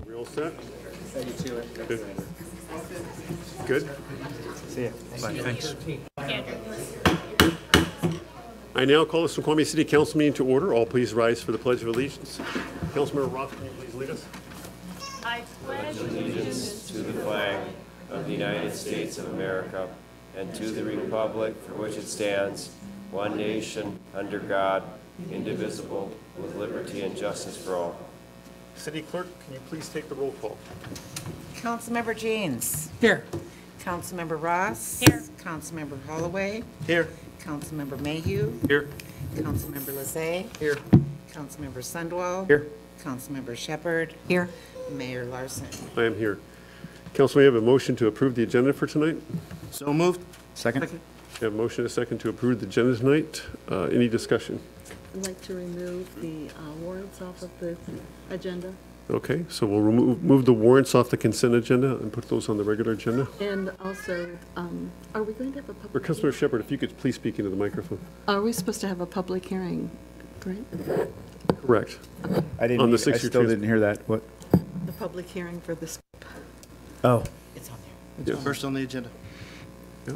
We all set? You too. Good. See ya. Bye, thanks. I now call the Snoqualmie City Council meeting to order. All please rise for the Pledge of Allegiance. Councilmember Roth, can you please lead us? I pledge allegiance to the flag of the United States of America and to the republic for which it stands, one nation, under God, indivisible, with liberty and justice for all. City Clerk, can you please take the roll call? Councilmember James. Here. Councilmember Ross. Here. Councilmember Holloway. Here. Councilmember Mayhew. Here. Councilmember Lezay. Here. Councilmember Sundwall. Here. Councilmember Shepherd. Here. Mayor Larson. I am here. Council, may I have a motion to approve the agenda for tonight? So moved. Second. I have a motion and a second to approve the agenda tonight. Any discussion? I'd like to remove the warrants off of the agenda. Okay, so we'll move the warrants off the consent agenda and put those on the regular agenda. And also, are we going to have a Or public? Councilor Shepherd, if you could please speak into the microphone. Are we supposed to have a public hearing, Grant? Correct. I didn't. On the I six-year still trans- didn't hear that. What? The public hearing for this? Oh. It's on there. Yes. First on the agenda. Yeah.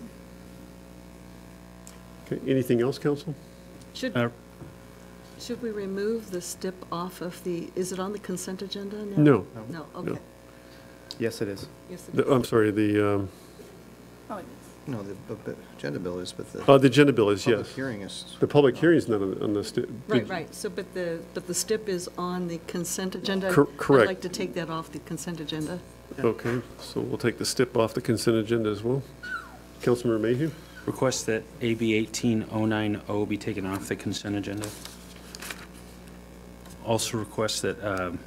Okay, anything else, Council? Should we remove the STIP off of the, is it on the consent agenda now? No. No, okay. Yes, it is. Yes, it is. I'm sorry, the No, the agenda bill is, but the agenda bill is, public yes. hearing is. The public hearing is not on the. Right, right. So, but the STIP is on the consent agenda? Correct. I'd like to take that off the consent agenda. Okay, so we'll take the STIP off the consent agenda as well. Councilmember Mayhew? Request that AB 18090 be taken off the consent agenda. Also request that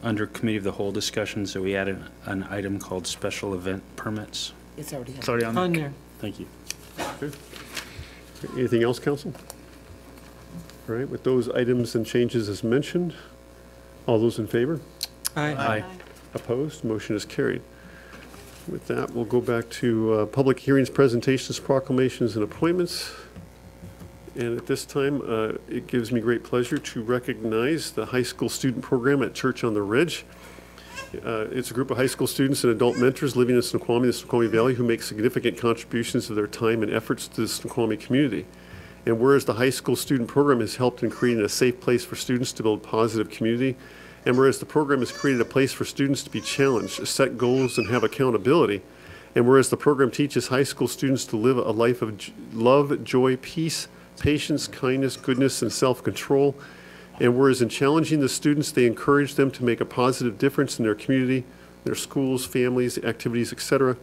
under Committee of the Whole discussions that we add an item called special event permits. It's already on. It's already On there. Thank you. Okay. Anything else, Council? All right, with those items and changes as mentioned, all those in favor? Aye. Opposed? Motion is carried. With that, we'll go back to public hearings, presentations, proclamations, and appointments. And at this time, it gives me great pleasure to recognize the high school student program at Church on the Ridge. It's a group of high school students and adult mentors living in Snoqualmie, the Snoqualmie Valley, who make significant contributions of their time and efforts to the Snoqualmie community. And whereas the high school student program has helped in creating a safe place for students to build positive community, and whereas the program has created a place for students to be challenged, set goals, and have accountability, and whereas the program teaches high school students to live a life of love, joy, peace, patience, kindness, goodness, and self-control, and whereas in challenging the students, they encourage them to make a positive difference in their community, their schools, families, activities, etc.,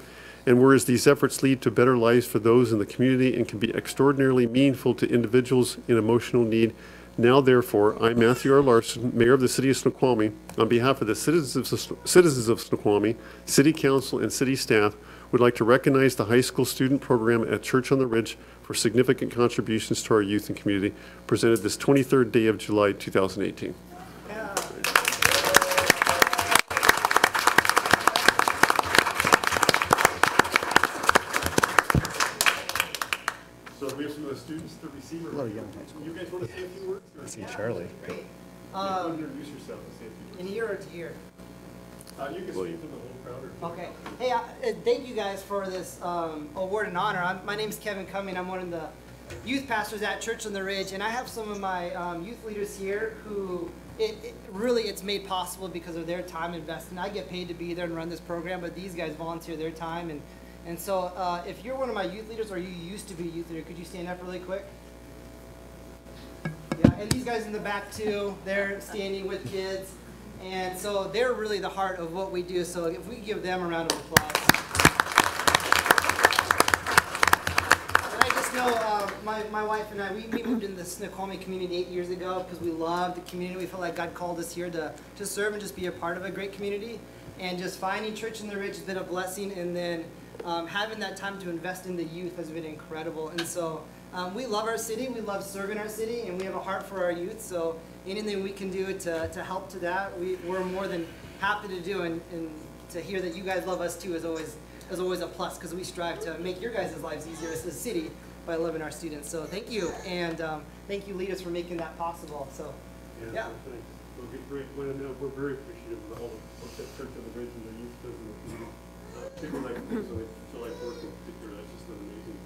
and whereas these efforts lead to better lives for those in the community and can be extraordinarily meaningful to individuals in emotional need. Now, therefore, I, Matthew R. Larson, Mayor of the City of Snoqualmie, on behalf of the citizens of Snoqualmie, City Council, and City staff, would like to recognize the high school student program at Church on the Ridge for significant contributions to our youth and community, presented this 23rd day of July, 2018. So we have some of the students, the receiver. Hello, young high school. You guys want to say a few words? Or See Charlie. introduce yourself and say a few words. In here or to here? You can speak to the whole crowd. Or Okay. Hey, thank you guys for this award and honor. My name's Kevin Cumming. I'm one of the youth pastors at Church on the Ridge, and I have some of my youth leaders here who it's made possible because of their time invested. I get paid to be there and run this program, but these guys volunteer their time. And so if you're one of my youth leaders or you used to be a youth leader, could you stand up really quick? Yeah, and these guys in the back too, they're standing with kids. And so they're really the heart of what we do. So if we give them a round of applause. And I just know my wife and I, we moved into the Snoqualmie community 8 years ago because we loved the community. We felt like God called us here to serve and just be a part of a great community. And just finding Church on the Ridge has been a blessing. And then having that time to invest in the youth has been incredible. And so we love our city. We love serving our city. And we have a heart for our youth. So anything we can do to help to that, we're more than happy to do, and to hear that you guys love us too is always a plus, because we strive to make your guys' lives easier as a city by loving our students. So thank you, and thank you leaders for making that possible. So yeah. Okay, great. Well, no, we're very appreciative of all the work that Church on the Bridge and the youth does in the community. People like July 4th in particular, that's just an amazing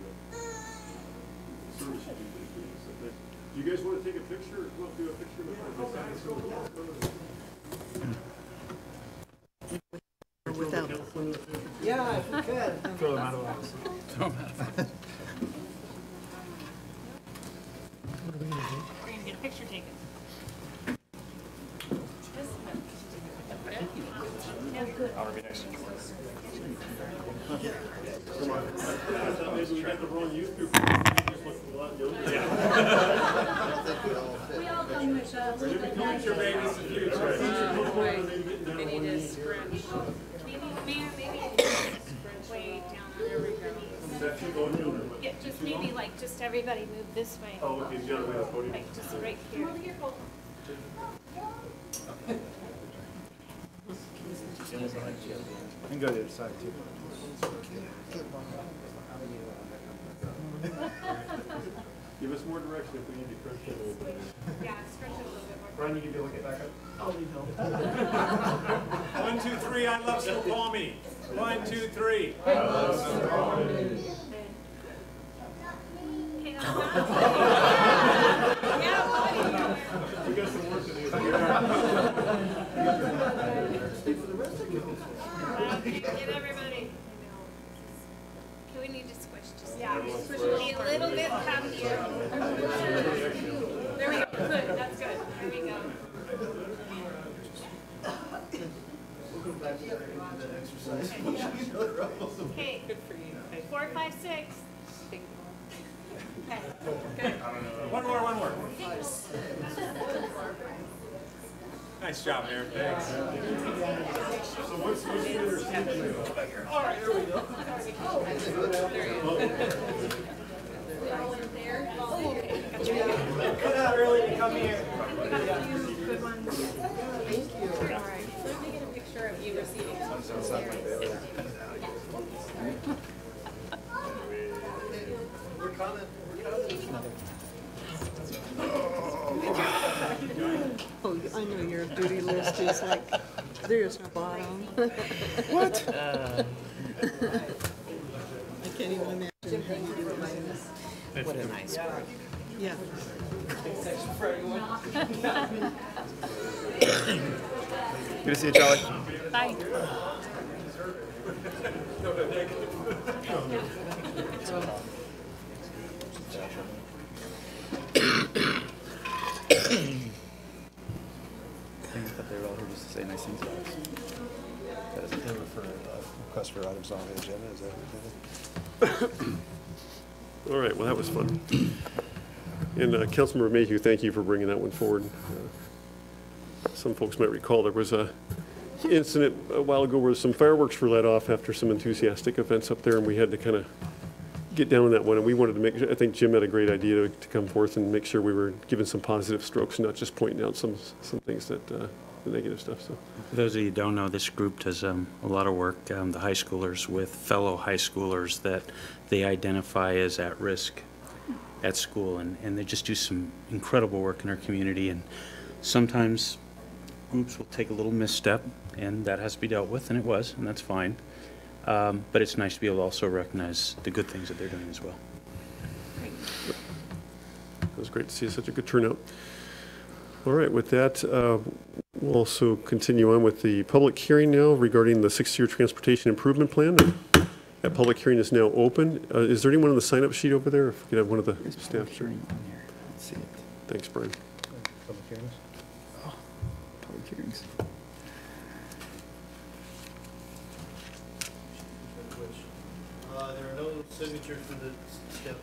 service you do. So thanks. Do you guys want to take a picture? We'll do a picture of Without. Yeah, if we could. Throw them out of office. We're gonna get a picture taken. Maybe we got the wrong youth group. You just look a lot younger. We all come with Future babies and future. They need to scrunch. Maybe scrunch way down. There we go. Yeah, just maybe like just everybody move this way. Oh, okay, the other way, the podium. Like just right here. You can go to the other side too. Give us more direction if we need to crunch it a little bit. Yeah, scrunch it a little bit more. Brian, you need to look it back up. 1, 2, 3, I love Snoqualmie. 1, 2, 3. Okay, that's We got some work to do. Get everybody. We need to squish just be a little bit happier. There we go. Good. That's good. There we go. Okay. Good for you. 4, 5, 6. Okay. Good. One more. Nice job, Aaron. Thanks. So what's the intersection? All right. There we go. Cut out early to come here. We got a few good ones. Thank you. All right. Let me get a picture of you receiving some. We're coming. Oh, I know your duty list is like, there's no bottom. What? I can't even imagine how you do it. What a nice work. Yeah. Good to see you, Charlie. Bye. I thought they were all here just to say nice things about us. That isn't They were for request for items on the agenda, is that what All right, well, that was fun. And Councilmember Mayhew, thank you for bringing that one forward. Some folks might recall there was a incident a while ago where some fireworks were let off after some enthusiastic events up there, and we had to kind of get down on that one. And we wanted to make, I think Jim had a great idea to come forth and make sure we were giving some positive strokes, not just pointing out some things that, the negative stuff, so. For those of you who don't know, this group does a lot of work, the high schoolers, with fellow high schoolers that they identify as at risk at school, and they just do some incredible work in our community. And sometimes groups will take a little misstep, and that has to be dealt with, and it was, and that's fine. But it's nice to be able to also recognize the good things that they're doing as well. It was great to see such a good turnout. All right, with that, we'll also continue on with the public hearing now regarding the 6-year transportation improvement plan. That public hearing is now open. Is there anyone on the sign-up sheet over there? If we could have one of the staff. Sure. Let's see it. Thanks, Brian. Public hearings? Oh, public hearings. There are no signatures for the step.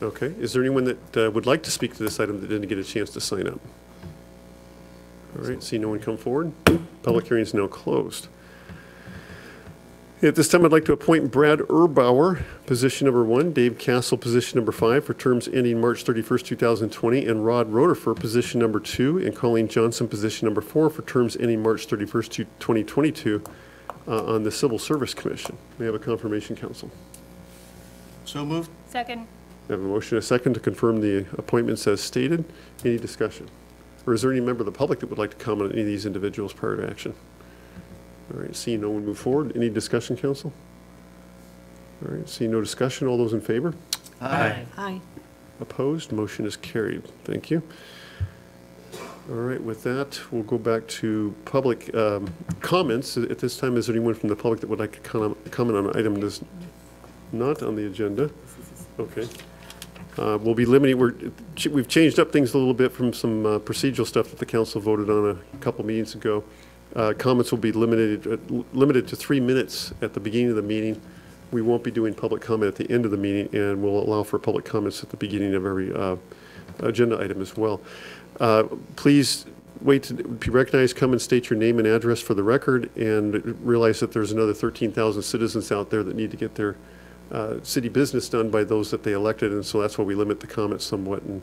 Okay, is there anyone that would like to speak to this item that didn't get a chance to sign up? All right, see no one come forward. Public hearing is now closed. At this time, I'd like to appoint Brad Erbauer, position number 1, Dave Castle, position number 5, for terms ending March 31st, 2020, and Rod Roderfer, position number 2, and Colleen Johnson, position number 4, for terms ending March 31st, 2022, on the Civil Service Commission. May I have a confirmation, council? So moved. Second. I have a motion and a second to confirm the appointments as stated. Any discussion? Or is there any member of the public that would like to comment on any of these individuals prior to action? All right, seeing no one move forward. Any discussion, council? All right, seeing no discussion, all those in favor? Aye. Aye. Opposed? Motion is carried. Thank you. All right, with that, we'll go back to public comments. At this time, is there anyone from the public that would like to comment on an item that's not on the agenda? Okay. We'll be limiting, we've changed up things a little bit from some procedural stuff that the council voted on a couple meetings ago. Comments will be limited to 3 minutes at the beginning of the meeting. We won't be doing public comment at the end of the meeting, and we'll allow for public comments at the beginning of every agenda item as well. Please wait to be recognized, come and state your name and address for the record, and realize that there's another 13,000 citizens out there that need to get their city business done by those that they elected, and so that's why we limit the comments somewhat and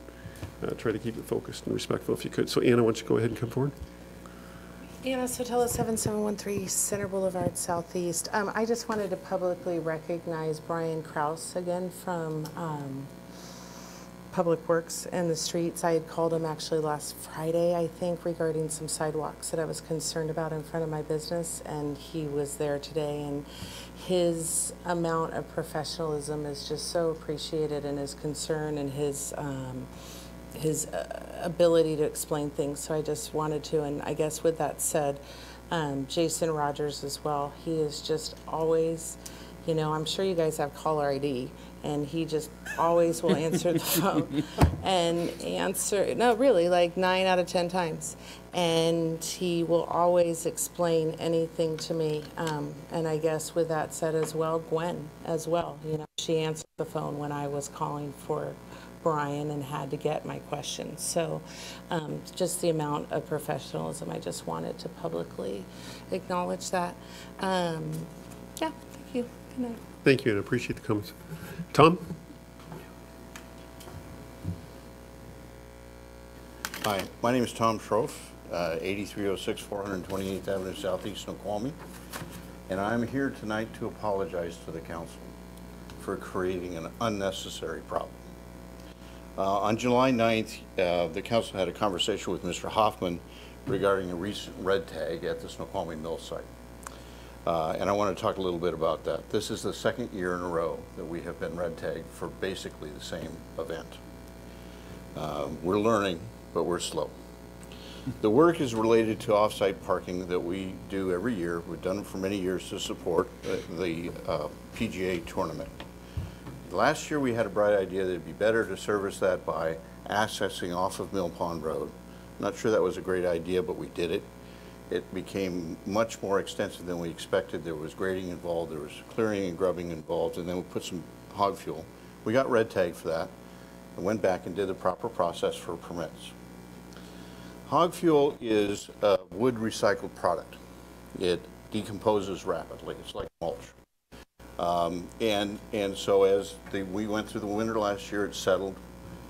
try to keep it focused and respectful if you could. So Anna, why don't you go ahead and come forward? Anna Sotelo, 7713 Center Boulevard Southeast. I just wanted to publicly recognize Brian Kraus again from Public Works and the streets. I had called him actually last Friday, I think, regarding some sidewalks that I was concerned about in front of my business, and he was there today, and his amount of professionalism is just so appreciated, and his concern and his ability to explain things. So I just wanted to, and I guess with that said, Jason Rogers as well. He is just always, you know, I'm sure you guys have caller ID, and he just always will answer the phone and answer, no, really, like 9 out of 10 times. And he will always explain anything to me. And I guess with that said as well, Gwen as well, you know, she answered the phone when I was calling for Brian and had to get my questions. So just the amount of professionalism, I just wanted to publicly acknowledge that. Yeah, thank you. Good night. Thank you, and I appreciate the comments. Tom? Hi, my name is Tom Schroff, 8306 428th Avenue Southeast, Snoqualmie, and I'm here tonight to apologize to the council for creating an unnecessary problem. On July 9th, the council had a conversation with Mr. Hoffman regarding a recent red tag at the Snoqualmie Mill site. And I want to talk a little bit about that. This is the second year in a row that we have been red tagged for basically the same event. We're learning, but we're slow. The work is related to off-site parking that we do every year. We've done it for many years to support the PGA tournament. Last year we had a bright idea that it'd be better to service that by accessing off of Mill Pond Road. Not sure that was a great idea, but we did it. It became much more extensive than we expected. There was grading involved, there was clearing and grubbing involved, and then we put some hog fuel. We got red tagged for that and went back and did the proper process for permits. Hog fuel is a wood recycled product. It decomposes rapidly. It's like mulch. And so as we went through the winter last year, it settled,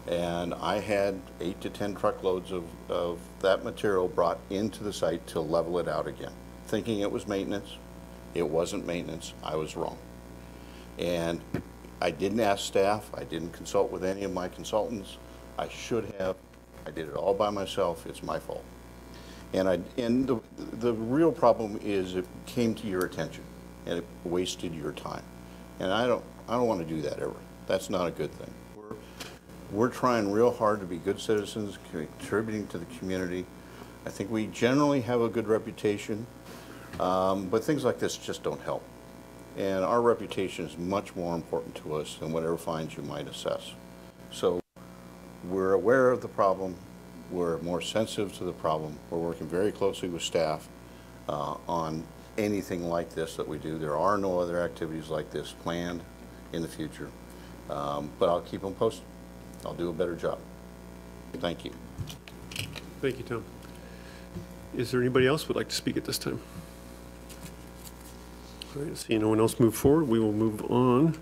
and I had 8 to 10 truckloads of that material brought into the site to level it out again, thinking it was maintenance. It wasn't maintenance. I was wrong. And I didn't ask staff. I didn't consult with any of my consultants. I should have. I did it all by myself. It's my fault. And the real problem is it came to your attention and it wasted your time. And I don't want to do that ever. That's not a good thing. We're trying real hard to be good citizens, contributing to the community. I think we generally have a good reputation, but things like this just don't help. And our reputation is much more important to us than whatever fines you might assess. So we're aware of the problem. We're more sensitive to the problem. We're working very closely with staff on anything like this that we do. There are no other activities like this planned in the future, but I'll keep them posted. I'll do a better job. Thank you. Thank you, Tom. Is there anybody else who would like to speak at this time? All right, seeing no one else move forward, we will move on.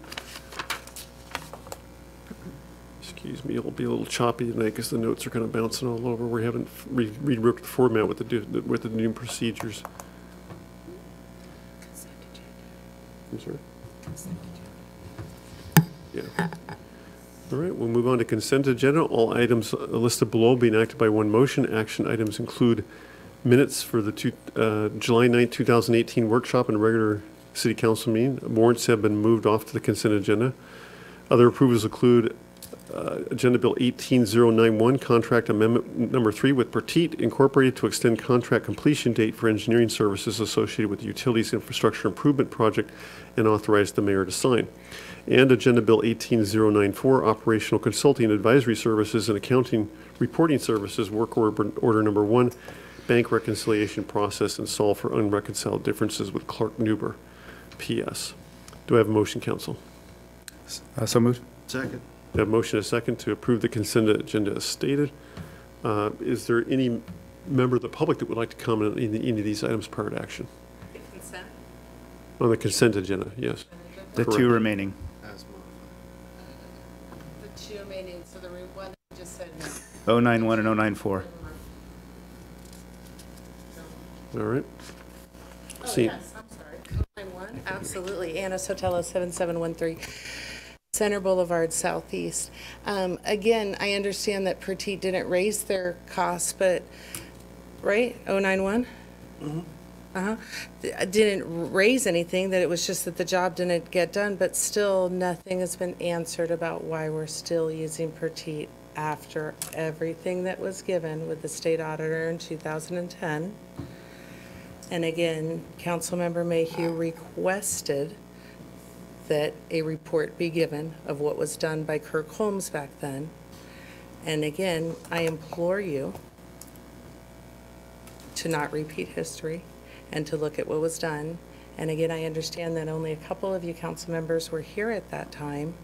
Excuse me, it'll be a little choppy tonight because the notes are kind of bouncing all over. We haven't reworked the format with the new procedures. I'm sorry? Yeah. All right, we'll move on to consent agenda. All items listed below being acted by one motion. Action items include minutes for the July 9th, 2018 workshop and regular city council meeting. Warrants have been moved off to the consent agenda. Other approvals include Agenda Bill 18091, Contract Amendment Number 3 with Petite Incorporated to extend contract completion date for engineering services associated with the Utilities Infrastructure Improvement Project and authorize the mayor to sign. And Agenda Bill 18094, Operational Consulting Advisory Services and Accounting Reporting Services, Work Order Number 1, Bank Reconciliation Process and Solve for Unreconciled Differences with Clark Newber, PS. Do I have a motion, council? So moved. Second. I have a motion and a second to approve the consent agenda as stated. Is there any member of the public that would like to comment on any of these items prior to action? Consent? On the consent agenda, yes. The Correct. 2 remaining. The two remaining, so the one that just said no. 091 and 094. All right. Oh, See- yes, I'm sorry. 091, absolutely. Anna Sotelo, 7713 Center Boulevard Southeast. Again, I understand that Petite didn't raise their costs, but, right, 091? Didn't raise anything, that it was just that the job didn't get done, but still nothing has been answered about why we're still using Petite after everything that was given with the state auditor in 2010. And again, Councilmember Mayhew requested that a report be given of what was done by Kirk Holmes back then. And again, I implore you to not repeat history and to look at what was done. And again, I understand that only a couple of you council members were here at that time.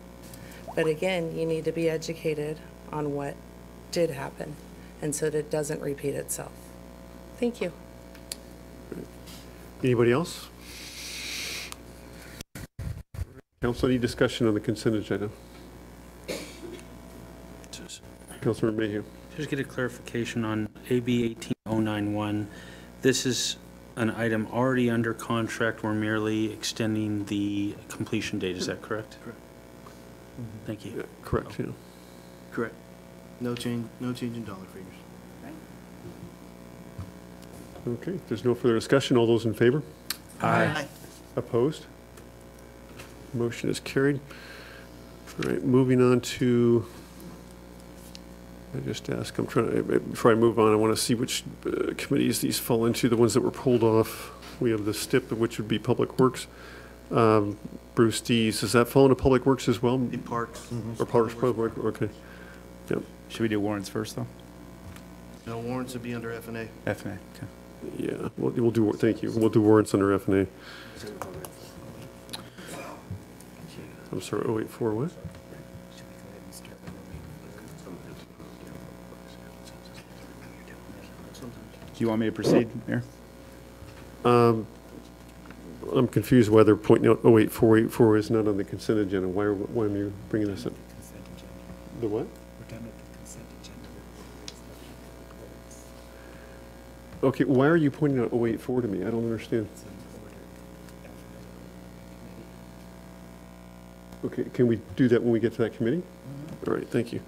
But again, you need to be educated on what did happen and so that it doesn't repeat itself. Thank you. Anybody else? Council, any discussion on the consent agenda? Councilor Mayhew. Just get a clarification on AB 18091. This is an item already under contract. We're merely extending the completion date. Is that correct? Correct. Thank you. Yeah, correct, yeah. Correct. No change in dollar figures. Okay, if there's no further discussion, all those in favor? Aye. Opposed? Motion is carried. All right, moving on to, I just ask, I'm trying to, before I move on, I want to see which committees these fall into, the ones that were pulled off. We have the STIP, which would be Public Works. Bruce Dees, does that fall into Public Works as well? The parks. Or Parks, Public, okay. Yep, Should we do warrants first, though? No, warrants would be under F&A. F&A, okay. yeah, we'll do, thank you, we'll do warrants under F&A. I'm sorry, 084 what? Do you want me to proceed, Mayor? I'm confused why they're pointing out 08484 is not on the consent agenda. Why am you bringing this up? The what? Okay, why are you pointing out 084 to me? I don't understand. Okay, can we do that when we get to that committee? All right, thank you.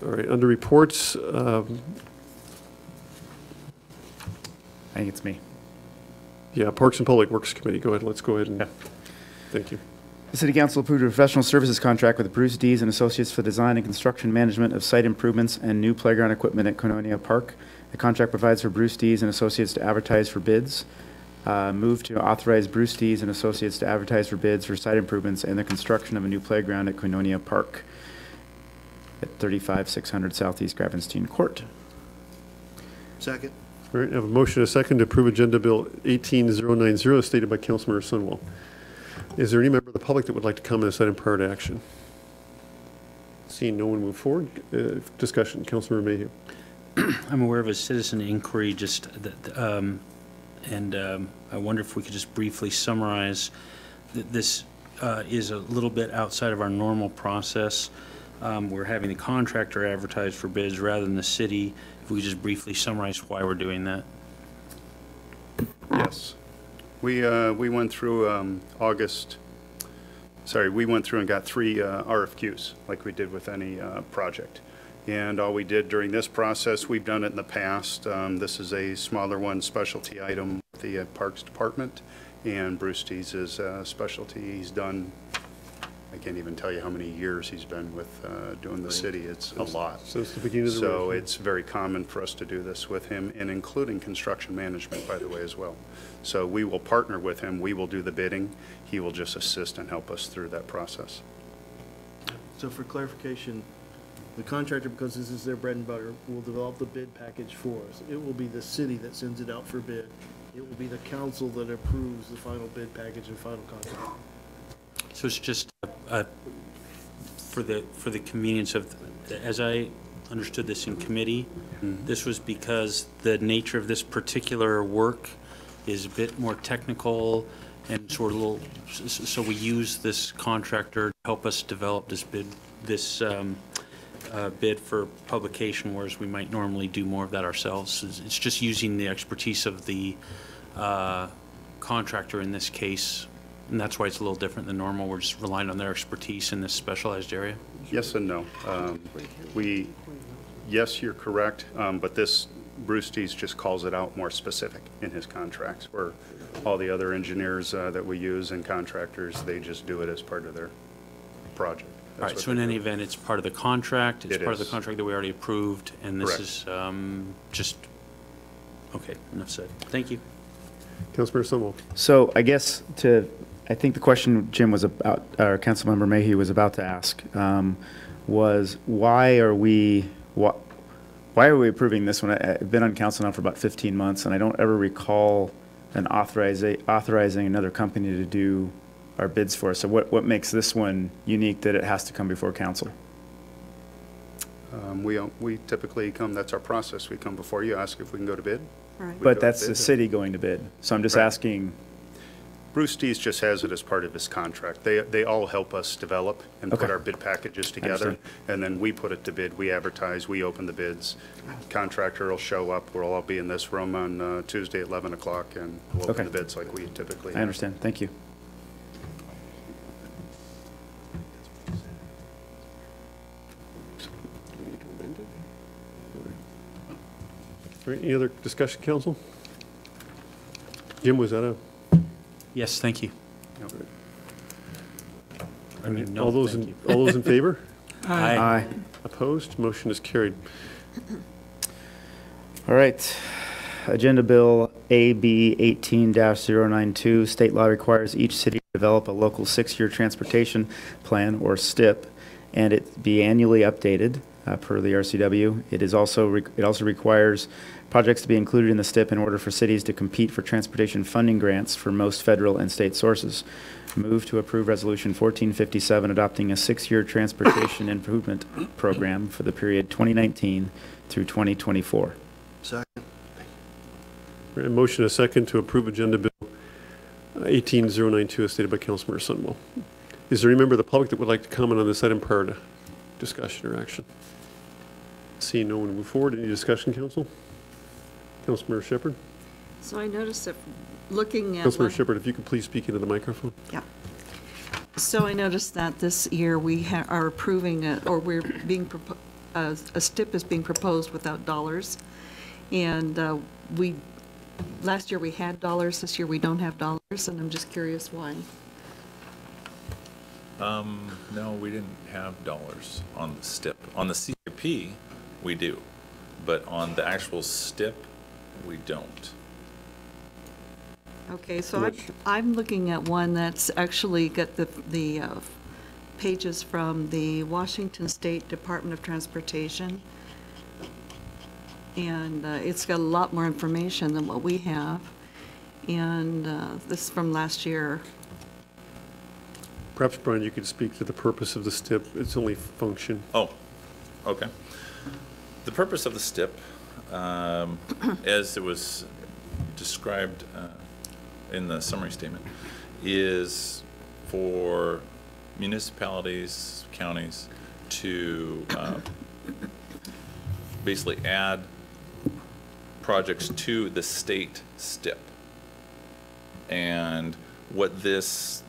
All right, under reports, I think it's me. yeah, Parks and Public Works Committee, go ahead, let's go ahead and, thank you. The City Council approved a professional services contract with Bruce Dees and Associates for design and construction management of site improvements and new playground equipment at Koinonia Park. The contract provides for Bruce Dees and Associates to advertise for bids. Move to authorize Bruce Dees and Associates to advertise for bids for site improvements and the construction of a new playground at Koinonia Park at 35600 Southeast Gravenstein Court. Second. All right, I have a motion and a second to approve Agenda Bill 18090 as stated by Councilmember Sunwell. Is there any member of the public that would like to comment on this item prior to action? Seeing no one move forward, discussion, Councilmember Mayhew. I'm aware of a citizen inquiry, just that, I wonder if we could just briefly summarize that this is a little bit outside of our normal process. We're having the contractor advertise for bids rather than the city. If we could just briefly summarize why we're doing that. Yes. We went through August sorry, we went through and got 3 RFQs, like we did with any project. And all we did during this process, we've done it in the past. This is a smaller one, specialty item with the Parks Department, and Bruce Dees is a specialty. He's done, I can't even tell you how many years he's been with doing the city. It's a lot. Since the beginning of the So road. it's very common for us to do this with him, and including construction management, by the way, as well. So we will partner with him. We will do the bidding. He will just assist and help us through that process. So for clarification, the contractor, because this is their bread and butter, will develop the bid package for us. It will be the city that sends it out for bid. It will be the council that approves the final bid package and final contract. So it's just for the convenience of, as I understood this in committee, this was because the nature of this particular work is a bit more technical and sort of a little, so we use this contractor to help us develop this bid for publication, whereas we might normally do more of that ourselves. It's just using the expertise of the contractor in this case, and that's why it's a little different than normal. We're just relying on their expertise in this specialized area. Yes and no. Yes, you're correct, but this, Bruce Dees just calls it out more specific in his contracts, where all the other engineers that we use and contractors, they just do it as part of their project. All right, so in any event, it's part of the contract, it's It part of the is. contract that we already approved, and this Correct. is just, okay, enough said. Thank you. Councilmember Sunwell. So I guess I think the question Jim was about, or Councilmember Mayhew was about to ask, was why are we approving this one? I've been on council now for about 15 months, and I don't ever recall authorizing another company to do our bids for us. So what makes this one unique that it has to come before council? We typically come, that's our process. We come before you, ask if we can go to bid. Right. We But go that's to the bid. city going to bid. So I'm just Right. asking, Bruce Dees just has it as part of his contract. They all help us develop and put Okay. our bid packages together, and then we put it to bid, we advertise, we open the bids. Contractor will show up, we'll all be in this room on Tuesday at 11 o'clock, and we'll open Okay. the bids like we typically I have. understand. Thank you. All right, any other discussion, council? Jim, was that a? Yes, thank you. I mean, no, All those thank in, you. all those in favor? Aye. Opposed? Motion is carried. All right. Agenda Bill AB 18-092, state law requires each city to develop a local 6-year transportation plan, or STIP, and it be annually updated per the RCW. It also requires projects to be included in the STIP in order for cities to compete for transportation funding grants for most federal and state sources. Move to approve Resolution 1457, adopting a 6-year transportation improvement program for the period 2019 through 2024. Second. All right, motion a second to approve Agenda Bill 18092 as stated by Councilmember Sunwell. Is there any member of the public that would like to comment on this item prior to discussion or action? Seeing no one move forward, any discussion, council? Councilmember Shepherd? So I noticed that looking at. Councilmember Shepherd, if you could please speak into the microphone. Yeah. So I noticed that this year we are approving, or we're being, a STIP is being proposed without dollars. And last year we had dollars, this year we don't have dollars, and I'm just curious why. No, we didn't have dollars on the STIP. On the CIP, we do, but on the actual STIP, we don't. Okay, so I'm looking at one that's actually got the pages from the Washington State Department of Transportation. And it's got a lot more information than what we have. And this is from last year. Perhaps, Brian, you could speak to the purpose of the STIP, its only function. Oh, okay. The purpose of the STIP, as it was described in the summary statement, is for municipalities, counties to basically add projects to the state STIP. And what this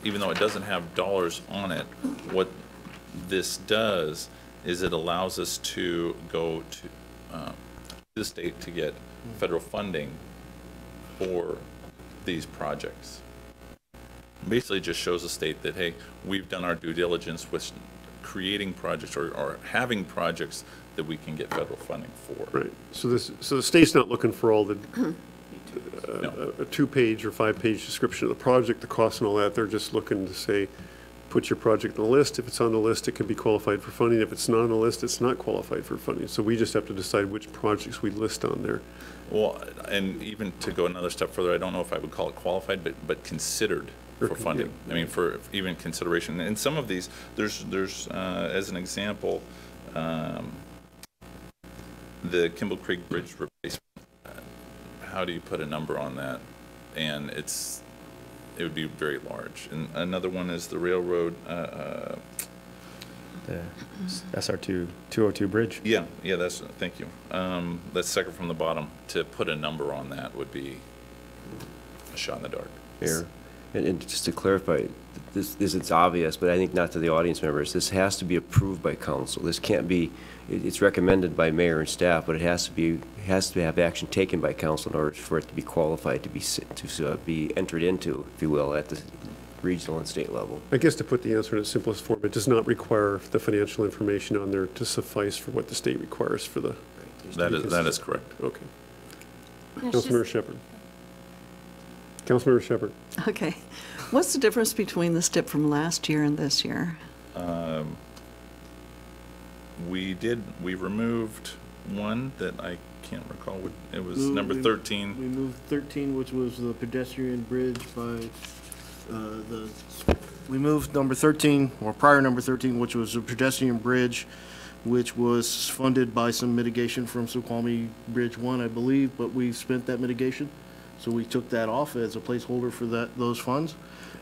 even though it doesn't have dollars on it, what this does is it allows us to go to the state to get federal funding for these projects. Basically just shows the state that, hey, we've done our due diligence with creating projects or having projects that we can get federal funding for. Right. So the state's not looking for all the a 2-page or 5-page description of the project, the cost and all that. They're just looking to say, put your project on the list. If it's on the list, it can be qualified for funding. If it's not on the list, it's not qualified for funding. So we just have to decide which projects we list on there. Well, and even to go another step further, I don't know if I would call it qualified, but considered for funding. Yeah. I mean, for even consideration. And some of these, there's as an example, the Kimball Creek Bridge replacement. How do you put a number on that? And it would be very large. And another one is the railroad. The SR2 202 bridge. Yeah, thank you. That's second from the bottom. To put a number on that would be a shot in the dark. Mayor, and just to clarify, this it's obvious, but I think not to the audience members. This has to be approved by council. This can't be. It's recommended by mayor and staff, but it has to have action taken by council in order for it to be qualified to be entered into, if you will, at the regional and state level. I guess to put the answer in its simplest form, it does not require the financial information on there to suffice for what the state requires for the. That is correct. Okay. Councilmember Shepherd. Councilmember Shepherd. Okay. What's the difference between the STIP from last year and this year? We removed one that I can't recall. It was number 13. We moved 13, which was the pedestrian bridge by we moved number 13, or prior number 13, which was a pedestrian bridge, which was funded by some mitigation from Snoqualmie Bridge 1, I believe, but we spent that mitigation. So we took that off as a placeholder for those funds.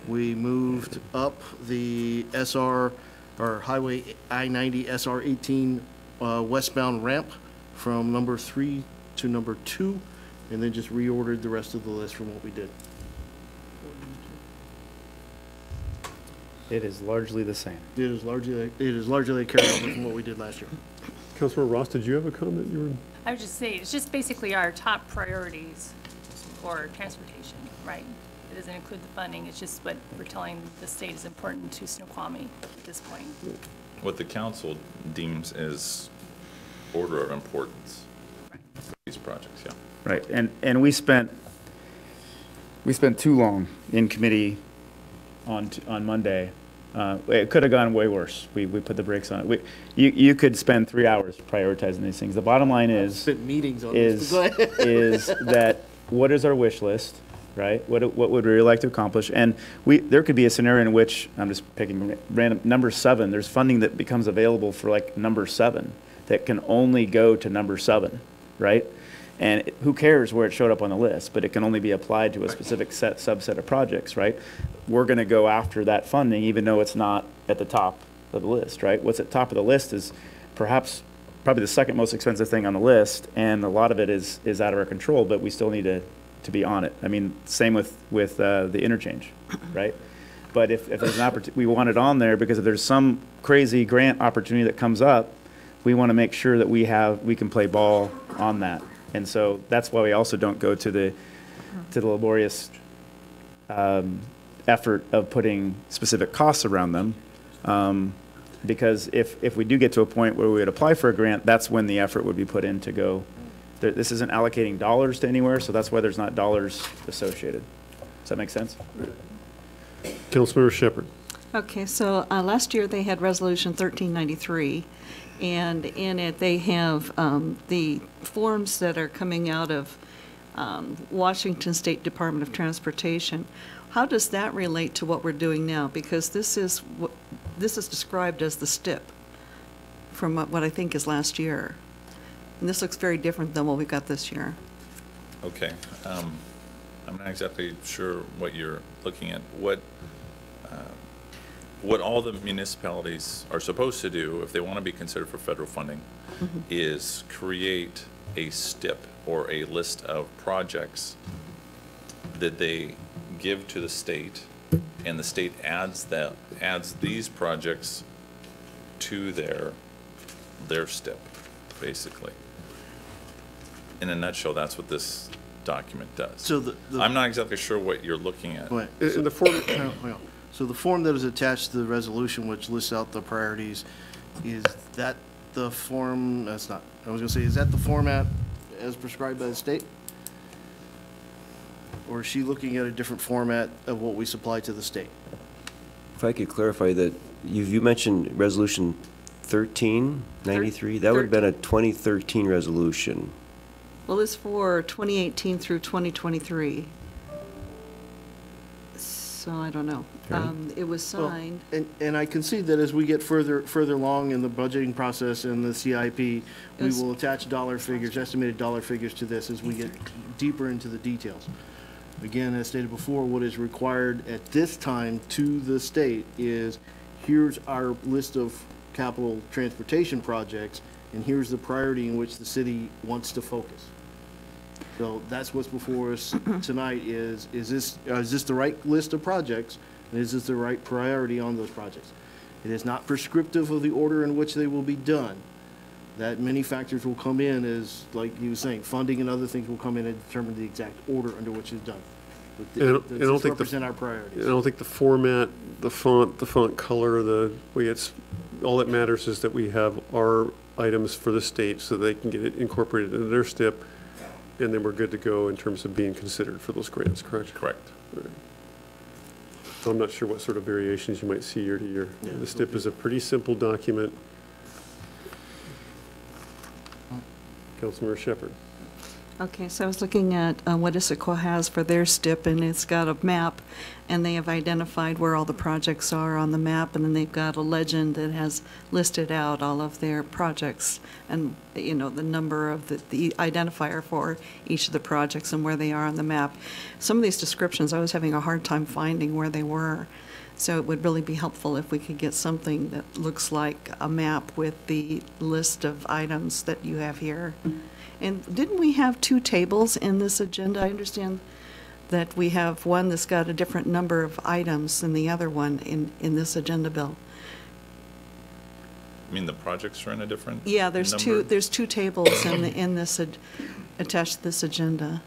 We moved up the SR, or Highway I-90 SR18 westbound ramp from number 3 to number 2, and then just reordered the rest of the list from what we did. It is largely the same. It is largely a carryover from what we did last year. Councilmember Ross, did you have a comment? You were. I would just say, it's just basically our top priorities for transportation, right? It doesn't include the funding, it's just what we're telling the state is important to Snoqualmie at this point. What the council deems as order of importance for these projects, yeah. Right, and we spent too long in committee on Monday. It could have gone way worse. We put the brakes on it. You could spend 3 hours prioritizing these things. The bottom line is meetings on is that what is our wish list, right? What would we like to accomplish? And there could be a scenario in which, I'm just picking random, number 7, there's funding that becomes available for like number 7 that can only go to number 7, right? And who cares where it showed up on the list, but it can only be applied to a specific subset of projects, right? We're going to go after that funding even though it's not at the top of the list, right? What's at the top of the list is probably the second most expensive thing on the list, and a lot of it is out of our control, but we still need to be on it. I mean, same with the interchange, right? But if there's an opportunity, we want it on there because if there's some crazy grant opportunity that comes up, we want to make sure that we can play ball on that. And so that's why we also don't go to the laborious effort of putting specific costs around them. Because if we do get to a point where we would apply for a grant, that's when the effort would be put in to go. This isn't allocating dollars to anywhere, so that's why there's not dollars associated. Does that make sense? Councilmember Shepherd. Okay, so last year they had Resolution 1393, and in it they have the forms that are coming out of Washington State Department of Transportation. How does that relate to what we're doing now? Because this is described as the STIP from what I think is last year. And this looks very different than what we got this year. Okay. I'm not exactly sure what you're looking at. What all the municipalities are supposed to do, if they want to be considered for federal funding, is create a STIP or a list of projects that they give to the state and the state adds these projects to their STIP, basically. In a nutshell, that's what this document does. So I'm not exactly sure what you're looking at. Wait, In the form, hang on. So the form that is attached to the resolution, which lists out the priorities, is that the form, that's not, I was gonna say, is that the format as prescribed by the state? Or is she looking at a different format of what we supply to the state? If I could clarify that, you mentioned resolution 1393, that would have been a 2013 resolution. Well, it's for 2018 through 2023. So I don't know. It was Well, signed. And I concede that as we get further along in the budgeting process and the CIP, we will attach dollar figures, estimated dollar figures to this as we get deeper into the details. Again, as stated before, what is required at this time to the state is, here's our list of capital transportation projects, and here's the priority in which the city wants to focus. So that's what's before us tonight is this the right list of projects, and is this the right priority on those projects? It is not prescriptive of the order in which they will be done. That many factors will come in as, like you were saying, funding and other things will come in and determine the exact order under which it's done. But this represent our priorities. I don't think the format, the font color, the way it's, all that matters is that we have our items for the state so they can get it incorporated into their STIP, and then we're good to go in terms of being considered for those grants, correct? Correct. Right. So I'm not sure what sort of variations you might see year to year. Yeah, The STIP is a pretty simple document. Councilmember Shepherd. Okay, so I was looking at what Issaquah has for their STIP, and it's got a map, and they have identified where all the projects are on the map, and then they've got a legend that has listed out all of their projects and, you know, the number of the identifier for each of the projects and where they are on the map. Some of these descriptions, I was having a hard time finding where they were. So it would really be helpful if we could get something that looks like a map with the list of items that you have here. And didn't we have two tables in this agenda? I understand that we have one that's got a different number of items than the other one in this agenda bill. I mean, the projects are in a different Yeah, there's number? two tables in this attached to this agenda.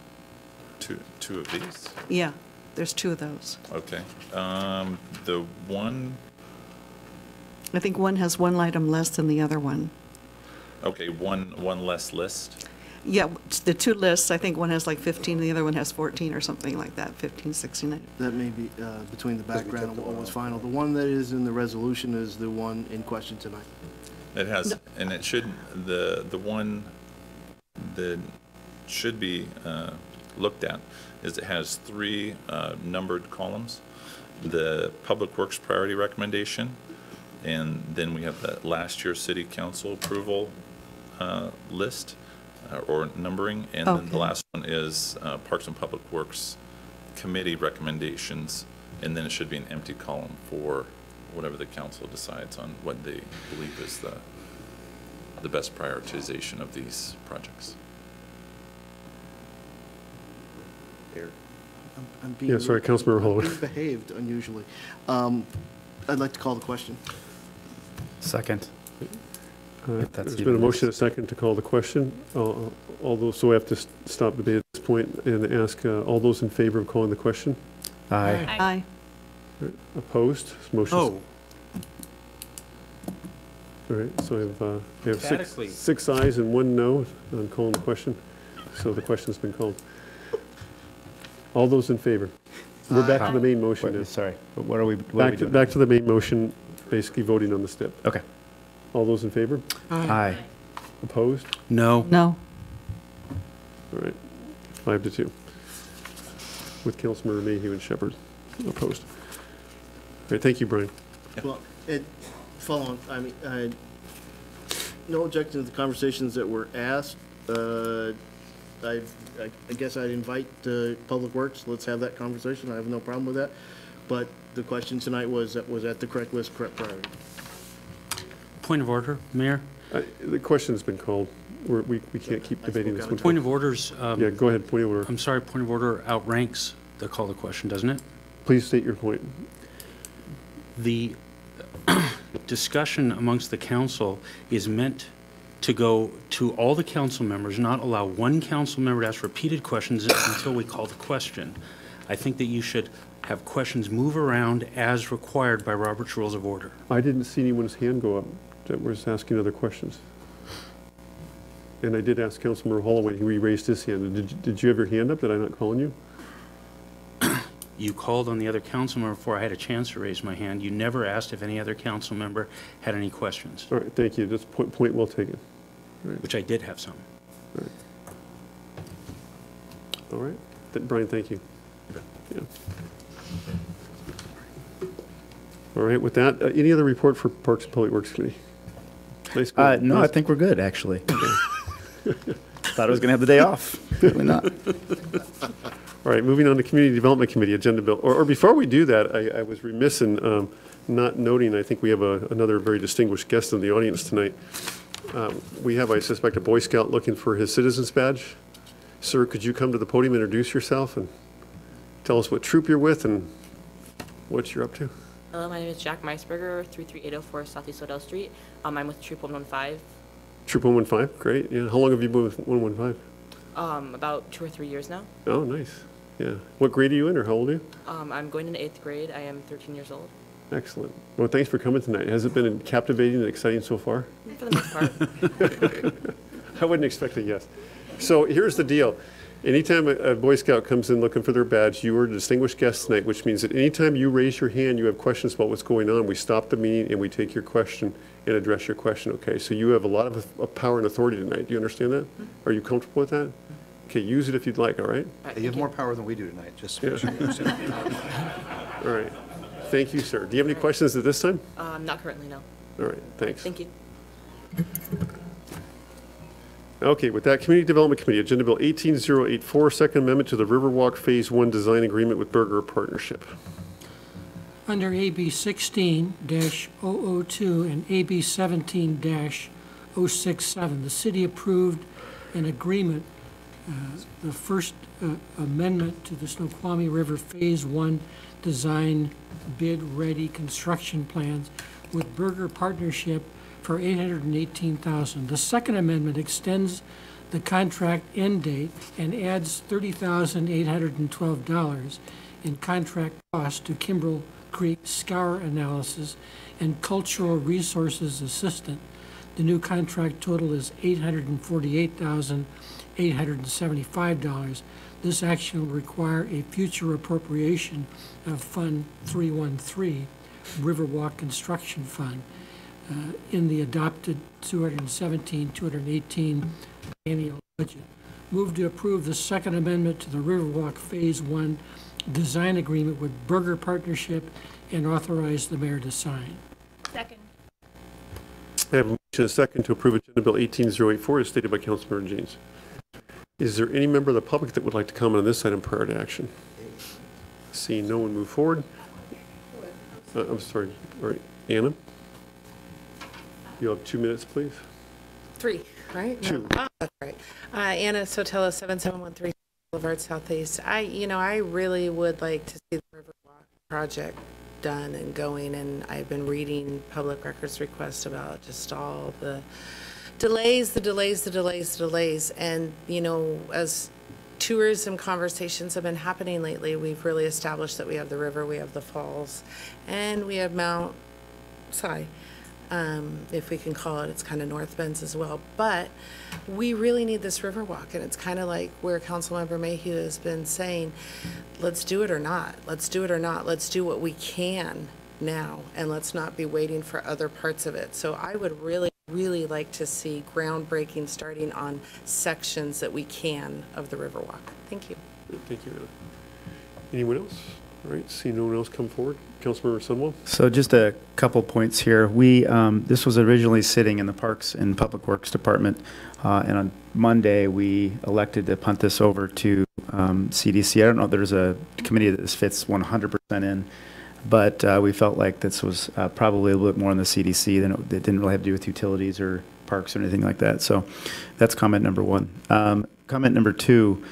Two of these? Yeah, there's two of those. Okay. The one, I think one has one item less than the other one. okay, one less list? Yeah, the two lists, I think one has like 15, the other one has 14 or something like that, 15, 16. That may be between the background and what was final. The one that is in the resolution is the one in question tonight. It has, and it should, the one that should be looked at is it has three numbered columns. The Public Works priority recommendation, and then we have the last year's city council approval list or numbering, and then the last one is Parks and Public Works committee recommendations, and then it should be an empty column for whatever the council decides on what they believe is the best prioritization of these projects. I'm being Yeah, sorry, Councilmember Holloway. being behaved unusually. I'd like to call the question. Second. If that's There's even been a next. motion, a second to call the question. All those, so we have to stop debate at this point and ask all those in favor of calling the question. Aye. Aye. Opposed? Motion. Oh, All right, so we have Emphatically. six ayes and one no on calling the question. So the question's been called. All those in favor? We're back to the main motion now. Wait, sorry, but what are we doing? Back to the main motion, basically voting on the STIP. Okay. All those in favor? Aye. Opposed? no. No. All right, 5-2. With Councilmember Mayhew and Shepherd opposed. All right, thank you, Brian. Well, following, I mean, no objection to the conversations that were asked. I guess I'd invite Public Works, let's have that conversation, I have no problem with that. But the question tonight was that the correct list, correct priority? Point of order, Mayor? The question's been called. We can't keep debating this one. Point of orders, Yeah, go ahead, point of order. I'm sorry, point of order outranks the call to question, doesn't it? Please state your point. The discussion amongst the council is meant to go to all the council members, not allow one council member to ask repeated questions until we call the question. I think that you should have questions move around as required by Robert's Rules of Order. I didn't see anyone's hand go up that was asking other questions. And I did ask Councilmember Holloway, he raised his hand. Did you have your hand up? Did I not call on you? You called on the other council member before I had a chance to raise my hand. You never asked if any other council member had any questions. All right, thank you. That's point well taken. Right. Which I did have some. All right. Brian, thank you. Yeah. All right, with that, any other report for Parks and Public Works Committee? Nice. No, I think we're good, actually. Thought I was going to have the day off. Apparently not. All right, moving on to Community Development Committee agenda bill. Or before we do that, I was remiss in not noting, I think we have another very distinguished guest in the audience tonight. We have, I suspect, a Boy Scout looking for his citizen's badge. Sir, could you come to the podium, introduce yourself, and tell us what troop you're with and what you're up to? Hello, my name is Jack Meisberger, 33804 Southeast Odell Street. I'm with Troop 115. Troop 115, great. Yeah, how long have you been with 115? About 2 or 3 years now. Oh, nice. Yeah. What grade are you in, or how old are you? I'm going into 8th grade. I am 13 years old. Excellent. Well, thanks for coming tonight. Has it been captivating and exciting so far? For the most part. I wouldn't expect a yes. So here's the deal. Anytime a Boy Scout comes in looking for their badge, you are a distinguished guest tonight, which means that anytime you raise your hand, you have questions about what's going on, we stop the meeting and we take your question and address your question, okay? So you have a lot of power and authority tonight. Do you understand that? Are you comfortable with that? Okay, use it if you'd like, all right? You have more power than we do tonight, just. Yeah. All right. Thank you, sir. Do you have any questions at this time? Not currently, no. All right, thanks. Thank you. Okay, with that, Community Development Committee, Agenda Bill 18084, Second Amendment to the Riverwalk Phase 1 Design Agreement with Berger Partnership. Under AB 16-002 and AB 17-067, the city approved an agreement, the first amendment to the Snoqualmie River Phase 1 Design Bid Ready Construction Plans with Berger Partnership for $818,000. The second amendment extends the contract end date and adds $30,812 in contract costs to Kimbrell Creek scour analysis and cultural resources assistant. The new contract total is $848,875. This action will require a future appropriation of Fund 313, Riverwalk Construction Fund, in the adopted 2017-2018 annual budget. Move to approve the second amendment to the Riverwalk Phase 1 design agreement with Berger Partnership and authorize the mayor to sign. Second. I have a motion and a second to approve Agenda Bill 18084 as stated by Councilmember James. Is there any member of the public that would like to comment on this item prior to action? Seeing no one, move forward. I'm sorry. All right, Anna? You have 2 minutes, please. 3, right? No. 2. Oh, that's right. Anna Sotelo, 7713 Boulevard Southeast. I really would like to see the Riverwalk project done and going, and I've been reading public records requests about just all the delays. And, as tourism conversations have been happening lately, we've really established that we have the river, we have the falls, and we have Mount Si. If we can call it, it's kind of North Bends as well. But we really need this river walk, and it's kind of like where Councilmember Mayhew has been saying, let's do it or not. Let's do it or not. Let's do what we can now, and let's not be waiting for other parts of it. So I would really like to see groundbreaking starting on sections that we can of the Riverwalk. Thank you. Thank you, Anna. Anyone else? All right, see no one else come forward. Councilmember Sunwell? So just a couple points here. This was originally sitting in the Parks and Public Works Department, and on Monday we elected to punt this over to CDC. I don't know if there's a committee that this fits 100% in, but we felt like this was probably a little bit more on the CDC than it didn't really have to do with utilities or parks or anything like that. So that's comment number 1. Comment number 2.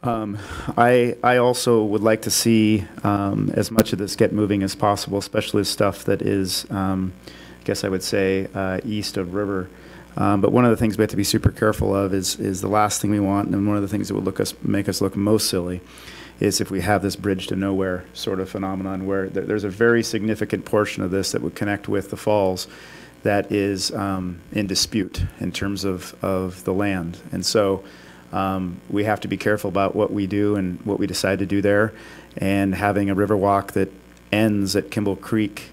I also would like to see as much of this get moving as possible, especially stuff that is, I guess I would say, east of river. But one of the things we have to be super careful of is the last thing we want, and one of the things that would make us look most silly, is if we have this bridge to nowhere sort of phenomenon where there's a very significant portion of this that would connect with the falls that is in dispute in terms of the land. And so we have to be careful about what we do and what we decide to do there. And having a river walk that ends at Kimball Creek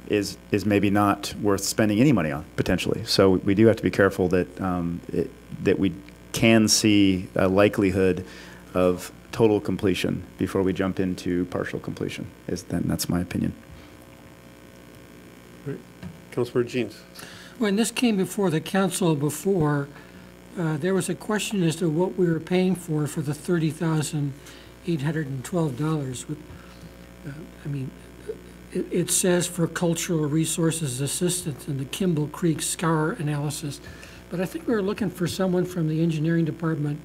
is maybe not worth spending any money on, potentially. So we do have to be careful that, that we can see a likelihood of total completion before we jump into partial completion. That's my opinion. Councilmember Jeans. When this came before the council before, there was a question as to what we were paying for the $30,812. I mean, it says for cultural resources assistance and the Kimball Creek scour analysis, but I think we were looking for someone from the engineering department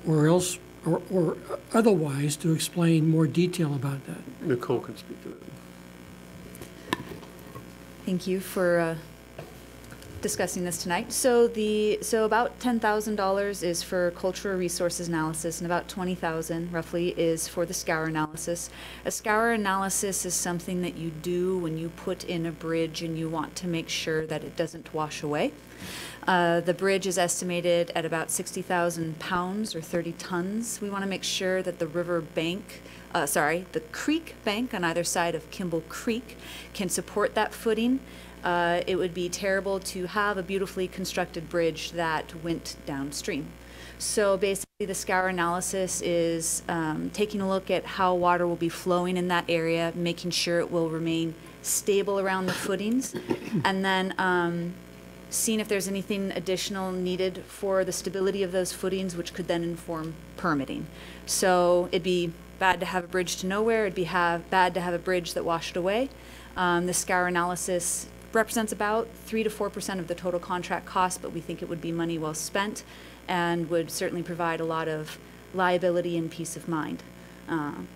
or else, or otherwise, to explain more detail about that. Nicole can speak to that. Thank you for discussing this tonight. So about $10,000 is for cultural resources analysis, and about $20,000 roughly is for the scour analysis. A scour analysis is something that you do when you put in a bridge and you want to make sure that it doesn't wash away. The bridge is estimated at about 60,000 pounds or 30 tons. We want to make sure that the river bank, the creek bank on either side of Kimball Creek can support that footing. It would be terrible to have a beautifully constructed bridge that went downstream. So basically the scour analysis is taking a look at how water will be flowing in that area, making sure it will remain stable around the footings, and then seeing if there's anything additional needed for the stability of those footings, which could then inform permitting. So it'd be bad to have a bridge to nowhere. It'd be bad to have a bridge that washed away. The scour analysis represents about 3 to 4% of the total contract cost, but we think it would be money well spent and would certainly provide a lot of liability and peace of mind.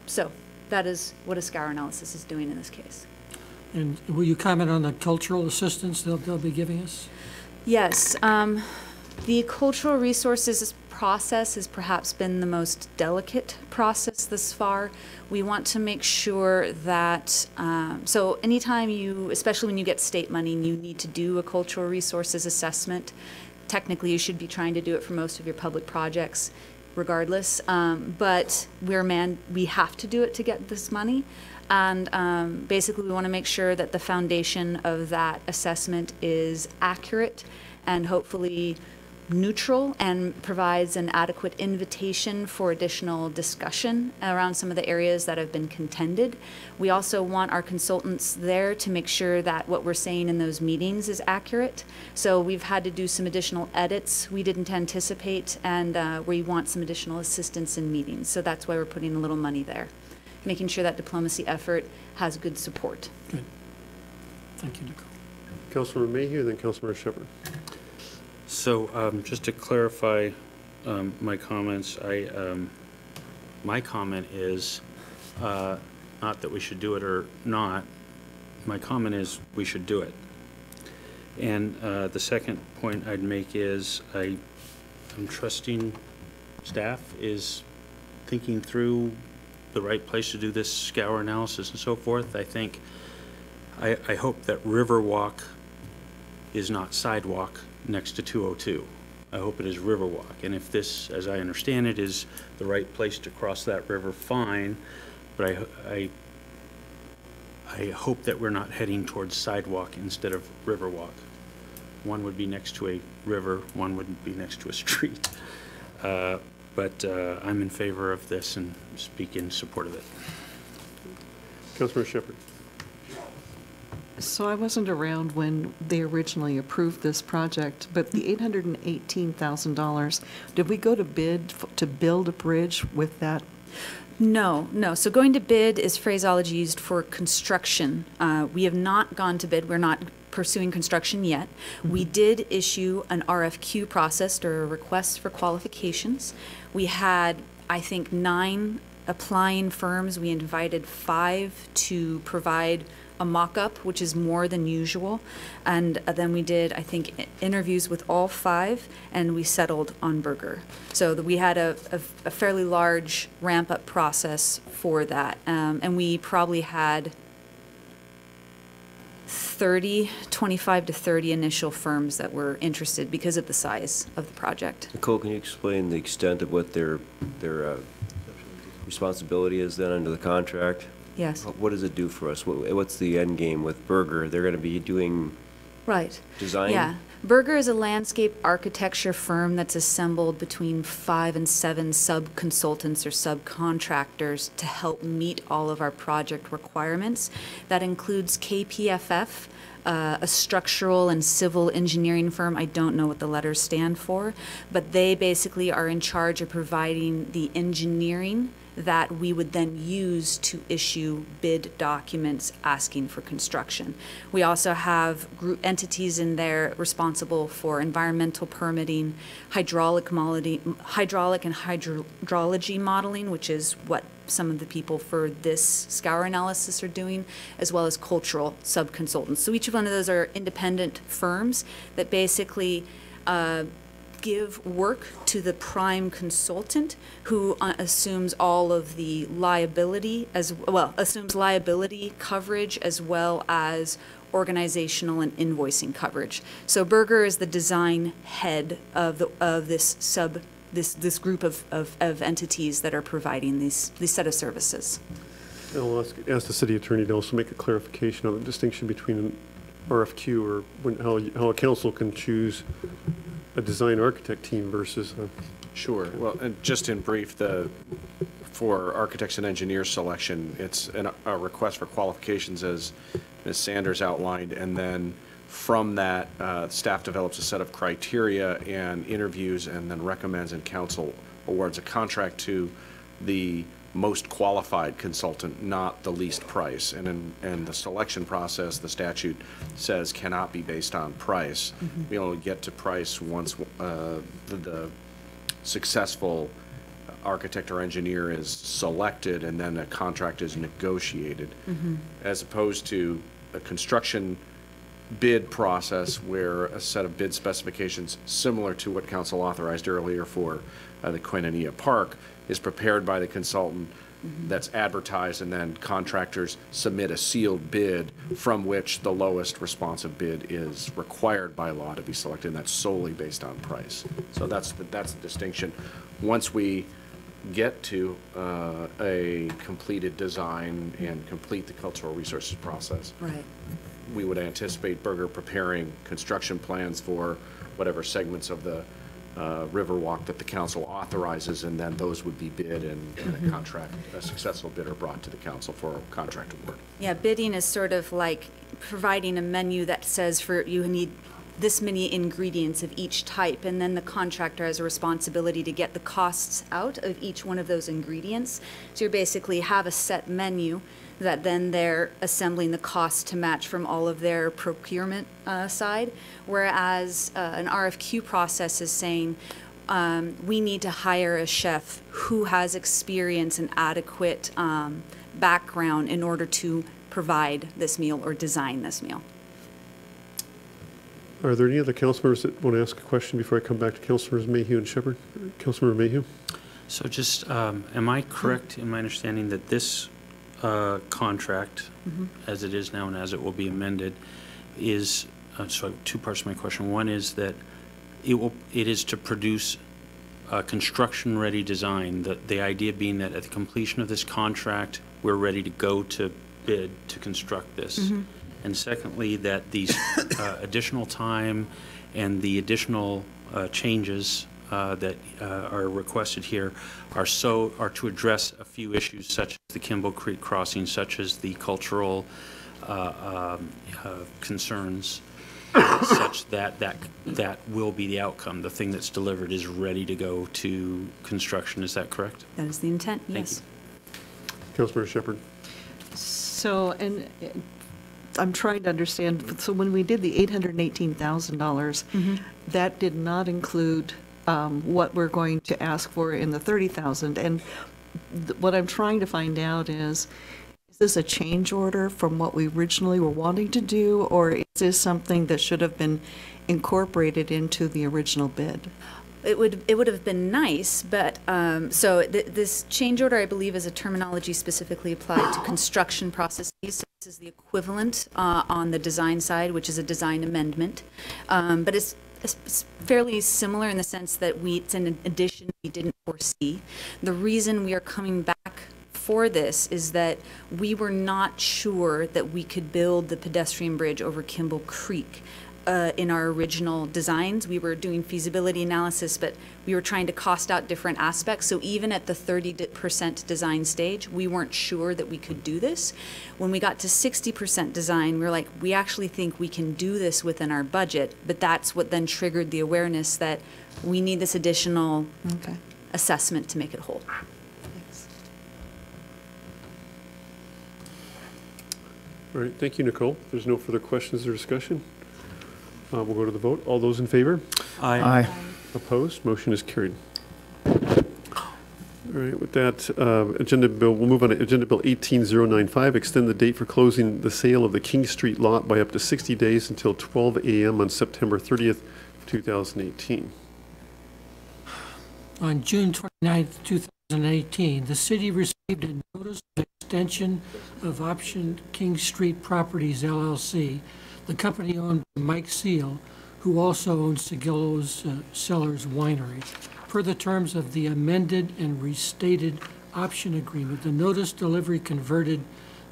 So that is what a scour analysis is doing in this case. And will you comment on the cultural assistance they'll be giving us? Yes. The cultural resources process has perhaps been the most delicate process thus far. We want to make sure that, so anytime especially when you get state money and you need to do a cultural resources assessment, technically you should be trying to do it for most of your public projects regardless, but we have to do it to get this money. And basically we want to make sure that the foundation of that assessment is accurate and hopefully neutral and provides an adequate invitation for additional discussion around some of the areas that have been contended. We also want our consultants there to make sure that what we're saying in those meetings is accurate. So we've had to do some additional edits we didn't anticipate, and we want some additional assistance in meetings. So that's why we're putting a little money there, making sure that diplomacy effort has good support. Good. Thank you, Nicole. Councilmember Mayhew, then Councilmember Shepherd. So just to clarify my comments, my comment is not that we should do it or not. My comment is we should do it. And the second point I'd make is I'm trusting staff is thinking through the right place to do this scour analysis and so forth. I hope that Riverwalk is not sidewalk next to 202. I hope it is Riverwalk. And if this, as I understand it, is the right place to cross that river, fine. But I hope that we're not heading towards sidewalk instead of Riverwalk. One would be next to a river, one would be next to a street. But I'm in favor of this and speak in support of it. Councilmember Shepherd. So I wasn't around when they originally approved this project, but the $818,000, did we go to bid to build a bridge with that? No. So going to bid is phraseology used for construction. We have not gone to bid. We're not pursuing construction yet. We did issue an RFQ process, or a request for qualifications. We had, I think, 9 applying firms. We invited 5 to provide a mock-up, which is more than usual. And then we did, I think, interviews with all 5, and we settled on Berger. So we had a fairly large ramp-up process for that. And we probably had 25 to 30 initial firms that were interested because of the size of the project. Nicole, can you explain the extent of what their responsibility is then under the contract? Yes. What does it do for us? What's the end game with Berger? They're going to be doing design? Yeah. Berger is a landscape architecture firm that's assembled between 5 and 7 sub-consultants or subcontractors to help meet all of our project requirements. That includes KPFF, a structural and civil engineering firm. I don't know what the letters stand for, but they basically are in charge of providing the engineering that we would then use to issue bid documents asking for construction. We also have group entities in there responsible for environmental permitting, hydraulic and hydrology modeling, which is what some of the people for this scour analysis are doing, as well as cultural sub-consultants. So each one of those are independent firms that basically give work to the prime consultant, who assumes all of the liability assumes liability coverage as well as organizational and invoicing coverage. So Berger is the design head of this group of entities that are providing these set of services. I'll ask the city attorney to also make a clarification on the distinction between an RFQ or how a council can choose a design architect team versus a... Sure. Well, and just in brief, for architects and engineers selection, it's a request for qualifications as Ms. Sanders outlined, and then from that, staff develops a set of criteria and interviews, and then recommends and council awards a contract to the most qualified consultant, not the least price. And the selection process, the statute says, cannot be based on price. Mm-hmm. We only get to price once the successful architect or engineer is selected, and then a contract is negotiated, Mm-hmm. as opposed to a construction bid process where a set of bid specifications similar to what council authorized earlier for the Koinonia Park is prepared by the consultant, Mm-hmm. that's advertised, and then contractors submit a sealed bid from which the lowest responsive bid is required by law to be selected, and that's solely based on price. So that's the distinction. Once we get to a completed design and complete the cultural resources process, Right. we would anticipate Berger preparing construction plans for whatever segments of the Riverwalk that the council authorizes, and then those would be bid, and Mm-hmm. a successful bidder brought to the council for a contract award. Yeah, bidding is sort of like providing a menu that says you need this many ingredients of each type, and then the contractor has a responsibility to get the costs out of each one of those ingredients. So you basically have a set menu that then they're assembling the cost to match from all of their procurement side, whereas an RFQ process is saying, we need to hire a chef who has experience and adequate background in order to provide this meal or design this meal. Are there any other council members that want to ask a question before I come back to Councilors Mayhew and Shepherd? Councilmember Mayhew? So just, am I correct in my understanding that this contract, Mm-hmm. as it is now and as it will be amended, is, so I have 2 parts to my question. One is that it is to produce a construction-ready design, the idea being that at the completion of this contract, we're ready to go to bid to construct this. Mm-hmm. And secondly, that these additional time and the additional changes that are requested here are to address a few issues such as the Kimball Creek crossing, such as the cultural concerns, such that will be the outcome. The thing that's delivered is ready to go to construction. Is that correct? That is the intent, Thank yes. Councilmember Shepherd? So, and I'm trying to understand, so when we did the $818,000, that did not include what we're going to ask for in the 30,000. And what I'm trying to find out is this a change order from what we originally were wanting to do, or is this something that should have been incorporated into the original bid? It would have been nice, but this change order, I believe, is a terminology specifically applied to construction processes. So this is the equivalent on the design side, which is a design amendment, but it's fairly similar in the sense that it's an addition we didn't foresee. The reason we are coming back for this is that we were not sure that we could build the pedestrian bridge over Kimball Creek. In our original designs, we were doing feasibility analysis, but we were trying to cost out different aspects. So even at the 30% design stage, we weren't sure that we could do this. When we got to 60% design, we were like, we actually think we can do this within our budget, but that's what then triggered the awareness that we need this additional assessment to make it whole. Thanks. All right, thank you, Nicole. If there's no further questions or discussion, we'll go to the vote. All those in favor? Aye. Opposed? Motion is carried. All right, with that, we'll move on to Agenda Bill 18095, extend the date for closing the sale of the King Street lot by up to 60 days until 12 a.m. on September 30th, 2018. On June 29th, 2018, the city received a notice of extension of option King Street Properties LLC, the company owned by Mike Seal, who also owns Sigillo's Cellars Winery. Per the terms of the amended and restated option agreement, the notice delivery converted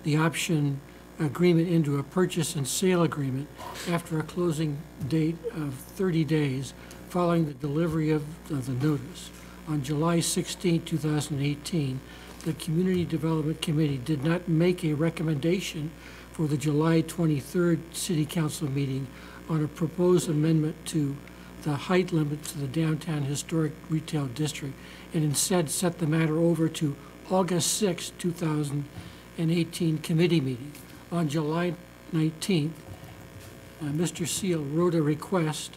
the option agreement into a purchase and sale agreement after a closing date of 30 days following the delivery of the notice. On July 16, 2018, the Community Development Committee did not make a recommendation for the July 23rd City Council meeting on a proposed amendment to the height limit to the downtown historic retail district, and instead set the matter over to August 6, 2018 committee meeting. On July 19th, Mr. Seal wrote a request,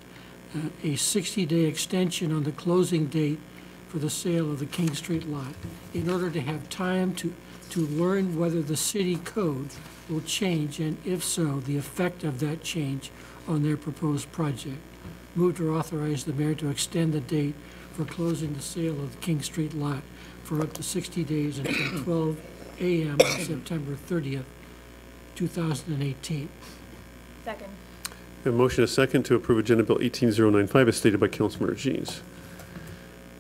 a 60-day extension on the closing date for the sale of the King Street lot in order to have time to learn whether the city code will change, and if so, the effect of that change on their proposed project. Move to authorize the mayor to extend the date for closing the sale of the King Street lot for up to 60 days until 12 a.m. on September 30th, 2018. Second. A motion, a second, to approve Agenda Bill 18095 as stated by Councilmember Jeans.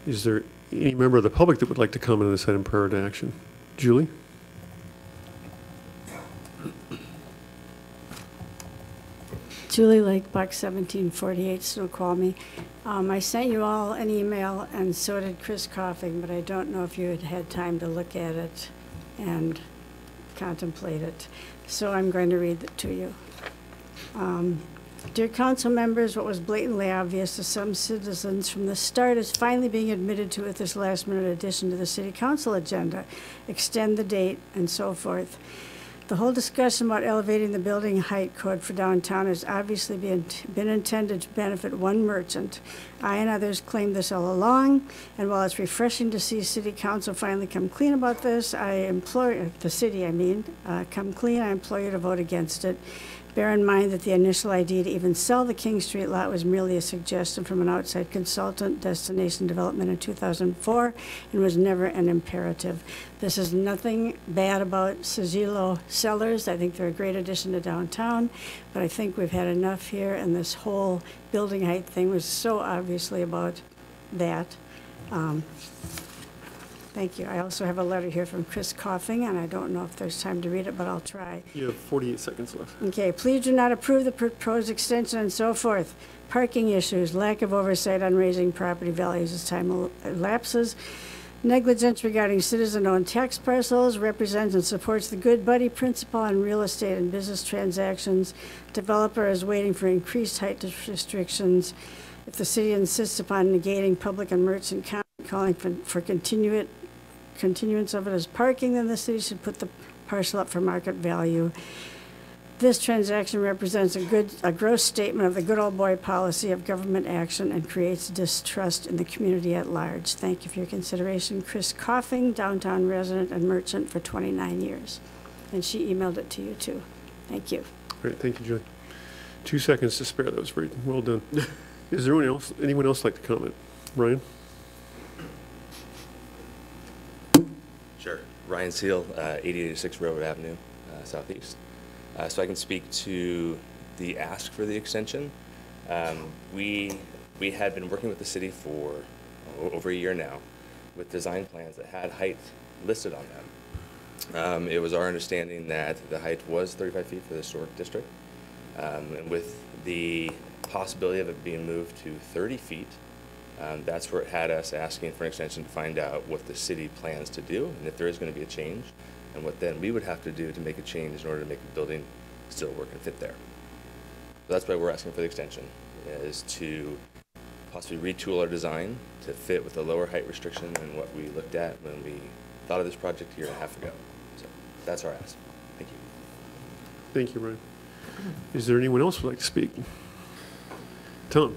Is there any member of the public that would like to comment on this item prior to action? Julie? Julie Lake, Buck 1748, Snoqualmie. I sent you all an email, and so did Chris Coughing, but I don't know if you had had time to look at it and contemplate it. So I'm going to read it to you. Dear council members, what was blatantly obvious to some citizens from the start is finally being admitted to at this last-minute addition to the city council agenda. Extend the date and so forth. The whole discussion about elevating the building height code for downtown has obviously been intended to benefit one merchant. I and others claimed this all along, and while it's refreshing to see city council finally come clean about this, I implore, the city I mean, come clean, I implore you to vote against it. Bear in mind that the initial idea to even sell the King Street lot was merely a suggestion from an outside consultant, Destination Development, in 2004, and was never an imperative. This is nothing bad about Sigillo Cellars. I think they're a great addition to downtown, but I think we've had enough here, and this whole building height thing was so obviously about that. Thank you. I also have a letter here from Chris Coughing, and I don't know if there's time to read it, but I'll try. You have 48 seconds left. Okay. Please do not approve the proposed extension and so forth. Parking issues, lack of oversight on raising property values as time elapses, negligence regarding citizen-owned tax parcels, represents and supports the good buddy principle on real estate and business transactions. Developer is waiting for increased height restrictions. If the city insists upon negating public and merchant comment, calling for continuance of it as parking, then the city should put the parcel up for market value. This transaction represents a gross statement of the good old boy policy of government action and creates distrust in the community at large. Thank you for your consideration. Chris Coughing, downtown resident and merchant for 29 years. And she emailed it to you too. Thank you. Great, thank you, Julie. 2 seconds to spare. That was very well done. Is there anyone else like to comment? Ryan? Sure. Ryan Seal, 8086 Railroad Avenue, Southeast. So I can speak to the ask for the extension. We had been working with the city for over a year now with design plans that had height listed on them. It was our understanding that the height was 35 feet for the historic district. And with the possibility of it being moved to 30 feet, that's where it had us asking for an extension to find out what the city plans to do and if there is going to be a change, and what then we would have to do to make a change in order to make the building still work and fit there. So that's why we're asking for the extension, is to possibly retool our design to fit with a lower height restriction than what we looked at when we thought of this project a year and a half ago. So that's our ask. Thank you. Thank you, Ryan. Is there anyone else who would like to speak? Tom?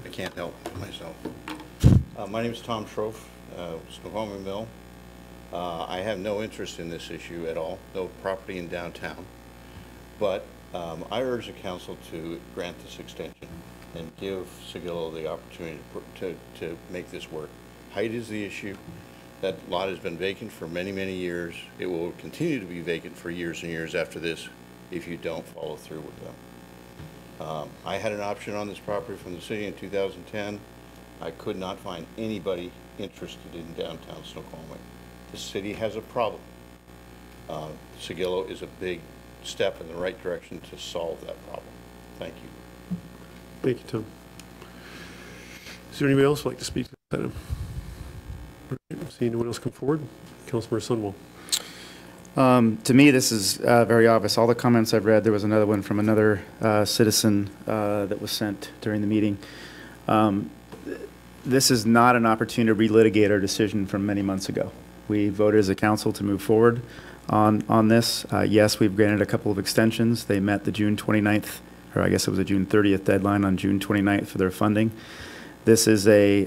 I can't help myself. My name is Tom Schroff, Snoqualmie Mill. I have no interest in this issue at all, no property in downtown. But I urge the council to grant this extension and give Sigillo the opportunity to make this work. Height is the issue. That lot has been vacant for many, many years. It will continue to be vacant for years and years after this if you don't follow through with them. I had an option on this property from the city in 2010. I could not find anybody interested in downtown Snoqualmie. The city has a problem. Sigillo is a big step in the right direction to solve that problem. Thank you. Thank you, Tom. Is there anybody else who would like to speak to this item? See anyone else come forward? Councilmember Sunwell. To me, this is very obvious. All the comments I've read, there was another one from another citizen that was sent during the meeting. This is not an opportunity to relitigate our decision from many months ago. We voted as a council to move forward on this. Yes, we've granted a couple of extensions. They met the June 29th, or I guess it was a June 30th deadline on June 29th for their funding. This is a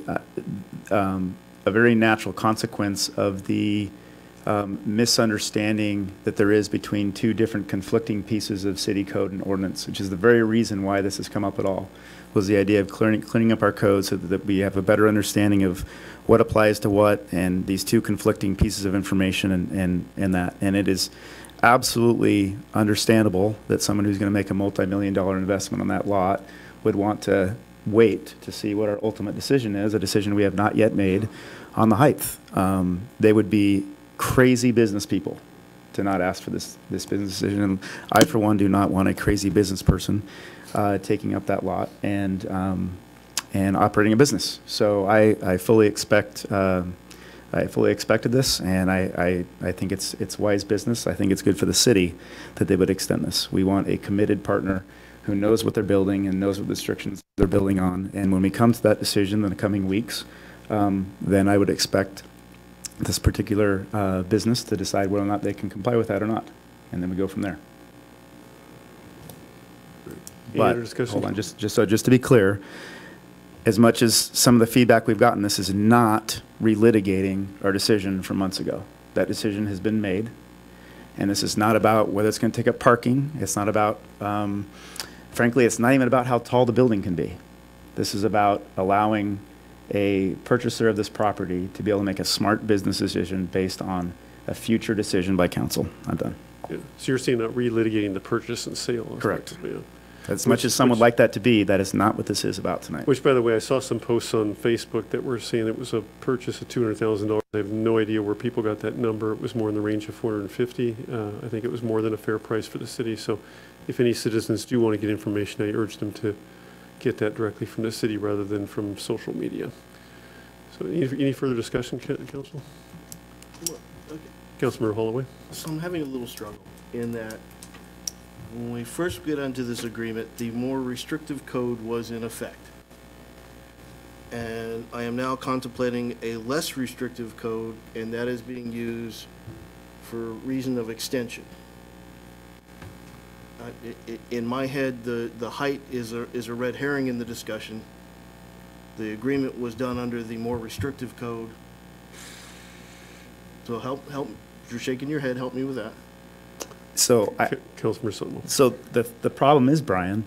very natural consequence of the misunderstanding that there is between two different conflicting pieces of city code and ordinance, which is the very reason why this has come up at all, was the idea of cleaning up our code so that we have a better understanding of what applies to what and these two conflicting pieces of information and that. And it is absolutely understandable that someone who's going to make a multi-million-dollar investment on that lot would want to wait to see what our ultimate decision is, a decision we have not yet made on the height. They would be crazy business people to not ask for this business decision. And I, for one, do not want a crazy business person taking up that lot and operating a business. So I fully expect. I fully expected this, and I think it's wise business. I think it's good for the city that they would extend this. We want a committed partner who knows what they're building and knows what restrictions they're building on. And when we come to that decision in the coming weeks, then I would expect this particular business to decide whether or not they can comply with that or not. And then we go from there. But, hold on, just to be clear, as much as some of the feedback we've gotten, this is not relitigating our decision from months ago. That decision has been made. And this is not about whether it's going to take up parking. It's not about, frankly, it's not even about how tall the building can be. This is about allowing a purchaser of this property to be able to make a smart business decision based on a future decision by council. I'm done. Yeah. So you're saying not relitigating the purchase and sale? Correct. Yeah. As much as some would like that to be, that is not what this is about tonight. Which, by the way, I saw some posts on Facebook that were saying it was a purchase of $200,000. I have no idea where people got that number. It was more in the range of $450,000. I think it was more than a fair price for the city. So if any citizens do want to get information, I urge them to get that directly from the city rather than from social media. So any further discussion, Council? Okay. Councilmember Holloway? So I'm having a little struggle in that when we first get onto this agreement, the more restrictive code was in effect. And I am now contemplating a less restrictive code, and that is being used for reason of extension. In my head, the height is a red herring in the discussion. The agreement was done under the more restrictive code. So help, you're shaking your head, help me with that. So, Councilmember Sutton. so the problem is, Brian,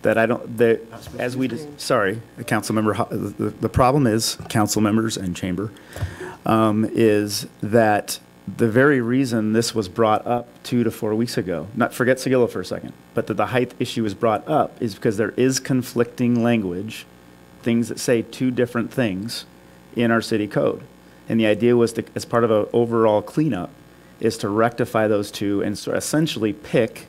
that I don't, that, as we, sorry, the problem is, council members and chamber, is that the very reason this was brought up 2 to 4 weeks ago, not forget Seguillo for a second, but that the height issue was brought up is because there is conflicting language, things that say two different things in our city code. And the idea was to, as part of an overall cleanup, is to rectify those two and so essentially pick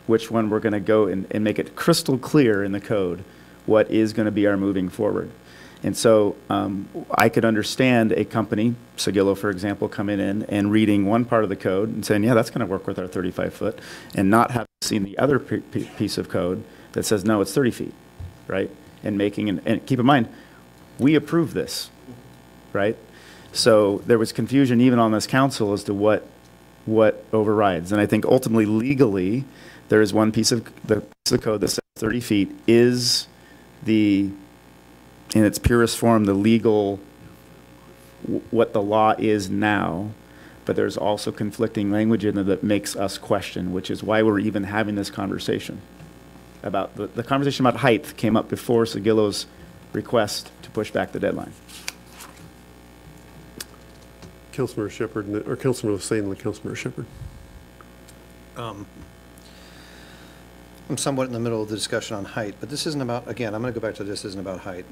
which one we're going to go and make it crystal clear in the code what is going to be our moving forward. And so I could understand a company, Seguillo, for example, coming in and reading one part of the code and saying, yeah, that's going to work with our 35-foot, and not having seen the other piece of code that says, no, it's 30 feet, right? And making, and keep in mind, we approve this, right? So there was confusion even on this council as to what overrides. And I think ultimately, legally, there is one piece of the code that says 30 feet is the, in its purest form, the legal, what the law is now, but there's also conflicting language in there that makes us question, which is why we're even having this conversation. About the conversation about height came up before Seguillo's request to push back the deadline. Councilmember Shepherd, or Councilmember Hussain, and Councilmember Shepherd. I'm somewhat in the middle of the discussion on height, but this isn't about, again, I'm going to go back to this isn't about height.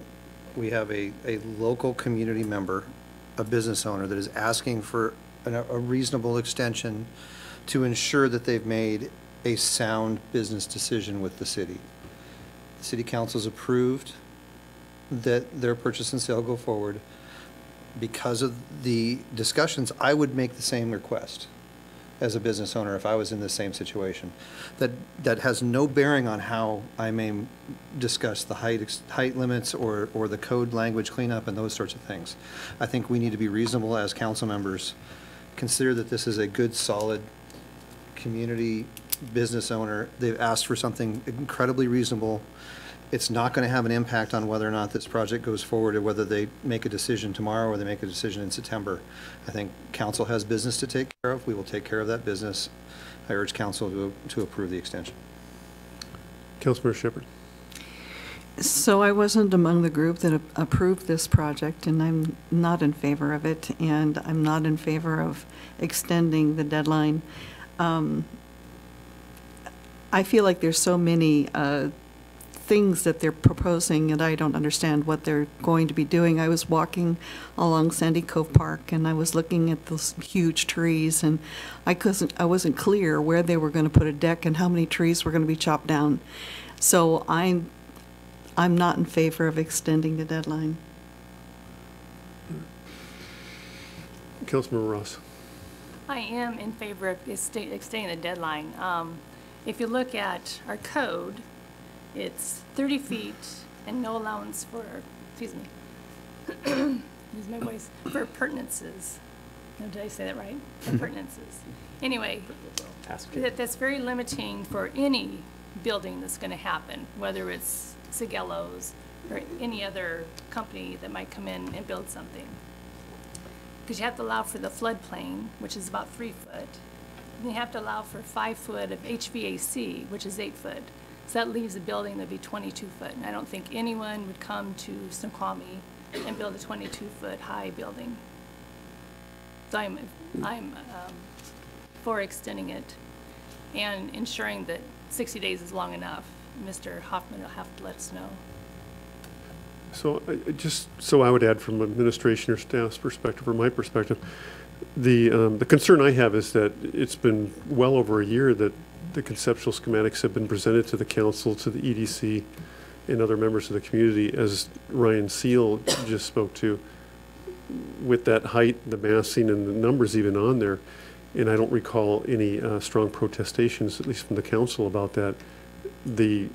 We have a local community member, a business owner, that is asking for a reasonable extension to ensure that they've made a sound business decision with the city. The city council's approved that their purchase and sale go forward. Because of the discussions, I would make the same request as a business owner if I was in the same situation. That has no bearing on how I may discuss the height limits or the code language cleanup and those sorts of things. I think we need to be reasonable as council members, consider that this is a good, solid community business owner. They've asked for something incredibly reasonable. It's not going to have an impact on whether or not this project goes forward or whether they make a decision tomorrow or they make a decision in September. I think council has business to take care of. We will take care of that business. I urge council to approve the extension. Councilmember Shepherd. So I wasn't among the group that approved this project, and I'm not in favor of it, and I'm not in favor of extending the deadline. I feel like there's so many things that they're proposing, and I don't understand what they're going to be doing. I was walking along Sandy Cove Park, and I was looking at those huge trees, and I wasn't clear where they were going to put a deck and how many trees were going to be chopped down. So I'm not in favor of extending the deadline. Councilmember Ross. I am in favor of extending the deadline. If you look at our code, it's 30 feet and no allowance for, excuse me, use my voice, for appurtenances. No, did I say that right? Appurtenances. Anyway, that's very limiting for any building that's going to happen, whether it's Seguillo's or any other company that might come in and build something. Because you have to allow for the floodplain, which is about 3 foot. And you have to allow for 5 foot of HVAC, which is 8 foot. So that leaves a building that'd be 22 foot. And I don't think anyone would come to Snoqualmie and build a 22-foot high building. So I'm for extending it and ensuring that 60 days is long enough. Mr. Hoffman will have to let us know. So I would add from administration or staff's perspective, or my perspective, the concern I have is that it's been well over a year that the conceptual schematics have been presented to the council, to the EDC, and other members of the community, as Ryan Seal just spoke to, with that height, the massing, and the numbers even on there. And I don't recall any strong protestations, at least from the council, about that. The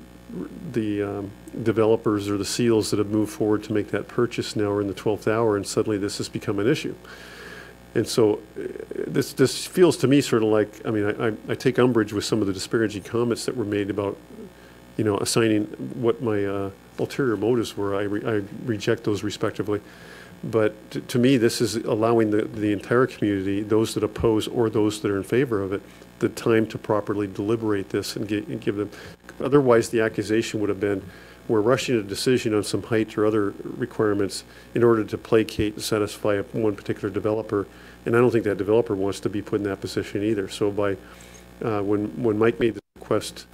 developers or the Seals that have moved forward to make that purchase now are in the 12th hour, and suddenly this has become an issue. And so this feels to me sort of like, I mean, I take umbrage with some of the disparaging comments that were made about, assigning what my ulterior motives were. I reject those respectively. But to me, this is allowing the entire community, those that oppose or those that are in favor of it, the time to properly deliberate this and give them. Otherwise, the accusation would have been, we're rushing a decision on some height or other requirements in order to placate and satisfy one particular developer. And I don't think that developer wants to be put in that position either. So when Mike made the request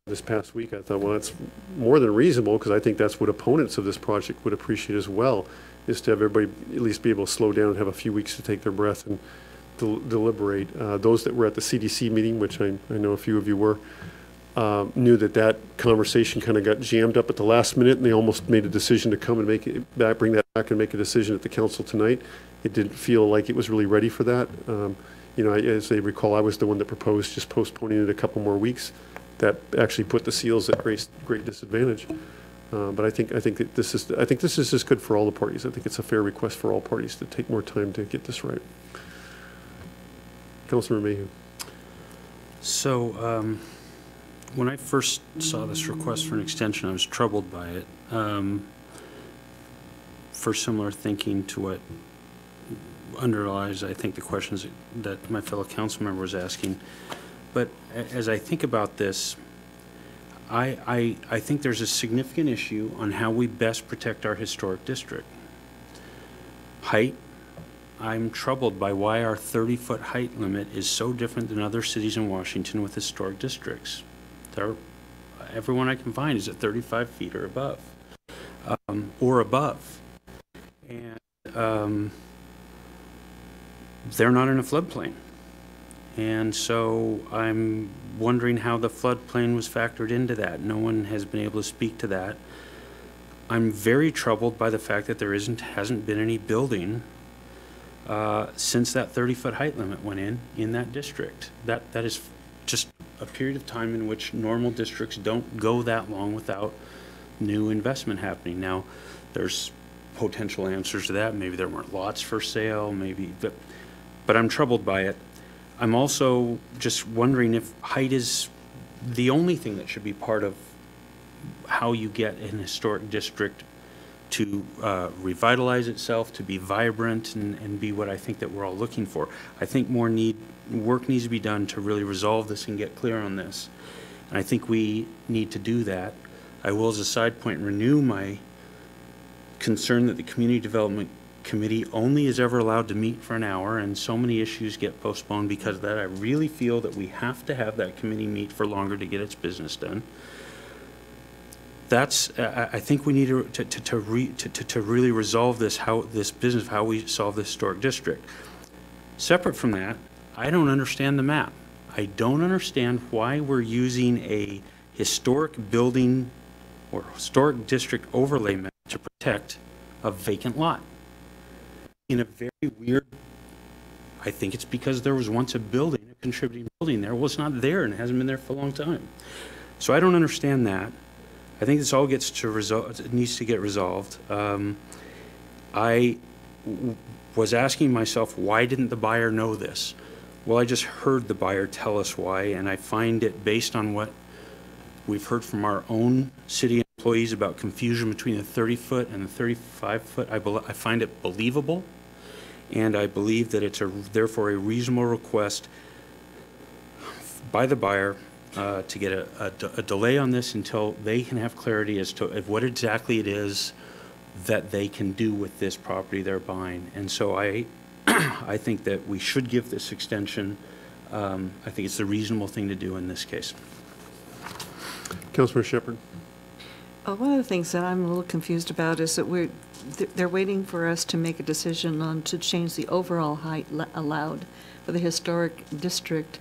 this past week, I thought, well, that's more than reasonable, because I think that's what opponents of this project would appreciate as well, is to have everybody at least be able to slow down and have a few weeks to take their breath and deliberate. Those that were at the CDC meeting, which I know a few of you were, knew that conversation kind of got jammed up at the last minute, and they almost made a decision to come and bring that back and make a decision at the council tonight. It didn't feel like it was really ready for that. As they recall, I was the one that proposed just postponing it a couple more weeks. That actually put the seals at great disadvantage. But I think that this is just good for all the parties. I think it's a fair request for all parties to take more time to get this right. Councilor Mayhew. So when I first saw this request for an extension, I was troubled by it, for similar thinking to what underlies, I think, the questions that my fellow council member was asking. But as I think about this, I think there's a significant issue on how we best protect our historic district. Height. I'm troubled by why our 30-foot height limit is so different than other cities in Washington with historic districts. Everyone I can find is at 35 feet or above. And they're not in a floodplain. And so I'm wondering how the floodplain was factored into that. No one has been able to speak to that. I'm very troubled by the fact that there hasn't been any building since that 30-foot height limit went in that district. That is just a period of time in which normal districts don't go that long without new investment happening. Now, there's potential answers to that. Maybe there weren't lots for sale, but I'm troubled by it. I'm also just wondering if height is the only thing that should be part of how you get an historic district to revitalize itself, to be vibrant, and be what I think that we're all looking for. I think more work needs to be done to really resolve this and get clear on this. And I think we need to do that. I will, as a side point, renew my concern that the Community Development Committee only is ever allowed to meet for an hour, and so many issues get postponed because of that. I really feel that we have to have that committee meet for longer to get its business done. I think we need to really resolve this business of how we solve the historic district. Separate from that, I don't understand the map. I don't understand why we're using a historic building or historic district overlay map to protect a vacant lot. In a very weird, I think it's because there was once a contributing building there. Well, it's not there and it hasn't been there for a long time. So I don't understand that. I think this all needs to get resolved. I was asking myself, why didn't the buyer know this? Well, I just heard the buyer tell us why, and I find it, based on what we've heard from our own city employees about confusion between the 30-foot and the 35-foot, I find it believable, and I believe that it's therefore a reasonable request by the buyer to get a delay on this until they can have clarity as to what exactly it is that they can do with this property they're buying. And so I think that we should give this extension. I think it's the reasonable thing to do in this case. Councilor Shepherd. One of the things that I'm a little confused about is that they're waiting for us to make a decision to change the overall height allowed for the historic district.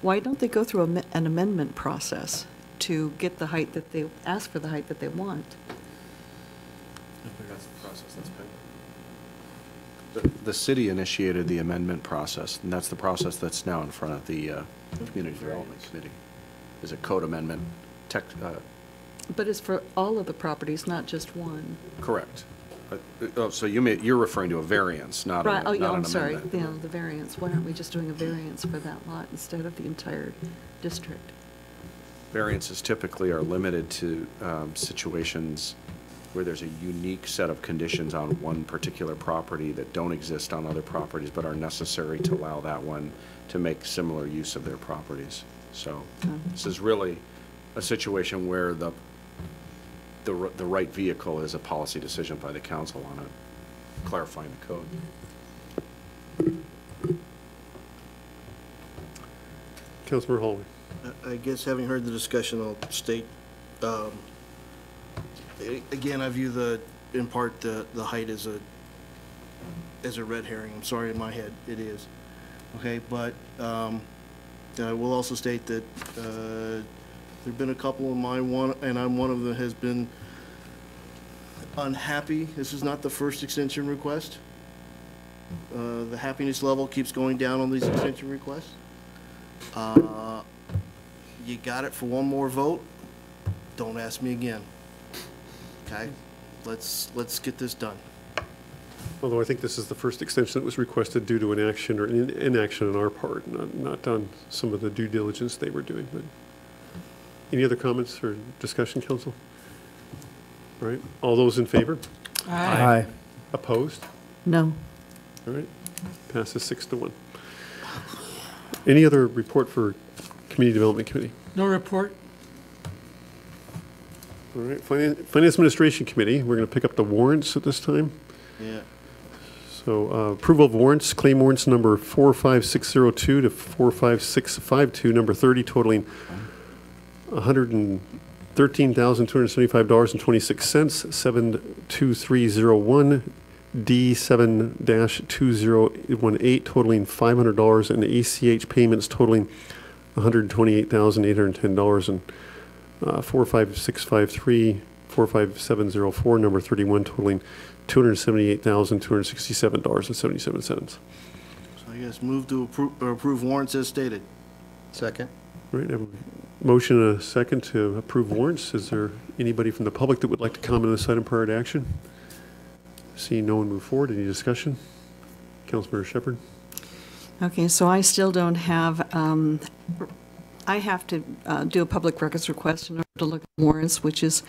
Why don't they go through an amendment process to get the height that they ask for, the height that they want? I think that's the process that's been. The city initiated the amendment process, and that's the process that's now in front of the Community Development Committee. Is a code amendment. But it's for all of the properties, not just one. Correct. So you're referring to a variance, not Right, not oh, an yeah, I'm amendment. sorry, yeah, the variance. Why aren't we just doing a variance for that lot instead of the entire district? Variances typically are limited to situations where there's a unique set of conditions on one particular property that don't exist on other properties, but are necessary to allow that one to make similar use of their properties. So this is really a situation where the right vehicle is a policy decision by the council on it, clarifying the code. Councilmember Holloway. I guess having heard the discussion, I'll state, again, I view in part, the height as a red herring. I'm sorry, in my head, it is. Okay, but I will also state that there've been a couple of mine, and I'm one of them, has been unhappy. This is not the first extension request. The happiness level keeps going down on these extension requests. You got it for one more vote. Don't ask me again. Okay, let's get this done. Although I think this is the first extension that was requested due to an action or inaction on our part, not on some of the due diligence they were doing. But any other comments or discussion, council? All right, all those in favor? Aye. Opposed? No. All right, passes 6-1. Any other report for Community Development Committee? No report. All right, Finance Administration Committee, we're going to pick up the warrants at this time. Yeah. So approval of warrants, claim warrants number 45602 to 45652, number 30, totaling $113,275.26, 72301 D7-2018 totaling $500, and ACH payments totaling $128,810, and 45653, 45704, number 31, totaling $278,267.77. So I guess move to approve warrants as stated. Second. All right, I have a motion and a second to approve warrants. Is there anybody from the public that would like to comment on this item prior to action? Seeing no one move forward, any discussion? Councilmember Shepherd? Okay, so I still don't have, I have to do a public records request in order to look at warrants, which is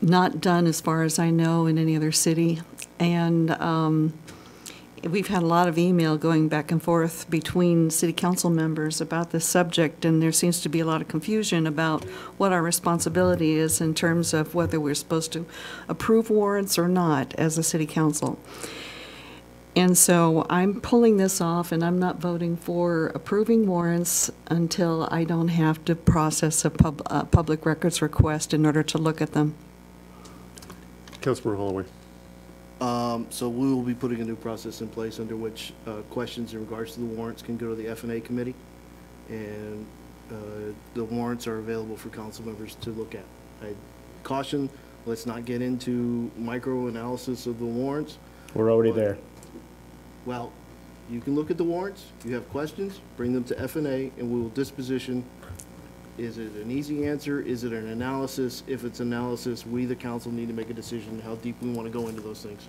not done as far as I know in any other city. And we've had a lot of email going back and forth between city council members about this subject, and there seems to be a lot of confusion about what our responsibility is in terms of whether we're supposed to approve warrants or not as a city council. And so I'm pulling this off, and I'm not voting for approving warrants until I don't have to process a public records request in order to look at them. Councilmember Holloway. So we will be putting a new process in place under which questions in regards to the warrants can go to the F&A committee, and the warrants are available for council members to look at. I caution, let's not get into micro-analysis of the warrants. We're already there. Well, you can look at the warrants. If you have questions, bring them to F&A, and we will disposition. Is it an easy answer? Is it an analysis? If it's analysis, we, the council, need to make a decision how deep we want to go into those things.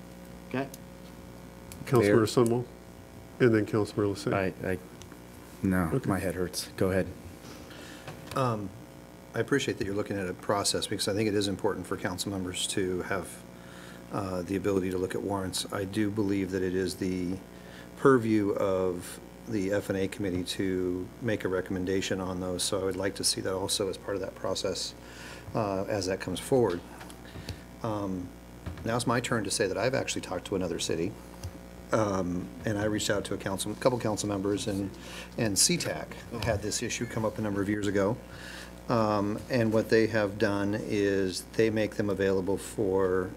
Okay? Councilmember Sunwell, and then Councilmember Lasay. No, Okay. my head hurts. Go ahead. I appreciate that you're looking at a process, because I think it is important for council members to have the ability to look at warrants. I do believe that it is the purview of the F&A committee to make a recommendation on those, so I would like to see that also as part of that process as that comes forward. Now it's my turn to say that I've actually talked to another city, and I reached out to a couple council members, and CTAC had this issue come up a number of years ago. And what they have done is they make them available for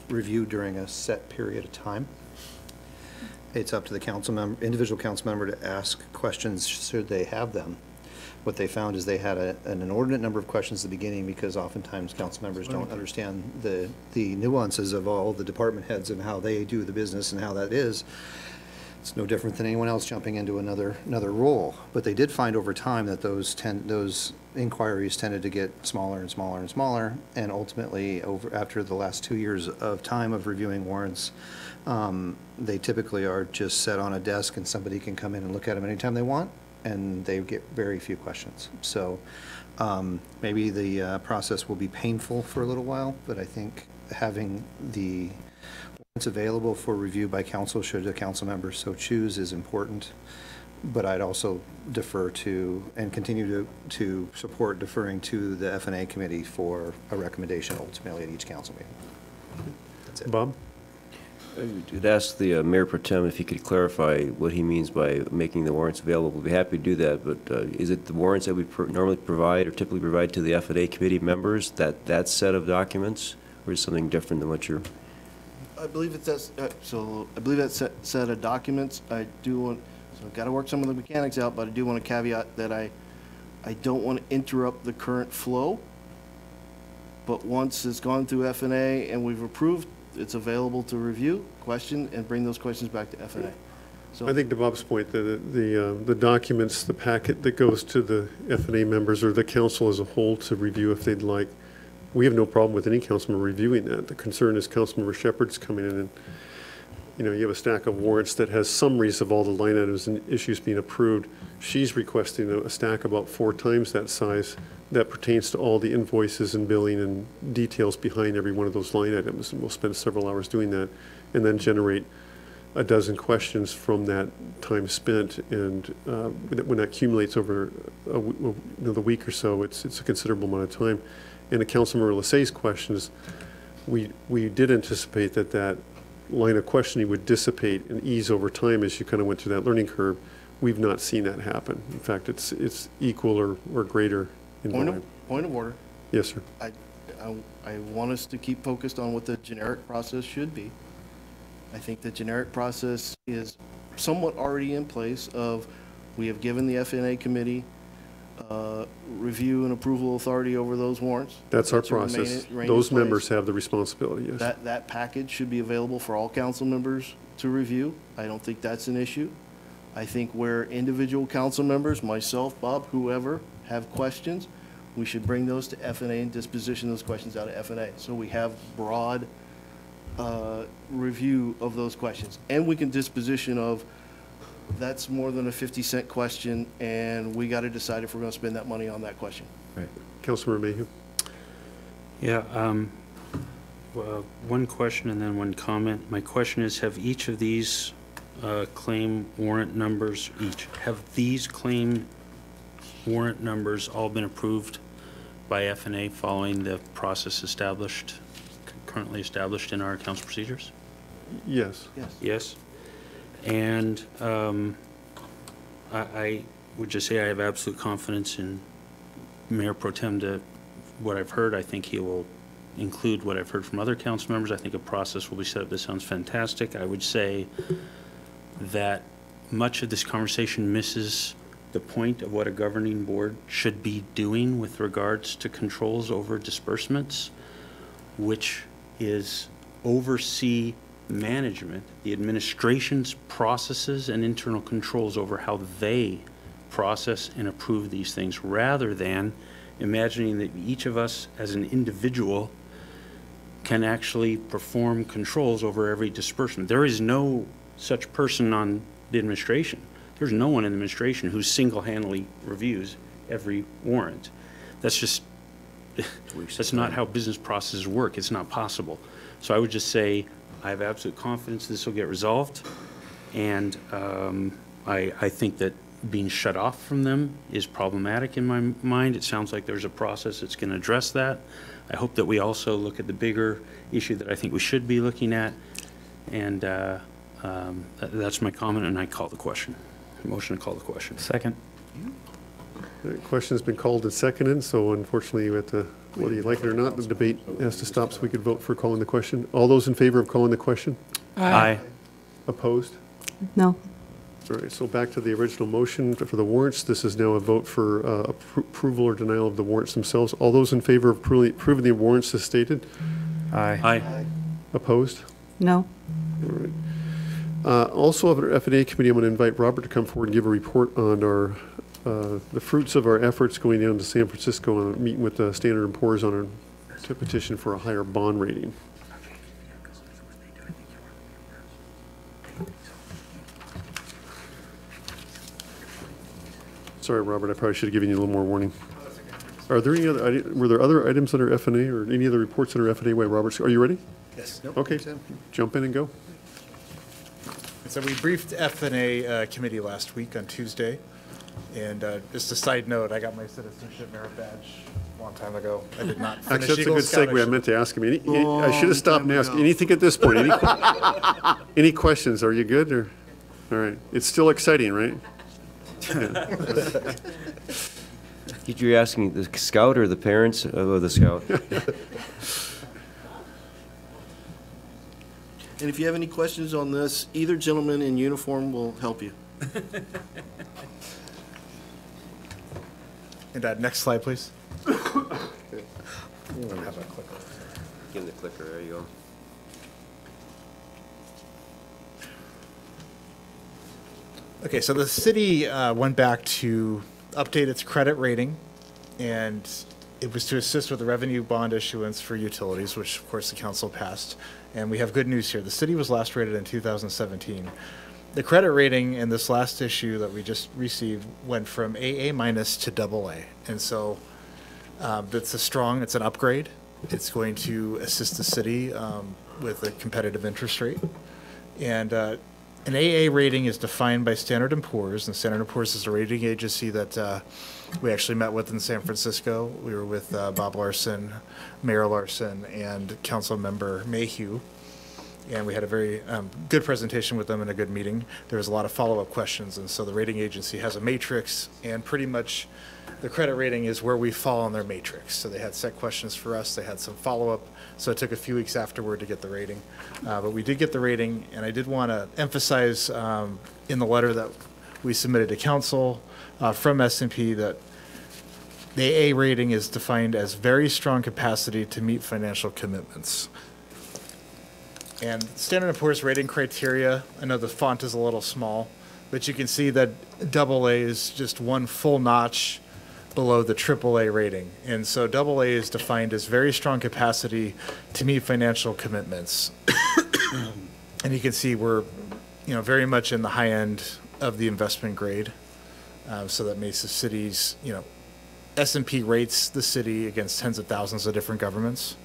review during a set period of time. It's up to the individual council member to ask questions should they have them. What they found is they had an inordinate number of questions at the beginning, because oftentimes council members don't understand the nuances of all the department heads and how they do the business and how that is. It's no different than anyone else jumping into another role. But they did find over time that those inquiries tended to get smaller and smaller and smaller, and ultimately, after the last 2 years of time of reviewing warrants, they typically are just set on a desk and somebody can come in and look at them anytime they want, and they get very few questions. So maybe the process will be painful for a little while, but I think having the warrants available for review by council, should the council members so choose, is important. But I'd also defer to and continue to support deferring to the F&A committee for a recommendation ultimately at each council meeting. That's it. Bob? I'd ask the Mayor Pro Tem if he could clarify what he means by making the warrants available. We'd be happy to do that, but is it the warrants that we normally provide or typically provide to the F&A committee members, that set of documents, or is it something different than what you're... I believe it's that, I believe that set of documents, I do want, so I've got to work some of the mechanics out, but I do want to caveat that I don't want to interrupt the current flow. But once it's gone through F&A and we've approved, it's available to review, question, and bring those questions back to F&A. So I think to Bob's point, the documents, the packet that goes to the F&A members or the council as a whole to review if they'd like, we have no problem with any councilman reviewing that. The concern is Councilmember Shepherd's coming in and, you know, you have a stack of warrants that has summaries of all the line items and issues being approved. She's requesting a stack about 4 times that size that pertains to all the invoices and billing and details behind every one of those line items. And we'll spend several hours doing that and then generate a dozen questions from that time spent. And when that accumulates over the week or so, it's a considerable amount of time. And to Councilmember Lasay's questions, we did anticipate that line of questioning would dissipate and ease over time as you kind of went through that learning curve. We've not seen that happen. In fact, it's equal or greater in volume. Point of order. Yes, sir. I want us to keep focused on what the generic process should be. I think the generic process is somewhat already in place of, we have given the F&A committee review and approval authority over those warrants. That's our process. Those members have the responsibility, yes. That package should be available for all council members to review. I don't think that's an issue. I think where individual council members, myself, Bob, whoever, have questions, we should bring those to F&A and disposition those questions out of F&A. So we have broad review of those questions. And we can disposition of, that's more than a 50-cent question, and we got to decide if we're going to spend that money on that question. Right. Councilmember Mayhew. Yeah, well, one question and then one comment. My question is, have each of these claim warrant numbers, have these claim warrant numbers all been approved by F&A following the process currently established in our council procedures? Yes. Yes. And I would just say I have absolute confidence in Mayor Pro Tem to what I've heard. I think he will include what I've heard from other council members. I think a process will be set up. This sounds fantastic. I would say that much of this conversation misses the point of what a governing board should be doing with regards to controls over disbursements, which is oversee management, the administration's processes and internal controls over how they process and approve these things, rather than imagining that each of us as an individual can actually perform controls over every disbursement. There is no such person on the administration. There's no one in the administration who single-handedly reviews every warrant. That's just, that's not how business processes work. It's not possible. So I would just say I have absolute confidence this will get resolved, and I think that being shut off from them is problematic in my mind. It sounds like there's a process that's going to address that. I hope that we also look at the bigger issue that I think we should be looking at, and that's my comment, and I call the question. Motion to call the question. Second. The question's been called and seconded, so unfortunately, you have to, whether you like it or not, the debate has to stop so we could vote for calling the question. All those in favor of calling the question? Aye. Opposed? No. All right, so back to the original motion for the warrants. This is now a vote for approval or denial of the warrants themselves. All those in favor of approving the warrants as stated? Aye. Aye. Opposed? No. All right. Also, of our F&A committee, I'm going to invite Robert to come forward and give a report on the fruits of our efforts going down to San Francisco and meeting with Standard & Poor's on to petition for a higher bond rating. Sorry, Robert, I probably should have given you a little more warning. Are there any other, were there other items under F&A or any other reports under F&A? Wait, Robert, are you ready? Yes. Okay, jump in and go. So we briefed F&A committee last week on Tuesday. And just a side note, I got my citizenship merit badge a long time ago. I did not finish Actually, that's a Eagle good Scout. segue. I meant to ask him. I should have stopped and asked. Anything at this point? Any questions? Are you good? Or, all right. It's still exciting, right? You're asking the scout or the parents of the scout? And if you have any questions on this, either gentleman in uniform will help you. And next slide, please. Give him the clicker. There you go. Okay, so the city went back to update its credit rating, and it was to assist with the revenue bond issuance for utilities, which of course the council passed. And we have good news here. The city was last rated in 2017. The credit rating in this last issue that we just received went from AA minus to AA. And so that's it's an upgrade. It's going to assist the city with a competitive interest rate. And an AA rating is defined by Standard & Poor's, and Standard & Poor's is a rating agency that we actually met with in San Francisco. We were with Bob Larson, Mayor Larson, and Council Member Mayhew. And we had a very good presentation with them and a good meeting. There was a lot of follow-up questions, and so the rating agency has a matrix, and pretty much the credit rating is where we fall on their matrix. So they had set questions for us, they had some follow-up, so it took a few weeks afterward to get the rating. But we did get the rating, and I did want to emphasize in the letter that we submitted to council from S&P that the AA rating is defined as very strong capacity to meet financial commitments. And Standard & Poor's rating criteria, I know the font is a little small, but you can see that AA is just one full notch below the AAA rating. And so AA is defined as very strong capacity to meet financial commitments. And you can see we're, very much in the high end of the investment grade. So that makes the cities, S&P rates the city against tens of thousands of different governments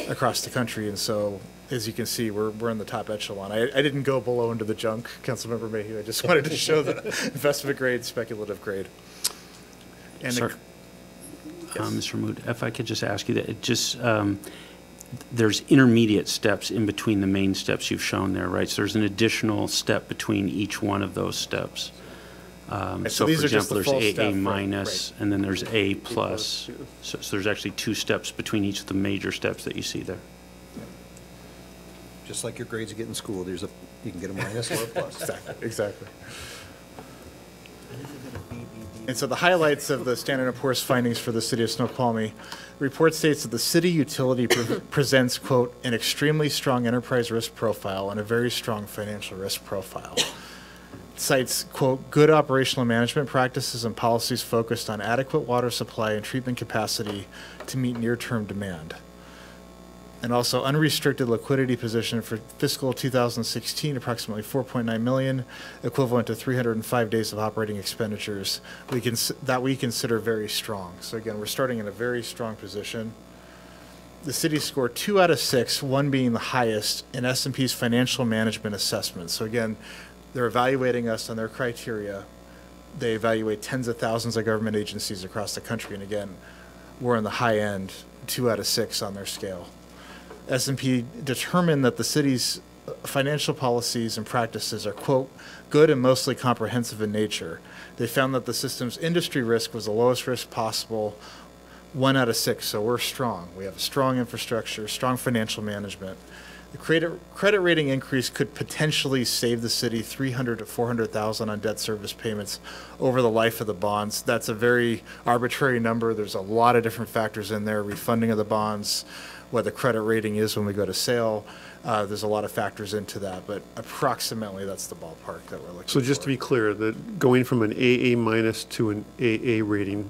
across the country. And so, as you can see, we're in the top echelon. I didn't go below into the junk, Councilmember Mayhew. I just wanted to show the investment grade, speculative grade. And Sir, Mr. Mood, if I could just ask you that, it just, there's intermediate steps in between the main steps you've shown there, right? So there's an additional step between each one of those steps. So for example, there's AA minus, and then there's A plus. So there's actually two steps between each of the major steps that you see there. Just like your grades you get in school, you can get a minus or a plus. Exactly. And so the highlights of the Standard & Poor's findings for the city of Snoqualmie, the report states that the city utility presents, quote, an extremely strong enterprise risk profile and a very strong financial risk profile. It cites, quote, good operational management practices and policies focused on adequate water supply and treatment capacity to meet near-term demand. And also unrestricted liquidity position for fiscal 2016, approximately $4.9 million, equivalent to 305 days of operating expenditures. We consider very strong. So again, we're starting in a very strong position. The city scored 2 out of 6, 1 being the highest, in S&P's financial management assessment. So again, they're evaluating us on their criteria. They evaluate tens of thousands of government agencies across the country, and again, we're in the high end, 2 out of 6 on their scale. S&P determined that the city's financial policies and practices are, quote, good and mostly comprehensive in nature. They found that the system's industry risk was the lowest risk possible, 1 out of 6, so we're strong. We have a strong infrastructure, strong financial management. The credit rating increase could potentially save the city $300,000 to $400,000 on debt service payments over the life of the bonds. That's a very arbitrary number. There's a lot of different factors in there, refunding of the bonds, what the credit rating is when we go to sale. There's a lot of factors into that, but approximately that's the ballpark that we're looking for. So just to be clear, that going from an AA minus to an AA rating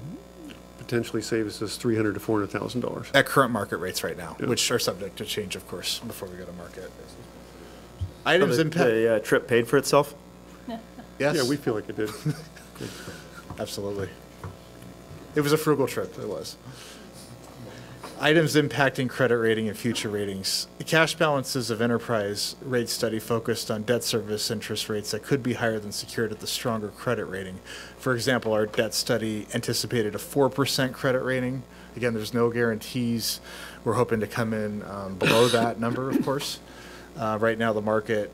potentially saves us $300,000 to $400,000. At current market rates right now, Yeah. which are subject to change, of course, before we go to market. Items impact. The trip paid for itself? Yes. Yeah, we feel like it did. Absolutely. It was a frugal trip, it was. Items impacting credit rating and future ratings. The cash balances of enterprise rate study focused on debt service interest rates that could be higher than secured at the stronger credit rating. For example, our debt study anticipated a 4% credit rating. Again, there's no guarantees. We're hoping to come in below that number, of course. Right now, the market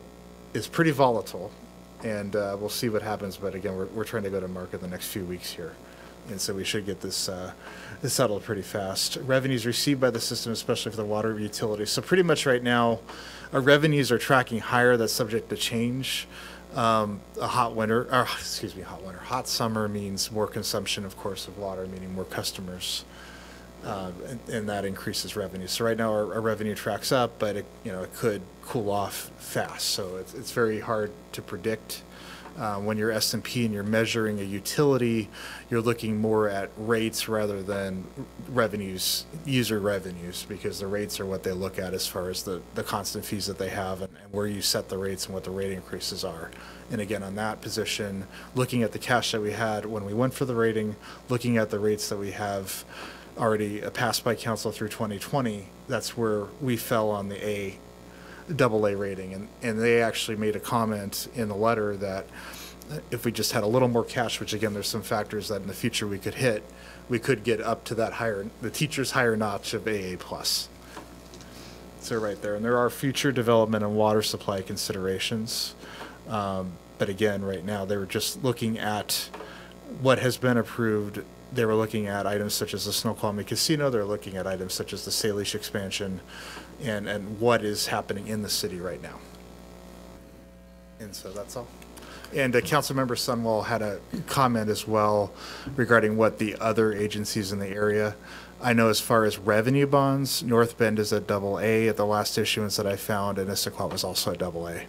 is pretty volatile, and we'll see what happens. But again, we're trying to go to market the next few weeks here. And so we should get this settled pretty fast. Revenues received by the system, especially for the water utilities. So pretty much right now, our revenues are tracking higher. That's subject to change. Hot summer means more consumption, of course, of water, meaning more customers, and that increases revenue. So right now our revenue tracks up, but it could cool off fast. So it's very hard to predict. When you're S&P and you're measuring a utility, you're looking more at rates rather than revenues, user revenues, because the rates are what they look at as far as the constant fees that they have and where you set the rates and what the rate increases are. And again, on that position, looking at the cash that we had when we went for the rating, looking at the rates that we have already passed by council through 2020, that's where we fell on the AA rating, and they actually made a comment in the letter that if we just had a little more cash, which again there's some factors that in the future we could hit, we could get up to that the teacher's higher notch of AA plus. So right there, and there are future development and water supply considerations, but again right now they were just looking at what has been approved. They were looking at items such as the Snoqualmie Casino. They're looking at items such as the Salish expansion and what is happening in the city right now. And so that's all. And Councilmember Sunwall had a comment as well regarding what the other agencies in the area. I know as far as revenue bonds, North Bend is at AA at the last issuance that I found, and Issaquah was also at AA.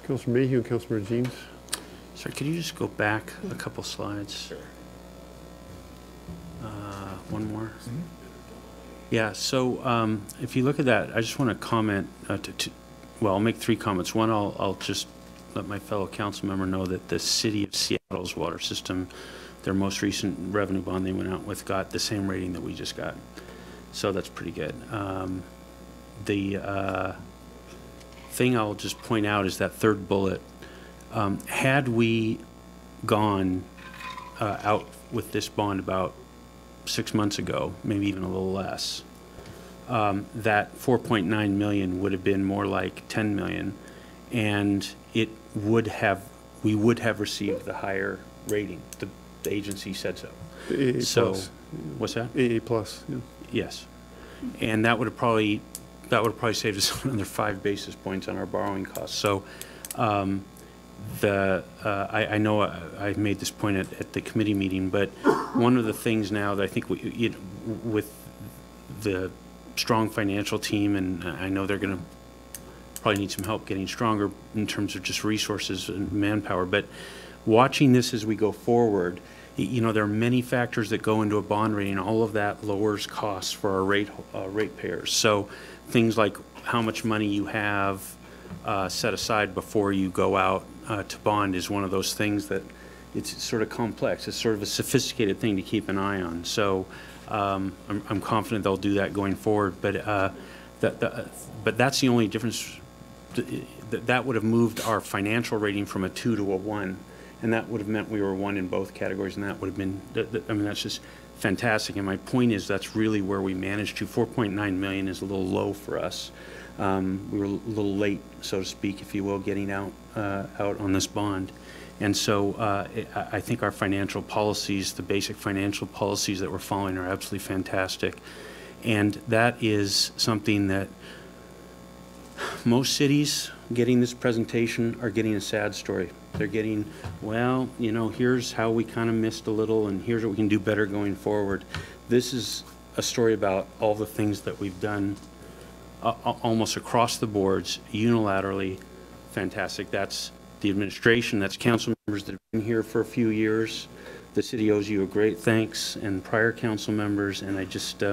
Councilor Mayhew and Councilor Jeans. Sir, could you just go back a couple slides? Sure. One more. Mm-hmm. Yeah, so if you look at that, I just want to comment, well, I'll make 3 comments. One, I'll just let my fellow council member know that the city of Seattle's water system, their most recent revenue bond they went out with, got the same rating that we just got. So that's pretty good. The thing I'll just point out is that third bullet. Had we gone out with this bond about 6 months ago, maybe even a little less, that 4.9 million would have been more like 10 million, and we would have received the higher rating. The agency said so. The AA so, plus. What's that? AA plus. Yeah. Yes, and that would have probably saved us another 5 basis points on our borrowing costs. So. I know I made this point at the committee meeting, but one of the things now that I think with the strong financial team, and I know they're going to probably need some help getting stronger in terms of just resources and manpower, but watching this as we go forward, there are many factors that go into a bond rating. All of that lowers costs for our ratepayers. So things like how much money you have set aside before you go out to bond is one of those things that it's sort of complex. It's sort of a sophisticated thing to keep an eye on. So I'm confident they'll do that going forward. But that's the only difference. That would have moved our financial rating from a 2 to a 1, and that would have meant we were 1 in both categories, and that would have been. I mean, that's just fantastic. And my point is that's really where we managed to. 4.9 million is a little low for us. We were a little late, so to speak, if you will, getting out on this bond. And so I think our financial policies, the basic financial policies that we're following are absolutely fantastic. And that is something that most cities getting this presentation are getting a sad story. They're getting, well, here's how we kind of missed a little, and here's what we can do better going forward. This is a story about all the things that we've done almost across the boards, unilaterally fantastic. That's the administration, that's council members that have been here for a few years. The city owes you a great thanks, and prior council members, and I just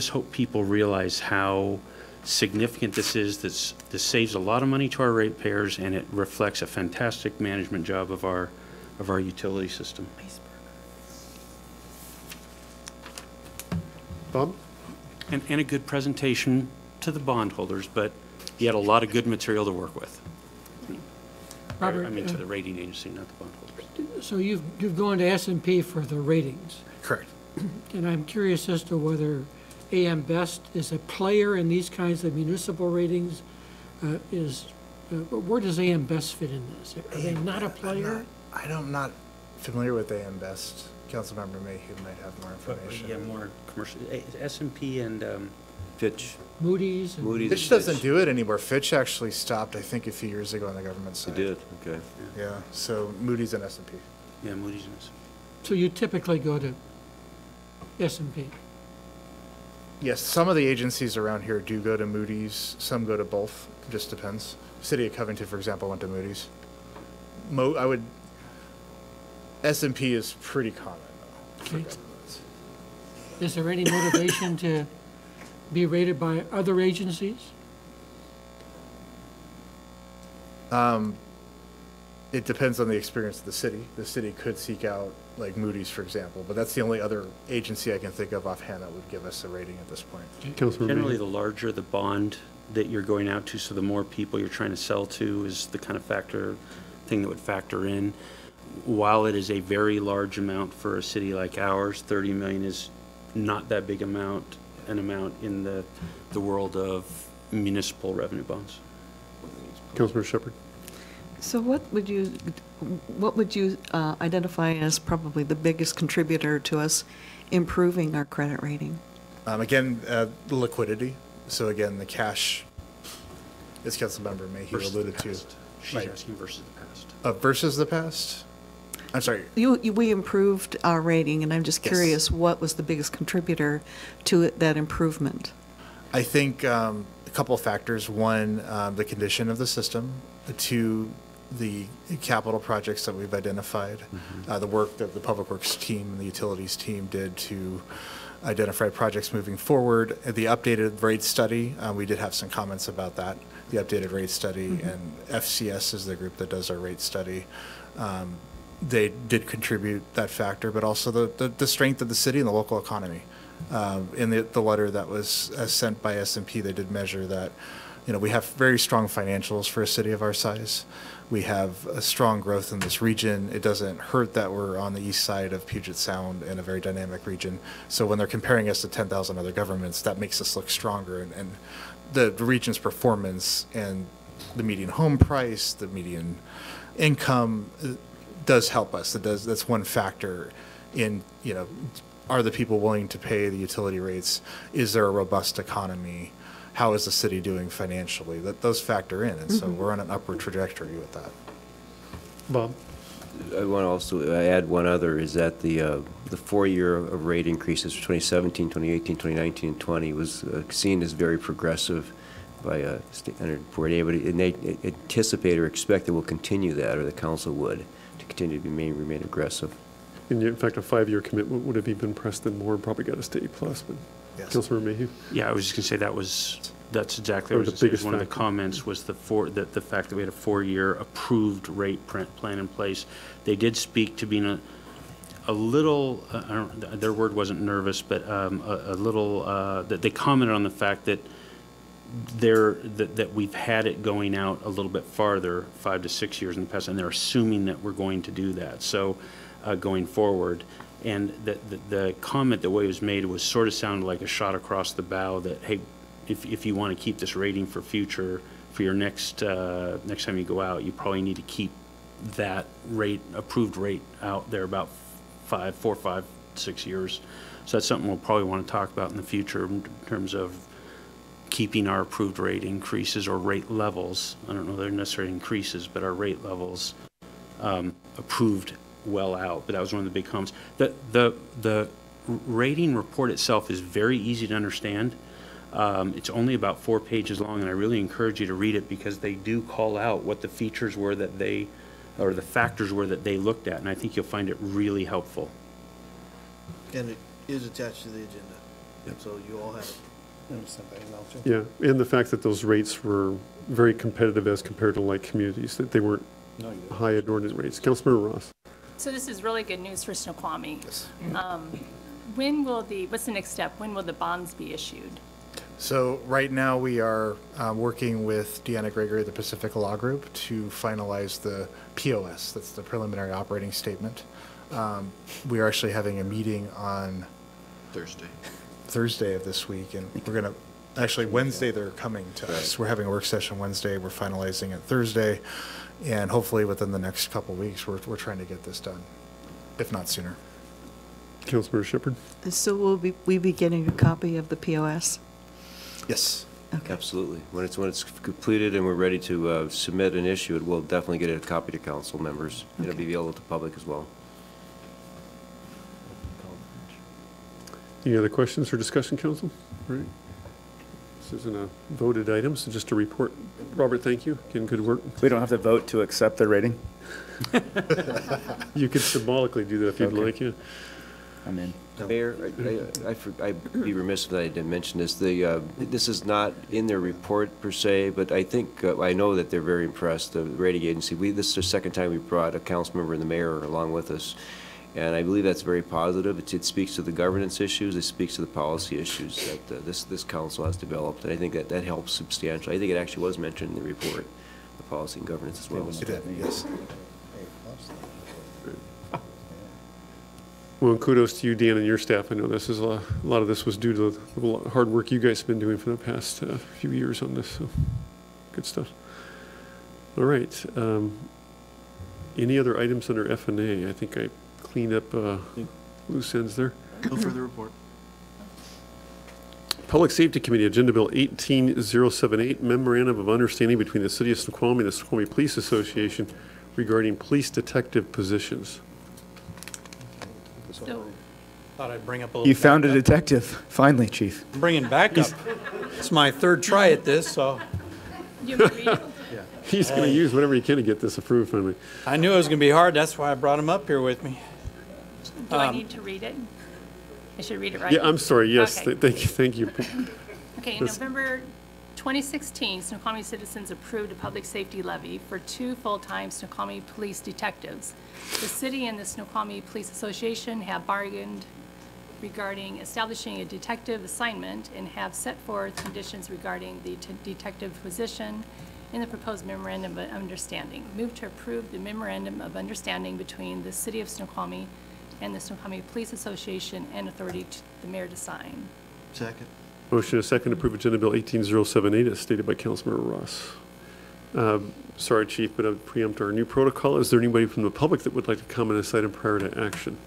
hope people realize how significant this is. This saves a lot of money to our ratepayers, and it reflects a fantastic management job of our utility system. Bob? And a good presentation to the bondholders, but you had a lot of good material to work with. Robert, I mean, to the rating agency, not the bondholders. So you've gone to S&P for the ratings. Correct. And I'm curious as to whether AM Best is a player in these kinds of municipal ratings. Where does AM Best fit in this? Are they not a player? I'm not familiar with AM Best. Councilmember Mayhew might have more information. Yeah, more commercial. S&P and Fitch. Moody's. Fitch doesn't do it anymore. Fitch actually stopped, I think, a few years ago on the government side. They did, okay. Yeah, so Moody's and S&P. Yeah, Moody's and S&P. So you typically go to S&P? Yes, some of the agencies around here do go to Moody's. Some go to both. It just depends. City of Covington, for example, went to Moody's. S&P is pretty common, though. Okay. Is there any motivation to be rated by other agencies? It depends on the experience of the city. The city could seek out, like Moody's, for example, but that's the only other agency I can think of offhand that would give us a rating at this point. Generally, the larger the bond that you're going out to, so the more people you're trying to sell to is the kind of thing that would factor in. While it is a very large amount for a city like ours, 30 million is not that big an amount in the world of municipal revenue bonds. Councilmember Shepherd. So what would you identify as probably the biggest contributor to us improving our credit rating? Again, the liquidity. So again, the cash, as Councilmember Mayhew alluded to. She's asking versus the past. Versus the past? I'm sorry. We improved our rating, and I'm just curious, what was the biggest contributor to that improvement? I think a couple of factors. One, the condition of the system. Two, the capital projects that we've identified. The work that the Public Works team and the Utilities team did to identify projects moving forward. The updated rate study, we did have some comments about that. The updated rate study, and FCS is the group that does our rate study. They did contribute that factor, but also the strength of the city and the local economy. In the letter that was sent by S&P, they did measure that, we have very strong financials for a city of our size. We have a strong growth in this region. It doesn't hurt that we're on the east side of Puget Sound in a very dynamic region. So when they're comparing us to 10,000 other governments, that makes us look stronger. And the region's performance and the median home price, the median income does help us. That's one factor in, are the people willing to pay the utility rates? Is there a robust economy? How is the city doing financially? Those factor in, and so we're on an upward trajectory with that. Bob? I want to also add one other, is that the 4-year of rate increases for 2017, 2018, 2019, and 20 was seen as very progressive by Standard & Poor's, and they anticipate or expect that we'll continue that, or the council would, to continue to remain aggressive. And in fact, a 5-year commitment would have even pressed them more, probably got us to A+, but yes. Councilmember Mayhew? Yeah, I was just going to say that's exactly what I was going to say. One of the comments was the fact that we had a 4-year approved rate plan in place. They did speak to being a little, their word wasn't nervous, but a little, that they commented on the fact that that we've had it going out a little bit farther, 5 to 6 years in the past, and they're assuming that we're going to do that. So going forward, and the comment, the way it was made, was sort of sounded like a shot across the bow that, hey, if you want to keep this rating for future, for your next time you go out, you probably need to keep that approved rate out there about 4, 5, 6 years. So that's something we'll probably want to talk about in the future in terms of keeping our approved rate increases or rate levels. I don't know they're necessarily increases, but our rate levels approved well out. But that was one of the big comments. The rating report itself is very easy to understand. It's only about 4 pages long, and I really encourage you to read it because they do call out what the features were that they, or the factors were that they looked at, and I think you'll find it really helpful. And it is attached to the agenda. So you all have it. Yeah, and the fact that those rates were very competitive as compared to like communities, that they weren't high inordinate rates. Councilmember Ross. So this is really good news for Snoqualmie. When will what's the next step? When will the bonds be issued? So right now, we are working with Deanna Gregory, the Pacific Law Group, to finalize the POS. That's the preliminary operating statement. We are actually having a meeting on Thursday of this week, and we're going to, actually Wednesday they're coming to us. We're having a work session Wednesday. We're finalizing it Thursday, and hopefully within the next couple of weeks, we're trying to get this done, if not sooner. Councilmember Shepherd. So will we be getting a copy of the POS? Yes. Okay. Absolutely. When it's completed and we're ready to submit an issue, it will definitely get a copy to council members. It'll be available to the public as well. Any other questions or discussion, council? All right. This isn't a voted item, so just a report. Robert, thank you. Again, good work. We don't have to vote to accept the rating? You could symbolically do that if you'd like, yeah. I'm in. Mayor, I'd be remiss if I didn't mention this. This is not in their report per se, but I think, I know that they're very impressed, the rating agency. This is the second time we brought a council member and the mayor along with us. And I believe that's very positive. It speaks to the governance issues. It speaks to the policy issues that this council has developed. And I think that helps substantially. I think it actually was mentioned in the report, the policy and governance as well. It did, yes. Well, and kudos to you, Dan, and your staff. I know this is a lot of this was due to the hard work you guys have been doing for the past few years on this. So, good stuff. All right. Any other items under F&A? I think I cleaned up loose ends there. No further report. Public Safety Committee, Agenda Bill 18078, Memorandum of Understanding between the City of Snoqualmie and the Snoqualmie Police Association regarding police detective positions. So, Thought I'd bring up a little. You found a detective, finally, Chief. I'm bringing backup. It's my third try at this, so. you want me to read it? He's going to use whatever he can to get this approved finally. I knew it was going to be hard. That's why I brought him up here with me. Do I need to read it? I should read it right? Yeah, I'm sorry. Yes, Okay. thank you. Okay, in November 2016, Snoqualmie citizens approved a public safety levy for 2 full-time Snoqualmie police detectives. The city and the Snoqualmie Police Association have bargained regarding establishing a detective assignment and have set forth conditions regarding the detective position in the proposed memorandum of understanding. Move to approve the memorandum of understanding between the City of Snoqualmie and the Snoqualmie Police Association and authority to the mayor to sign. Second. Motion is second to approve Agenda Bill 18078 as stated by Councilmember Ross. Sorry, Chief, but I would preempt our new protocol. Is there anybody from the public that would like to comment on this item prior to action?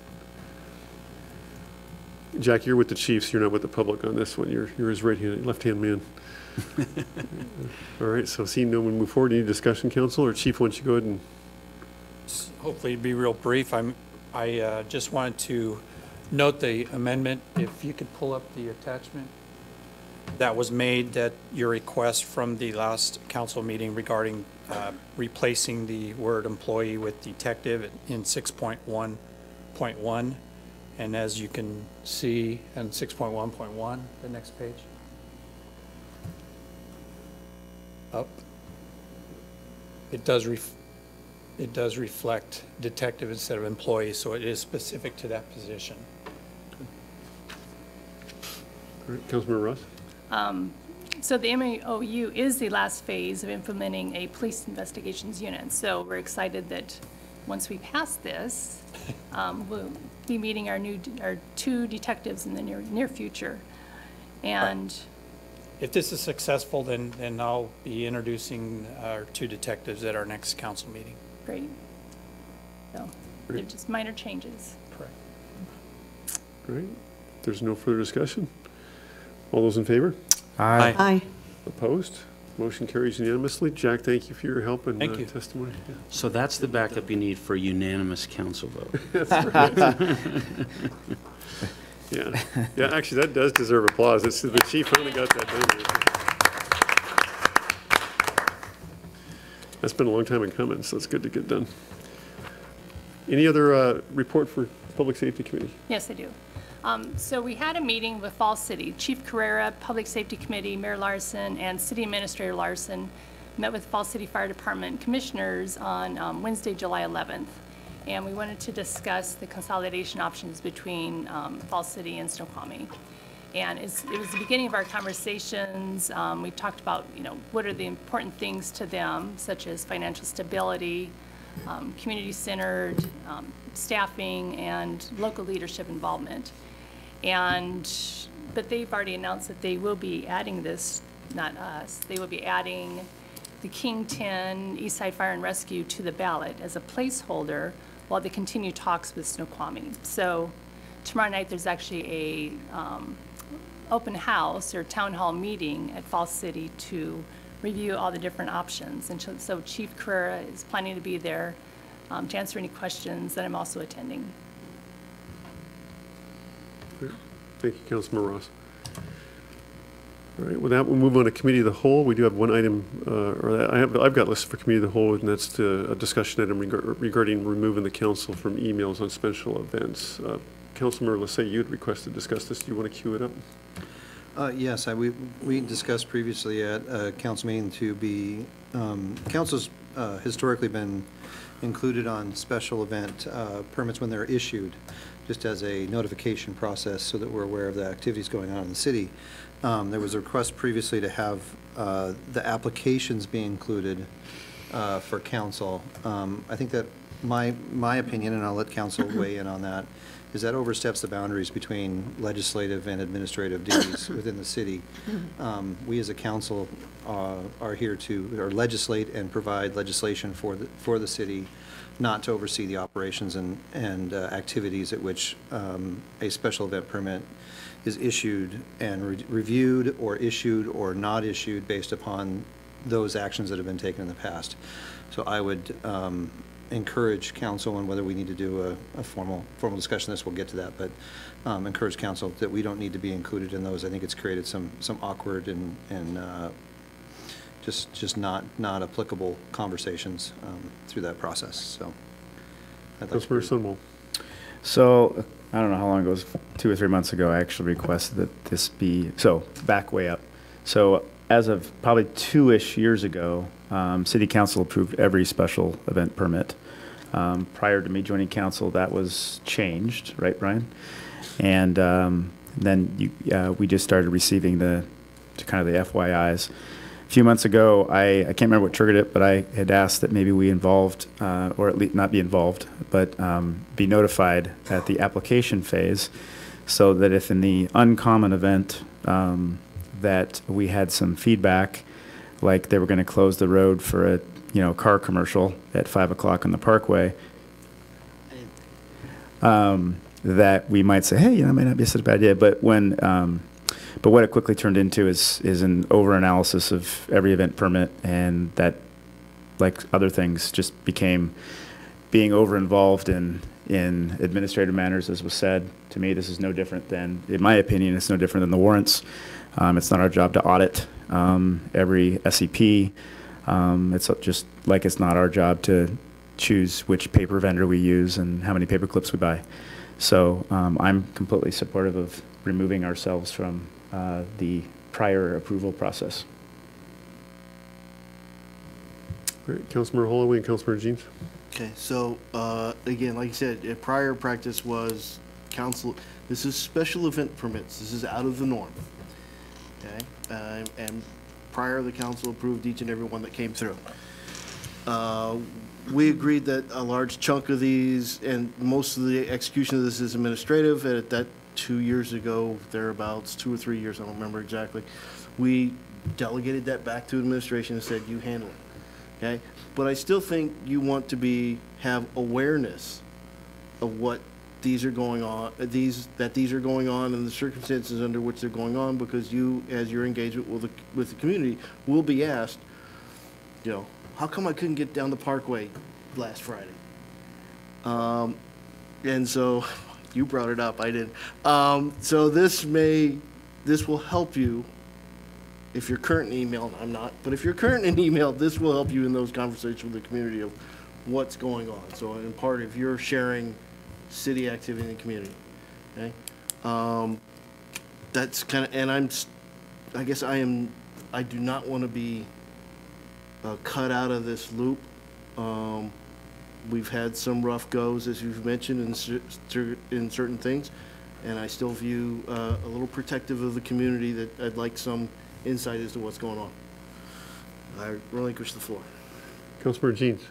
Jack, you're with the Chiefs. You're not with the public on this one. You're his left-hand man. All right, so seeing no one move forward, any discussion, council, or Chief, why don't you go ahead and... Hopefully it'd be real brief. I just wanted to note the amendment, if you could pull up the attachment that was made, that your request from the last council meeting regarding replacing the word employee with detective in 6.1.1. And as you can see in 6.1.1, the next page. Up. It does reflect detective instead of employee, so it is specific to that position. All right, Councilmember Ross? So the MOU is the last phase of implementing a police investigations unit. So we're excited that once we pass this, we'll be meeting our 2 detectives in the near future. And right. If this is successful, then I'll be introducing our 2 detectives at our next council meeting. Great. So they're just minor changes. Correct. Great. There's no further discussion. All those in favor? Aye. Aye. Opposed? Motion carries unanimously. Jack, thank you for your help and testimony. Yeah. So that's the backup you need for a unanimous council vote. That's right. Yeah, yeah, actually, that does deserve applause. It's the chief finally got that done. That's been a long time in coming, so it's good to get done. Any other report for Public Safety Committee? Yes, I do. So we had a meeting with Falls City. Chief Carrera, Public Safety Committee, Mayor Larson, and City Administrator Larson met with Falls City Fire Department commissioners on Wednesday, July 11th. And we wanted to discuss the consolidation options between Falls City and Snoqualmie. And it was the beginning of our conversations. We talked about, what are the important things to them, such as financial stability, community-centered staffing, and local leadership involvement. But they've already announced that they will be adding this, not us, they will be adding the King 10 Eastside Fire and Rescue to the ballot as a placeholder while they continue talks with Snoqualmie. So tomorrow night there's actually a open house or town hall meeting at Falls City to review all the different options. And so Chief Carrera is planning to be there to answer any questions that I'm also attending. Thank you, Councilman Ross. All right, with that, we'll move on to Committee of the Whole. We do have one item, I've got listed for Committee of the Whole, and that's a discussion item regarding removing the council from emails on special events. Councilmember Lissay, you had requested to discuss this. Do you want to cue it up? Yes, we discussed previously at a council meeting to be, council's historically been included on special event permits when they're issued, just as a notification process so that we're aware of the activities going on in the city. There was a request previously to have the applications be included for council. I think that my opinion, and I'll let council weigh in on that, is that oversteps the boundaries between legislative and administrative duties within the city. We as a council are here to legislate and provide legislation for the city, not to oversee the operations and activities at which a special event permit is issued and reviewed or issued or not issued based upon those actions that have been taken in the past. So I would encourage council, and whether we need to do a formal discussion of this, we'll get to that, but encourage council that we don't need to be included in those. I think it's created some awkward and just not applicable conversations through that process. So Councilmember Sunwell. So I don't know how long ago, it was 2 or 3 months ago, I actually requested that this be, so back way up. So as of probably 2-ish years ago, City Council approved every special event permit. Prior to me joining council, that was changed, right, Brian? And then we just started receiving the FYIs. A few months ago, I can't remember what triggered it, but I had asked that maybe we involved, or at least not be involved, but be notified at the application phase, so that if in the uncommon event that we had some feedback, like they were going to close the road for a car commercial at 5 o'clock on the Parkway, that we might say, hey, it might not be such a bad idea, but when but what it quickly turned into is an over-analysis of every event permit, and that, like other things, just became being over-involved in administrative matters, as was said. To me, this is no different than, in my opinion, it's no different than the warrants. It's not our job to audit every SEP. It's just like it's not our job to choose which paper vendor we use and how many paper clips we buy. So I'm completely supportive of removing ourselves from the prior approval process. All right, Councilmember Holloway and Councilmember Jeans. Okay, so again, like I said, prior practice was council, this is special event permits. This is out of the norm. Okay, and prior the council approved each and every one that came through. We agreed that a large chunk of these, and most of the execution of this is administrative, and at that 2 years ago, thereabouts, 2 or 3 years, I don't remember exactly, we delegated that back to administration and said, you handle it, okay? But I still think you want to have awareness of what these are going on, these are going on and the circumstances under which they're going on, because you, as your engagement with the community, will be asked, how come I couldn't get down the Parkway last Friday? And so You brought it up, I didn't. So this will help you if you're current in email, and I'm not, but if you're current in email, this will help you in those conversations with the community of what's going on. So in part, if you're sharing city activity in the community, okay? That's kind of, and I guess I do not want to be cut out of this loop. We've had some rough goes, as you've mentioned, in certain things, and I still view a little protective of the community that I'd like some insight as to what's going on. I relinquish the floor. Councilmember Jeans.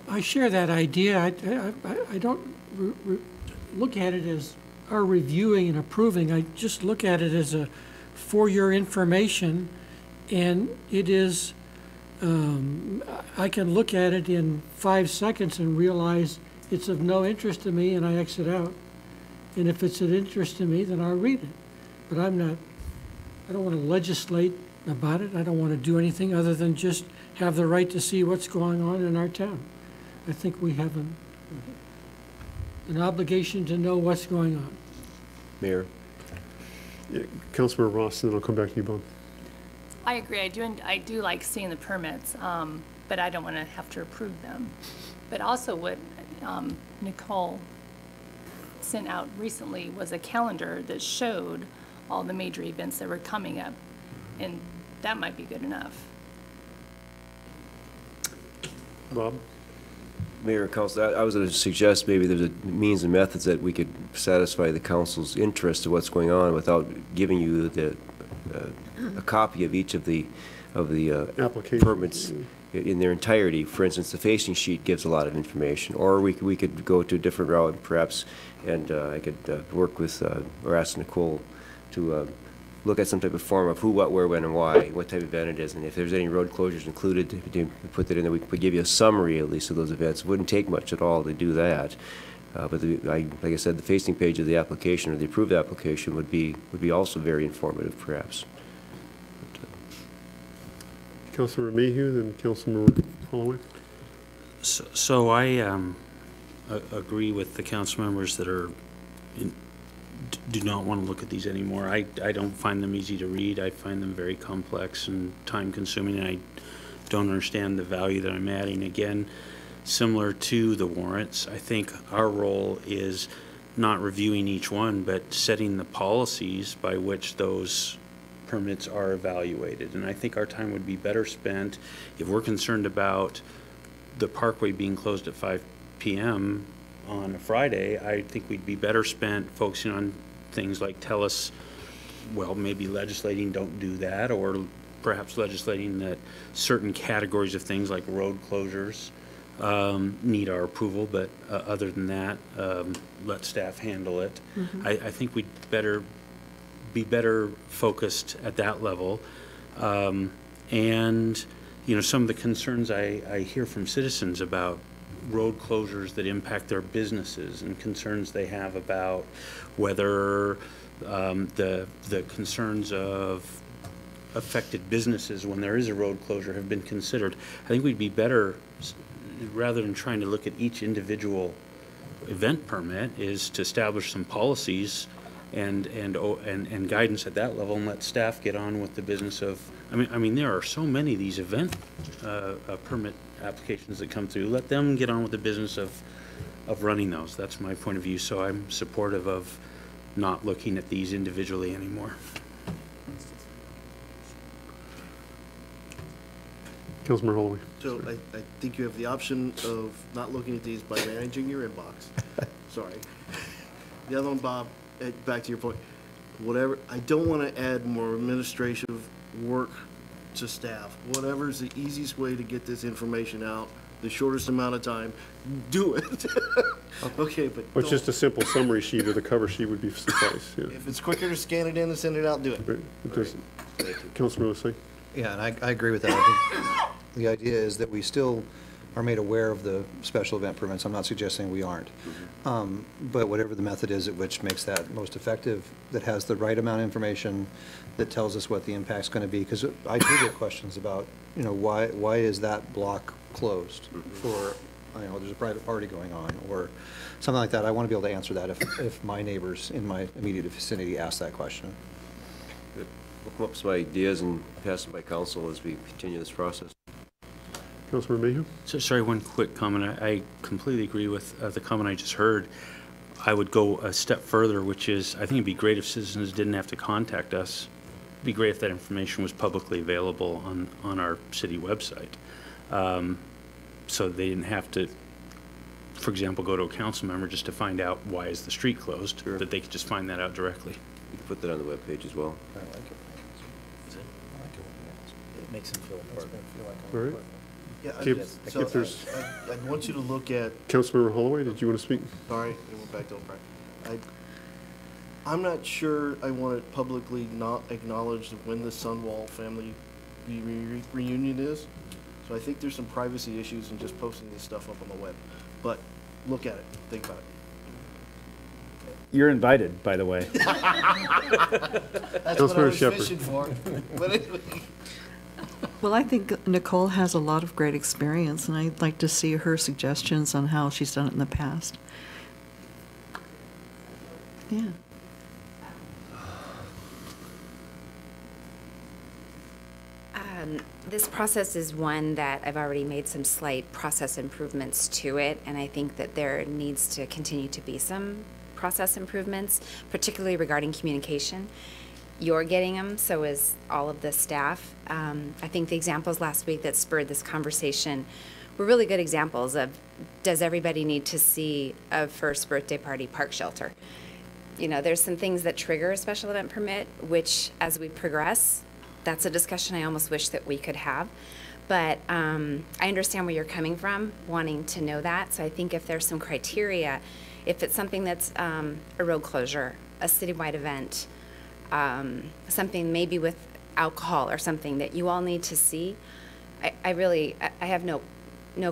I share that idea. I don't look at it as our reviewing and approving. I just look at it as for your information, and it is, I can look at it in 5 seconds and realize it's of no interest to me, and I exit out. And if it's of interest to me, then I'll read it. But I don't want to legislate about it. I don't want to do anything other than just have the right to see what's going on in our town. I think we have an obligation to know what's going on. Mayor? Yeah, Councilmember Ross, and then I'll come back to you, Bob. I agree. I do like seeing the permits, but I don't want to have to approve them. But also what Nicole sent out recently was a calendar that showed all the major events that were coming up, and that might be good enough. Bob? Mayor and Council, I was going to suggest maybe there's a means and methods that we could satisfy the council's interest in what's going on without giving you a copy of each of the permits in their entirety. For instance, the facing sheet gives a lot of information, or we could go to a different route perhaps, and I could work with or ask Nicole to look at some type of form of who, what, where, when, and why, what type of event it is, and if there's any road closures included, to put that in there. We could give you a summary at least of those events. It wouldn't take much at all to do that. But like I said, the facing page of the application or the approved application would be also very informative, perhaps. Councilmember Mayhew, then Councilmember Holloway. So I agree with the council members that do not want to look at these anymore. I don't find them easy to read. I find them very complex and time consuming, and I don't understand the value that I'm adding. Again, similar to the warrants, I think our role is not reviewing each one, but setting the policies by which those permits are evaluated. And I think our time would be better spent if we're concerned about the parkway being closed at 5 p.m. on a Friday. I think we'd be better spent focusing on things like tell us, well, maybe legislating don't do that, or perhaps legislating that certain categories of things like road closures need our approval, but other than that, let staff handle it. Mm-hmm. I think we'd be better focused at that level. And, you know, some of the concerns I hear from citizens about road closures that impact their businesses and concerns they have about whether the concerns of affected businesses when there is a road closure have been considered. I think we'd be better, rather than trying to look at each individual event permit, is to establish some policies and guidance at that level, and let staff get on with the business of, I mean there are so many of these event permit applications that come through. Let them get on with the business of running those. That's my point of view. So I'm supportive of not looking at these individually anymore. Councilmember Holloway. So I think you have the option of not looking at these by managing your inbox. Sorry. The other one, Bob, back to your point, whatever, I don't want to add more administrative work to staff. Whatever's the easiest way to get this information out, the shortest amount of time, do it. Okay, but just a simple summary sheet or the cover sheet would be suffice. Yeah. If it's quicker to scan it in and send it out, do it. Right. Councilmember Leslie. Yeah, and I agree with that. I think the idea is that we still are made aware of the special event permits. I'm not suggesting we aren't. But whatever the method is at which makes that most effective, that has the right amount of information, that tells us what the impact's going to be. Because I do get questions about, you know, why is that block closed for there's a private party going on, or something like that. I want to be able to answer that if my neighbors in my immediate vicinity ask that question. Good. We'll come up with some ideas and pass them by council as we continue this process. Councilor Mayhew? So, sorry, one quick comment. I completely agree with the comment I just heard. I would go a step further, which is, I think it'd be great if citizens didn't have to contact us. It'd be great if that information was publicly available on our city website. So they didn't have to, for example, go to a council member just to find out why is the street closed, Sure. that they could just find that out directly. You can put that on the webpage as well. I like it. It makes them feel part of it. All right. Yeah, Okay, so if there's- I'd want you to look at, Councilmember Holloway, did you want to speak? sorry, I went back to O'Brien. I'm not sure I want it publicly not acknowledged when the Sunwall family reunion is. So I think there's some privacy issues in just posting this stuff up on the web. But look at it, think about it. You're invited, by the way. That's what I was fishing for. But anyway. Well, I think Nicole has a lot of great experience, and I'd like to see her suggestions on how she's done it in the past. Yeah. This process is one that I've already made some slight process improvements to it, and I think that there needs to continue to be some process improvements, particularly regarding communication. You're getting them, so is all of the staff. I think the examples last week that spurred this conversation were really good examples of, does everybody need to see a first birthday party park shelter? You know, there's some things that trigger a special event permit, which as we progress, that's a discussion I almost wish that we could have. But I understand where you're coming from, wanting to know that. So I think if there's some criteria, if it's something that's a road closure, a citywide event, something maybe with alcohol or something that you all need to see, I have no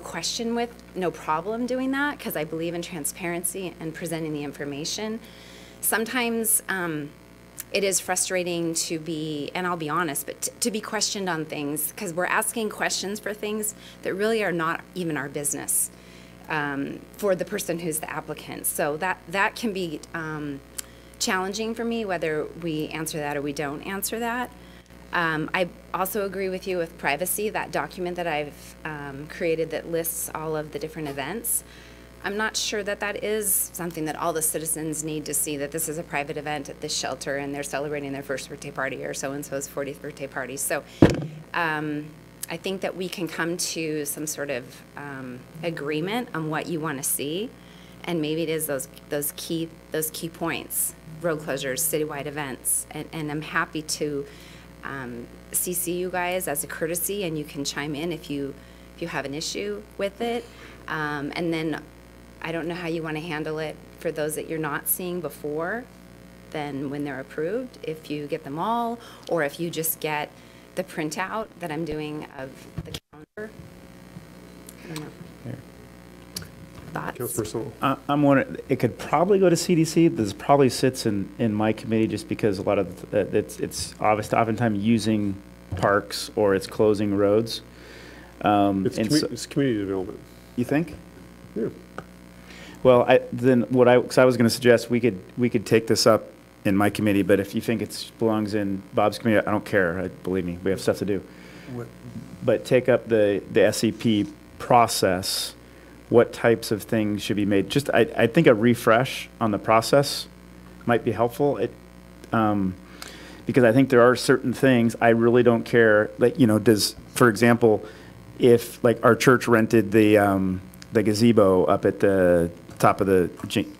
question with, no problem doing that, because I believe in transparency and presenting the information. Sometimes it is frustrating to be, and I'll be honest, but to be questioned on things, because we're asking questions for things that really are not even our business for the person who's the applicant. So that can be challenging for me, whether we answer that or we don't answer that. I also agree with you with privacy, that document that I've created that lists all of the different events. I'm not sure that that is something that all the citizens need to see, that this is a private event at this shelter and they're celebrating their first birthday party or so-and-so's 40th birthday party. So I think that we can come to some sort of agreement on what you want to see, and maybe it is those key points, road closures, citywide events, and I'm happy to CC you guys as a courtesy, and you can chime in if you have an issue with it, and then I don't know how you want to handle it for those that you're not seeing before, then when they're approved, if you get them all, or if you just get the printout that I'm doing of the calendar. I don't know. Thoughts? I'm wondering, it could probably go to CDC. This probably sits in my committee just because a lot of it's obviously oftentimes using parks or it's closing roads. It's community development. You think? Yeah. Well, because I was going to suggest we could take this up in my committee, but if you think it belongs in Bob's committee, I don't care. Believe me, we have stuff to do. But take up the SEP process. What types of things should be made? Just I think a refresh on the process might be helpful. Because I think there are certain things I really don't care. Like, for example, if like our church rented the gazebo up at the top of the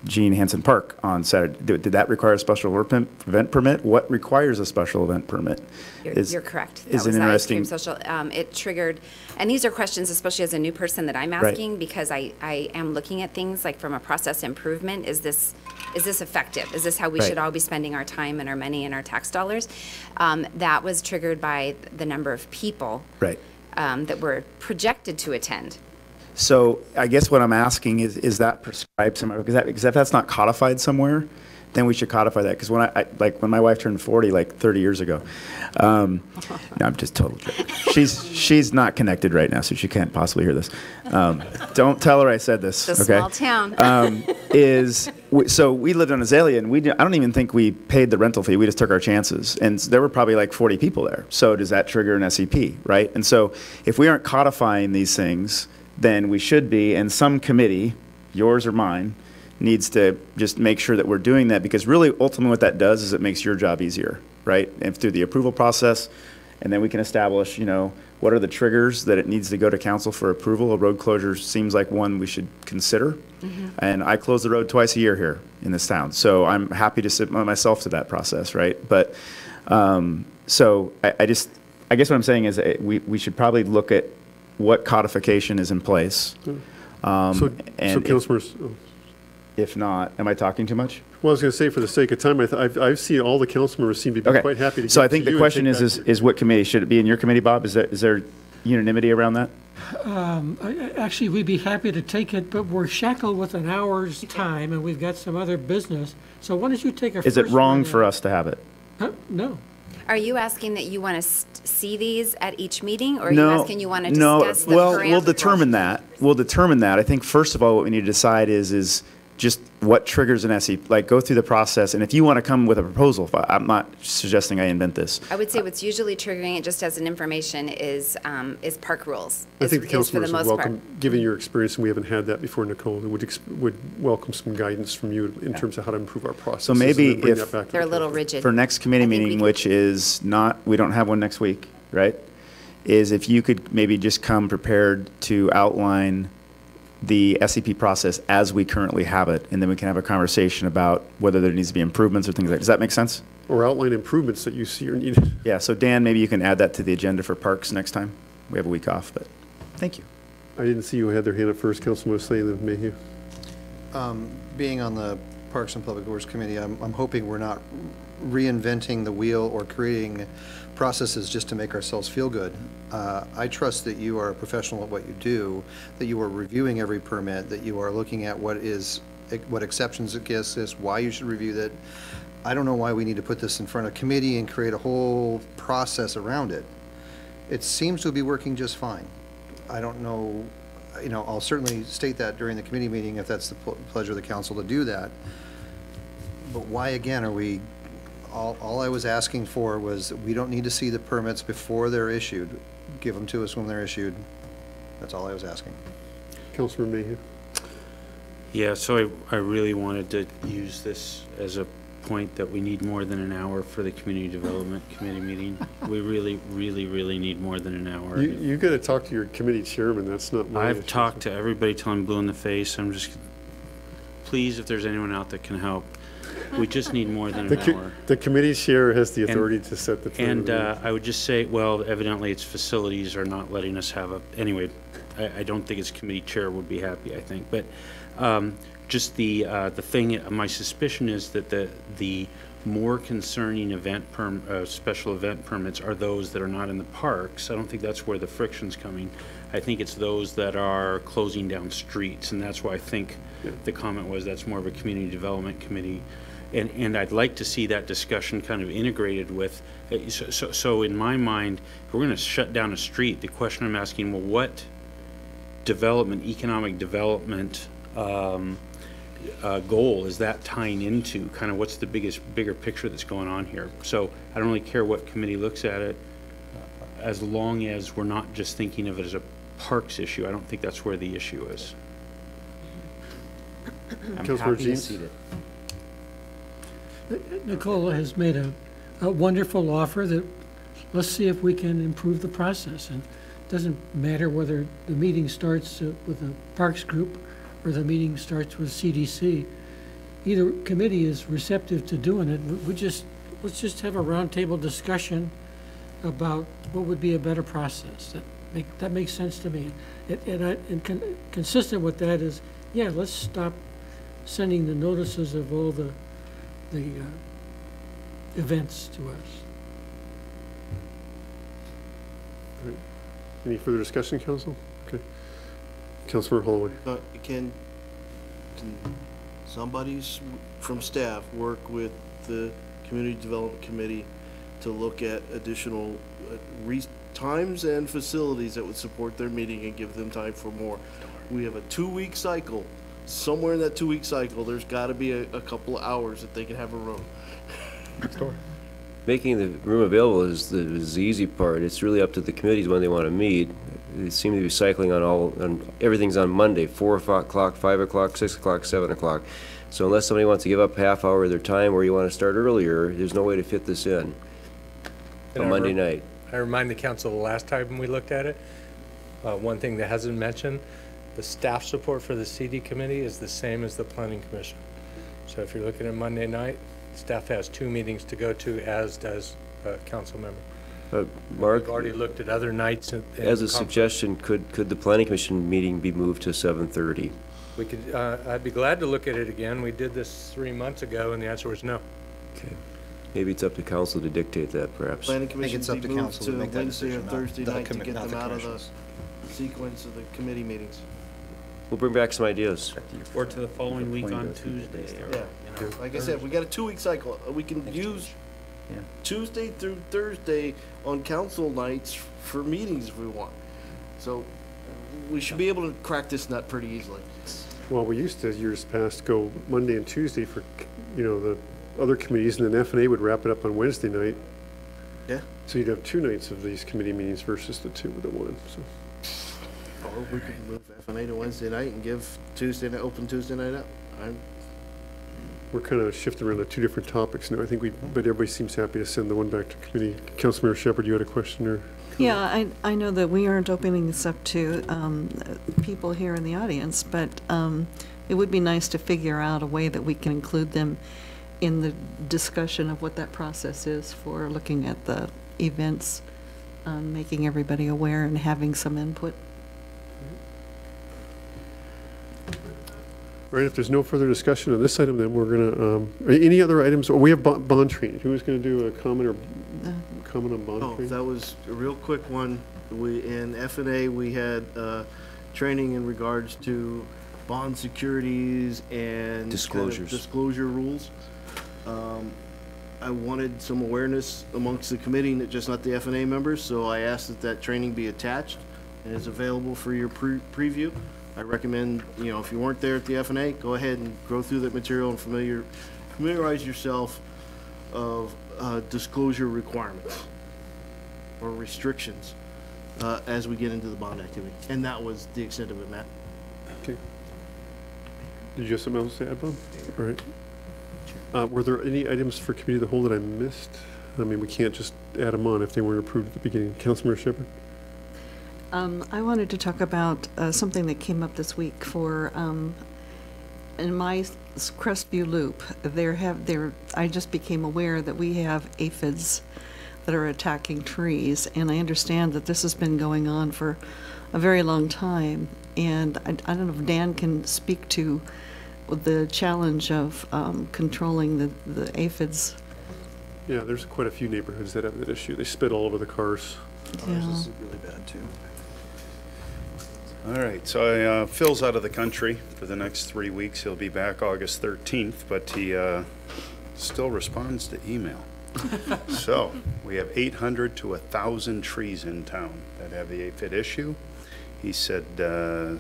Gene Hansen Park on Saturday, did that require a special event permit? What requires a special event permit? You're correct. Is it interesting? Ice Cream Social, it triggered, and these are questions, especially as a new person, that I'm asking, because I am looking at things like from a process improvement. Is this effective? Is this how we should all be spending our time and our money and our tax dollars? That was triggered by the number of people that were projected to attend. So I guess what I'm asking is that prescribed somewhere? Because if that's not codified somewhere, then we should codify that, because when like when my wife turned 40, like 30 years ago, no, I'm just total joke. She's not connected right now, so she can't possibly hear this. Don't tell her I said this. It's a okay? small town. So we lived on Azalea, and I don't even think we paid the rental fee. We just took our chances, and there were probably like 40 people there. So does that trigger an SEP, right? And so if we aren't codifying these things, then we should be, and some committee, yours or mine, needs to just make sure that we're doing that, because really ultimately what that does is it makes your job easier, right? And through the approval process, and then we can establish, what are the triggers that it needs to go to council for approval. A road closure seems like one we should consider. Mm-hmm. And I close the road twice a year here in this town, so I'm happy to submit myself to that process, right? But, so I guess what I'm saying is we should probably look at what codification is in place. So Councilors, if not, am I talking too much? well, I was going to say, for the sake of time, I've seen all the council members seem to be quite happy to. So get I think to the you question and take is what committee? Should it be in your committee, Bob? Is there unanimity around that? Actually, we'd be happy to take it, but we're shackled with an hour's time, and we've got some other business. So why don't you take a first? Is it wrong run for at- us to have it? No. Are you asking that you want to see these at each meeting, or are you asking you want to discuss the well, parameters? we'll determine that. We'll determine that. I think first of all, what we need to decide is just what triggers an SE, like go through the process. And if you want to come with a proposal, I'm not suggesting I invent this. I would say what's usually triggering it, just as an information, is park rules. I think the council for the members most would part. welcome, given your experience, and we haven't had that before, Nicole, and would welcome some guidance from you in terms of how to improve our process. So maybe if They're a little rigid. for next committee meeting, which is not, we don't have one next week, right? Is if you could maybe just come prepared to outline the SEP process as we currently have it, and then we can have a conversation about whether there needs to be improvements or things like that. Does that make sense? Or outline improvements that you see are needed. Yeah, so Dan, maybe you can add that to the agenda for parks next time. We have a week off, but thank you. I didn't see you had their hand up first, Councilman O'Sullivan Mayhew. Being on the Parks and Public Works Committee, I'm hoping we're not reinventing the wheel or creating processes just to make ourselves feel good. I trust that you are a professional at what you do, that you are reviewing every permit, that you are looking at what exceptions exist, why you should review that. I don't know why we need to put this in front of committee and create a whole process around it. It seems to be working just fine. I don't know, I'll certainly state that during the committee meeting if that's the pleasure of the council to do that. But why again are we, all I was asking for was we don't need to see the permits before they're issued. Give them to us when they're issued. That's all I was asking. Councilor Mayhew. Yeah, so I really wanted to use this as a point that we need more than an hour for the Community Development Committee meeting. We really, really, really need more than an hour. You got to talk to your committee chairman. That's not my I've issue. talked to everybody till I'm blue in the face. I'm just, please, if there's anyone out that can help, we just need more than an hour. The committee chair has the authority to set the time. And I would just say, well, evidently its facilities are not letting us have anyway, I don't think its committee chair would be happy, I think. But just the thing, my suspicion is that the more concerning special event permits are those that are not in the parks. I don't think that's where the friction's coming. I think it's those that are closing down streets, and that's why I think the comment was that's more of a community development committee. And I'd like to see that discussion kind of integrated with, so in my mind, if we're going to shut down a street, the question I'm asking, well, what economic development goal is that tying into? Kind of what's the bigger picture that's going on here? So I don't really care what committee looks at it, as long as we're not just thinking of it as a parks issue. I don't think that's where the issue is. I'm happy to see it. Nicole has made a wonderful offer that, let's see if we can improve the process. And it doesn't matter whether the meeting starts with a Parks group or the meeting starts with CDC. Either committee is receptive to doing it. Let's just have a roundtable discussion about what would be a better process. That makes sense to me. Consistent with that is, yeah, let's stop sending the notices of all the events to us. Right. Any further discussion, Council? Okay. Councilor Holloway. somebody's from staff work with the Community Development Committee to look at additional times and facilities that would support their meeting and give them time for more. We have a 2-week cycle. Somewhere in that 2-week cycle, there's got to be a couple of hours that they can have a room. Making the room available is the easy part. It's really up to the committees when they want to meet. They seem to be cycling on everything's on Monday, 4 o'clock, 5 o'clock, 6 o'clock, 7 o'clock. So unless somebody wants to give up half hour of their time or you want to start earlier, there's no way to fit this in on Monday night. I remind the council the last time we looked at it, one thing that hasn't mentioned, the staff support for the CD committee is the same as the planning commission. So if you're looking at Monday night, staff has 2 meetings to go to, as does a council member. Mark, we've already looked at other nights. As a suggestion, could the planning commission meeting be moved to 7:30? We could. I'd be glad to look at it again. We did this 3 months ago, and the answer was no. Okay. Maybe it's up to council to dictate that, perhaps. Planning commission it's up to council to make that Wednesday or decision, Thursday not night to the get them out of the commissioners. sequence of the committee meetings. We'll bring back some ideas. Or to the following week on Tuesday. Or, Yeah, like I said, we got a 2-week cycle. We can use Tuesday through Thursday on council nights for meetings if we want. So we should be able to crack this nut pretty easily. Well, we used to, years past, go Monday and Tuesday for, the other committees, and then F&A would wrap it up on Wednesday night. Yeah. So you'd have 2 nights of these committee meetings versus the 2 with the 1, so. Or we could move F&A to Wednesday night and give open Tuesday night up. We're kind of shifting around to 2 different topics now. I think but everybody seems happy to send the one back to committee. Councilmember Shepherd, you had a question or? Yeah, I know that we aren't opening this up to people here in the audience, but it would be nice to figure out a way that we can include them in the discussion of what that process is for looking at the events, making everybody aware and having some input. All right, if there's no further discussion on this item, then we're going to, any other items? We have bond training. Who is going to do a comment on bond training? That was a real quick one. In F&A, we had training in regards to bond securities and disclosures. Disclosure rules. I wanted some awareness amongst the committee, just not the F&A members, so I asked that training be attached and is available for your preview. I recommend, if you weren't there at the F&A, go ahead and go through that material and familiarize yourself of disclosure requirements or restrictions as we get into the bond activity. And that was the extent of it, Matt. Okay. Did you have something else to add, Bob? All right. Were there any items for committee of the whole that I missed? I mean, we can't just add them on if they weren't approved at the beginning. Councilmember Shepherd? I wanted to talk about something that came up this week for, in my Crestview Loop, I just became aware that we have aphids that are attacking trees, and I understand that this has been going on for a very long time, and I don't know if Dan can speak to the challenge of controlling the aphids. Yeah, there's quite a few neighborhoods that have that issue. They spit all over the cars. Yeah. Ours is really bad too. All right, so Phil's out of the country for the next 3 weeks. He'll be back August 13th, but he still responds to email. So we have 800 to 1,000 trees in town that have the aphid issue. He said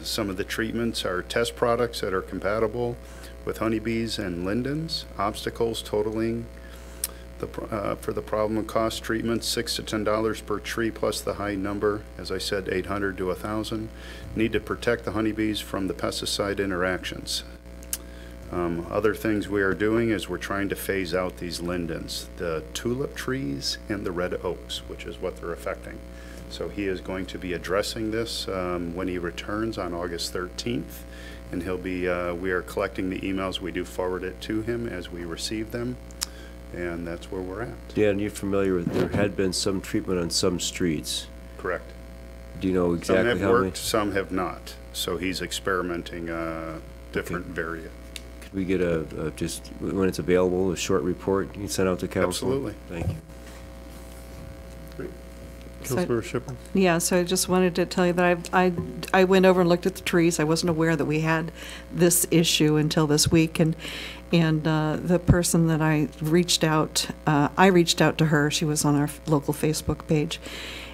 some of the treatments are test products that are compatible with honeybees and lindens. Obstacles totaling for the problem of cost treatments, $6 to $10 per tree plus the high number, as I said, 800 to 1,000. Need to protect the honeybees from the pesticide interactions. Other things we are doing is we're trying to phase out these lindens, the tulip trees and the red oaks, which is what they're affecting. So he is going to be addressing this when he returns on August 13th, and he'll be, we are collecting the emails. We do forward it to him as we receive them, and that's where we're at. Dan, you're familiar with, there had been some treatment on some streets. Correct. Do you know exactly some have how worked, many? some have not. So he's experimenting different variant. Could we get just, when it's available, a short report you can send out to council? Absolutely. Thank you. Great. Councilmember Shepherd. Yeah, so I just wanted to tell you that I went over and looked at the trees. I wasn't aware that we had this issue until this week, and the person that I reached out to her. She was on our local Facebook page,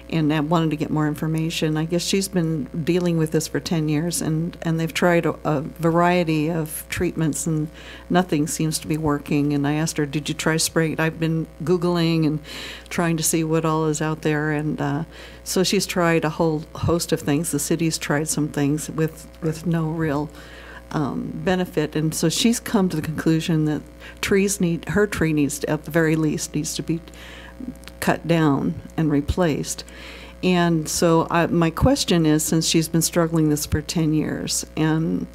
and I wanted to get more information. I guess she's been dealing with this for 10 years, and they've tried a variety of treatments, and nothing seems to be working. And I asked her, did you try spraying? I've been Googling and trying to see what all is out there, and so she's tried a whole host of things. The city's tried some things with no real benefit, and so she's come to the conclusion that her tree needs to, at the very least, needs to be cut down and replaced. And so my question is, since she's been struggling this for 10 years, and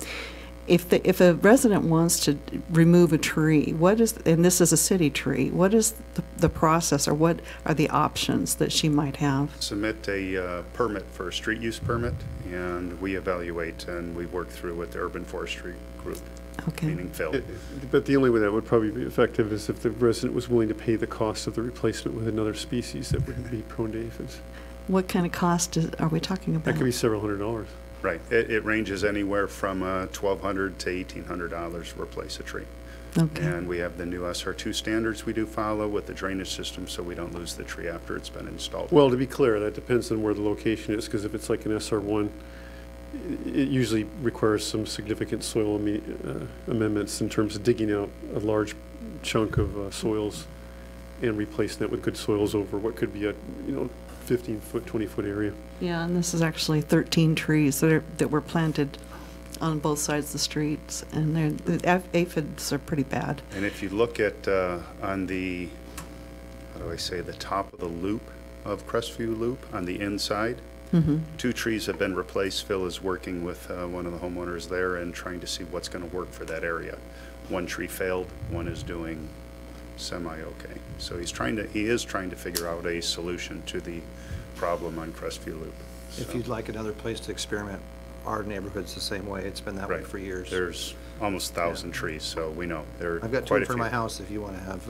if a resident wants to remove a tree, and this is a city tree, what is the process, or what are the options that she might have? Submit a permit for a street use permit, and we evaluate, and we work through with the urban forestry group. Okay. Meaning Phil. But the only way that would probably be effective is if the resident was willing to pay the cost of the replacement with another species that wouldn't be prone to aphids. What kind of cost are we talking about? That could be several $100s. Right. It ranges anywhere from $1,200 to $1,800 to replace a tree. Okay. And we have the new SR2 standards we do follow with the drainage system, so we don't lose the tree after it's been installed. Well, to be clear, that depends on where the location is, because if it's like an SR1, it usually requires some significant soil amendments in terms of digging out a large chunk of soils and replacing that with good soils over what could be a 15-foot, 20-foot area. Yeah, and this is actually 13 trees that were planted on both sides of the streets, and the aphids are pretty bad. And if you look at on the, the top of the loop of Crestview Loop on the inside, 2 trees have been replaced. Phil is working with one of the homeowners there and trying to see what's going to work for that area. 1 tree failed, 1 is doing semi-okay. So he is trying to figure out a solution to the problem on Crestview Loop. If you'd like another place to experiment, our neighborhood's the same way. It's been that way for years. There's almost 1,000 trees, so we know there are I've got 2 quite in a front few. of my house if you want to have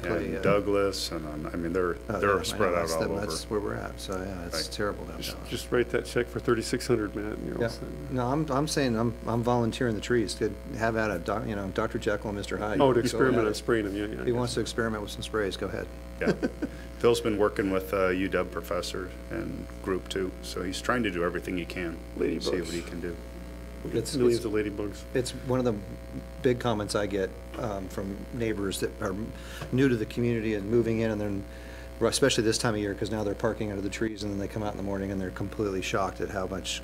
And Douglas, and I mean, they're spread out all over. That's where we're at, so yeah, it's terrible down there. Just write that check for $3,600, Matt, and you're all set. No, I'm saying I'm volunteering the trees to have at it, Dr. Jekyll and Mr. Hyde. Oh, to Go experiment ahead. on spraying them, yeah. If he wants to experiment with some sprays, go ahead. Yeah. Phil's been working with UW professor and group too, so he's trying to do everything he can. Ladybugs. See what he can do. It's Millions of ladybugs. It's one of the big comments I get from neighbors that are new to the community and moving in, and then, especially this time of year, because now they're parking under the trees, and then they come out in the morning and they're completely shocked at how much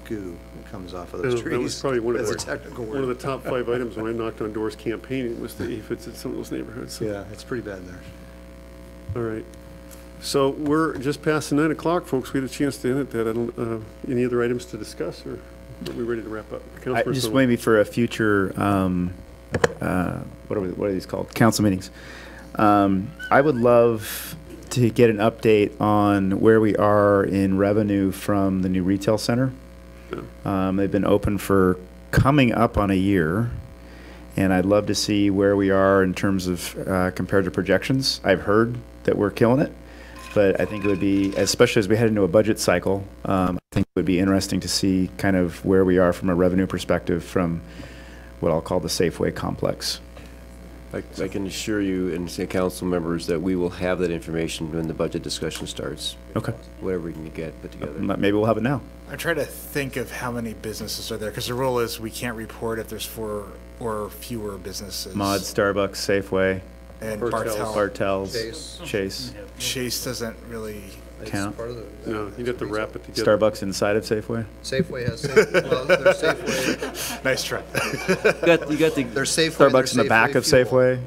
goo comes off of those trees. That was probably one of That's a technical word. one of the top 5 items when I knocked on doors campaigning was the aphids in some of those neighborhoods. Yeah, it's pretty bad there. All right. So we're just past 9 o'clock, folks. We had a chance to end at that. Any other items to discuss, or are we ready to wrap up? Just maybe for a future, what are these called? Council meetings. I would love to get an update on where we are in revenue from the new retail center. They've been open for coming up on a year, and I'd love to see where we are in terms of compared to projections. I've heard that we're killing it, but I think it would be, especially as we head into a budget cycle, I think it would be interesting to see kind of where we are from a revenue perspective from what I'll call the Safeway complex. I can assure you and say council members that we will have that information when the budget discussion starts. Okay. Whatever we can get put together. Maybe we'll have it now. I'm trying to think of how many businesses are there, because the rule is we can't report if there's 4 or fewer businesses. Mod, Starbucks, Safeway, And Bartell's, Chase. Chase doesn't really count. No, you got to wrap it together. Starbucks inside of Safeway? Safeway has Safeway. Well, there's Safeway. Nice try. You got the There's Safeway. Starbucks in the back of Safeway?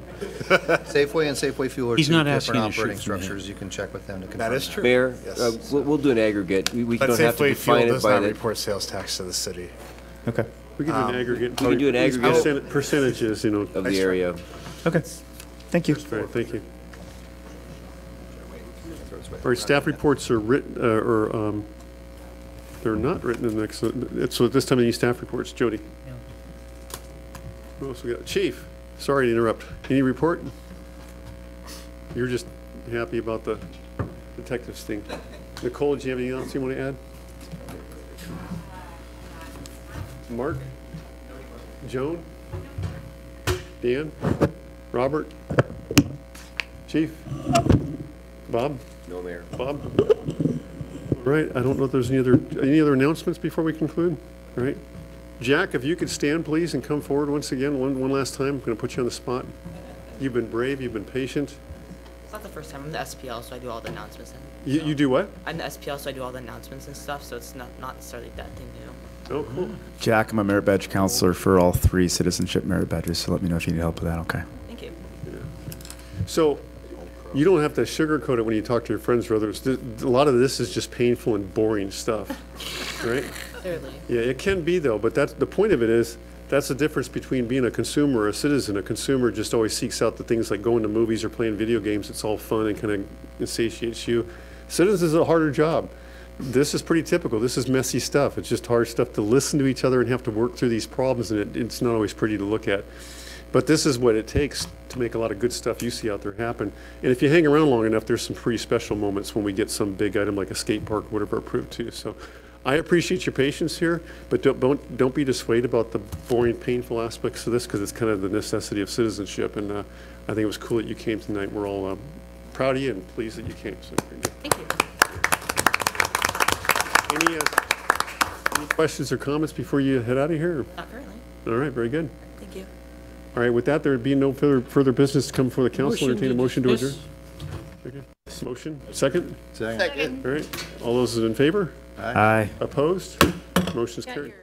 Safeway and Safeway Fuel are He's 2 not different asking you to operating shoot from structures. You can check with them to confirm That is true. Mayor, Yes. we'll do an aggregate. We But don't have to Safeway Fuel define it does by not the. report sales tax to the city. Okay. We can do an aggregate. We can do an aggregate Percentages, of the area. Okay. Thank you. All right, thank you. All right, staff reports are written, they're not written in the next, so at this time, any staff reports, Jody? Who else we got? Chief, sorry to interrupt. Any report? You're just happy about the detective sting. Nicole, do you have anything else you want to add? Mark? Joan? Dan? Robert? Chief? Bob? No, Mayor. Bob? All right, I don't know if there's any other announcements before we conclude? All right. Jack, if you could stand, please, and come forward once again, one last time. I'm going to put you on the spot. You've been brave, you've been patient. It's not the first time. I'm the SPL, so I do all the announcements. You do what? I'm the SPL, so I do all the announcements and stuff, so it's not necessarily that thing to do. Oh, cool. Jack, I'm a merit badge counselor for all 3 citizenship merit badges, so let me know if you need help with that, okay? Thank you. So you don't have to sugarcoat it when you talk to your friends or others. A lot of this is just painful and boring stuff, right? Clearly. Yeah, it can be though, but that's the point of it is that's the difference between being a consumer or a citizen. A consumer just always seeks out the things like going to movies or playing video games. It's all fun and kind of satiates you. Citizens is a harder job. This is pretty typical. This is messy stuff. It's just hard stuff to listen to each other and have to work through these problems, and it's not always pretty to look at. But this is what it takes to make a lot of good stuff you see out there happen. And if you hang around long enough, there's some pretty special moments when we get some big item like a skate park or whatever approved too. So I appreciate your patience here, but don't be dissuaded about the boring, painful aspects of this, because it's kind of the necessity of citizenship. And I think it was cool that you came tonight. We're all proud of you and pleased that you came. So thank you. Any questions or comments before you head out of here? Not currently. All right, very good. Thank you. All right, with that, there would be no further business to come before the council. Entertain a motion to adjourn. Okay. Motion, second? Second. All right, all those in favor? Aye. Opposed? Motion's carried.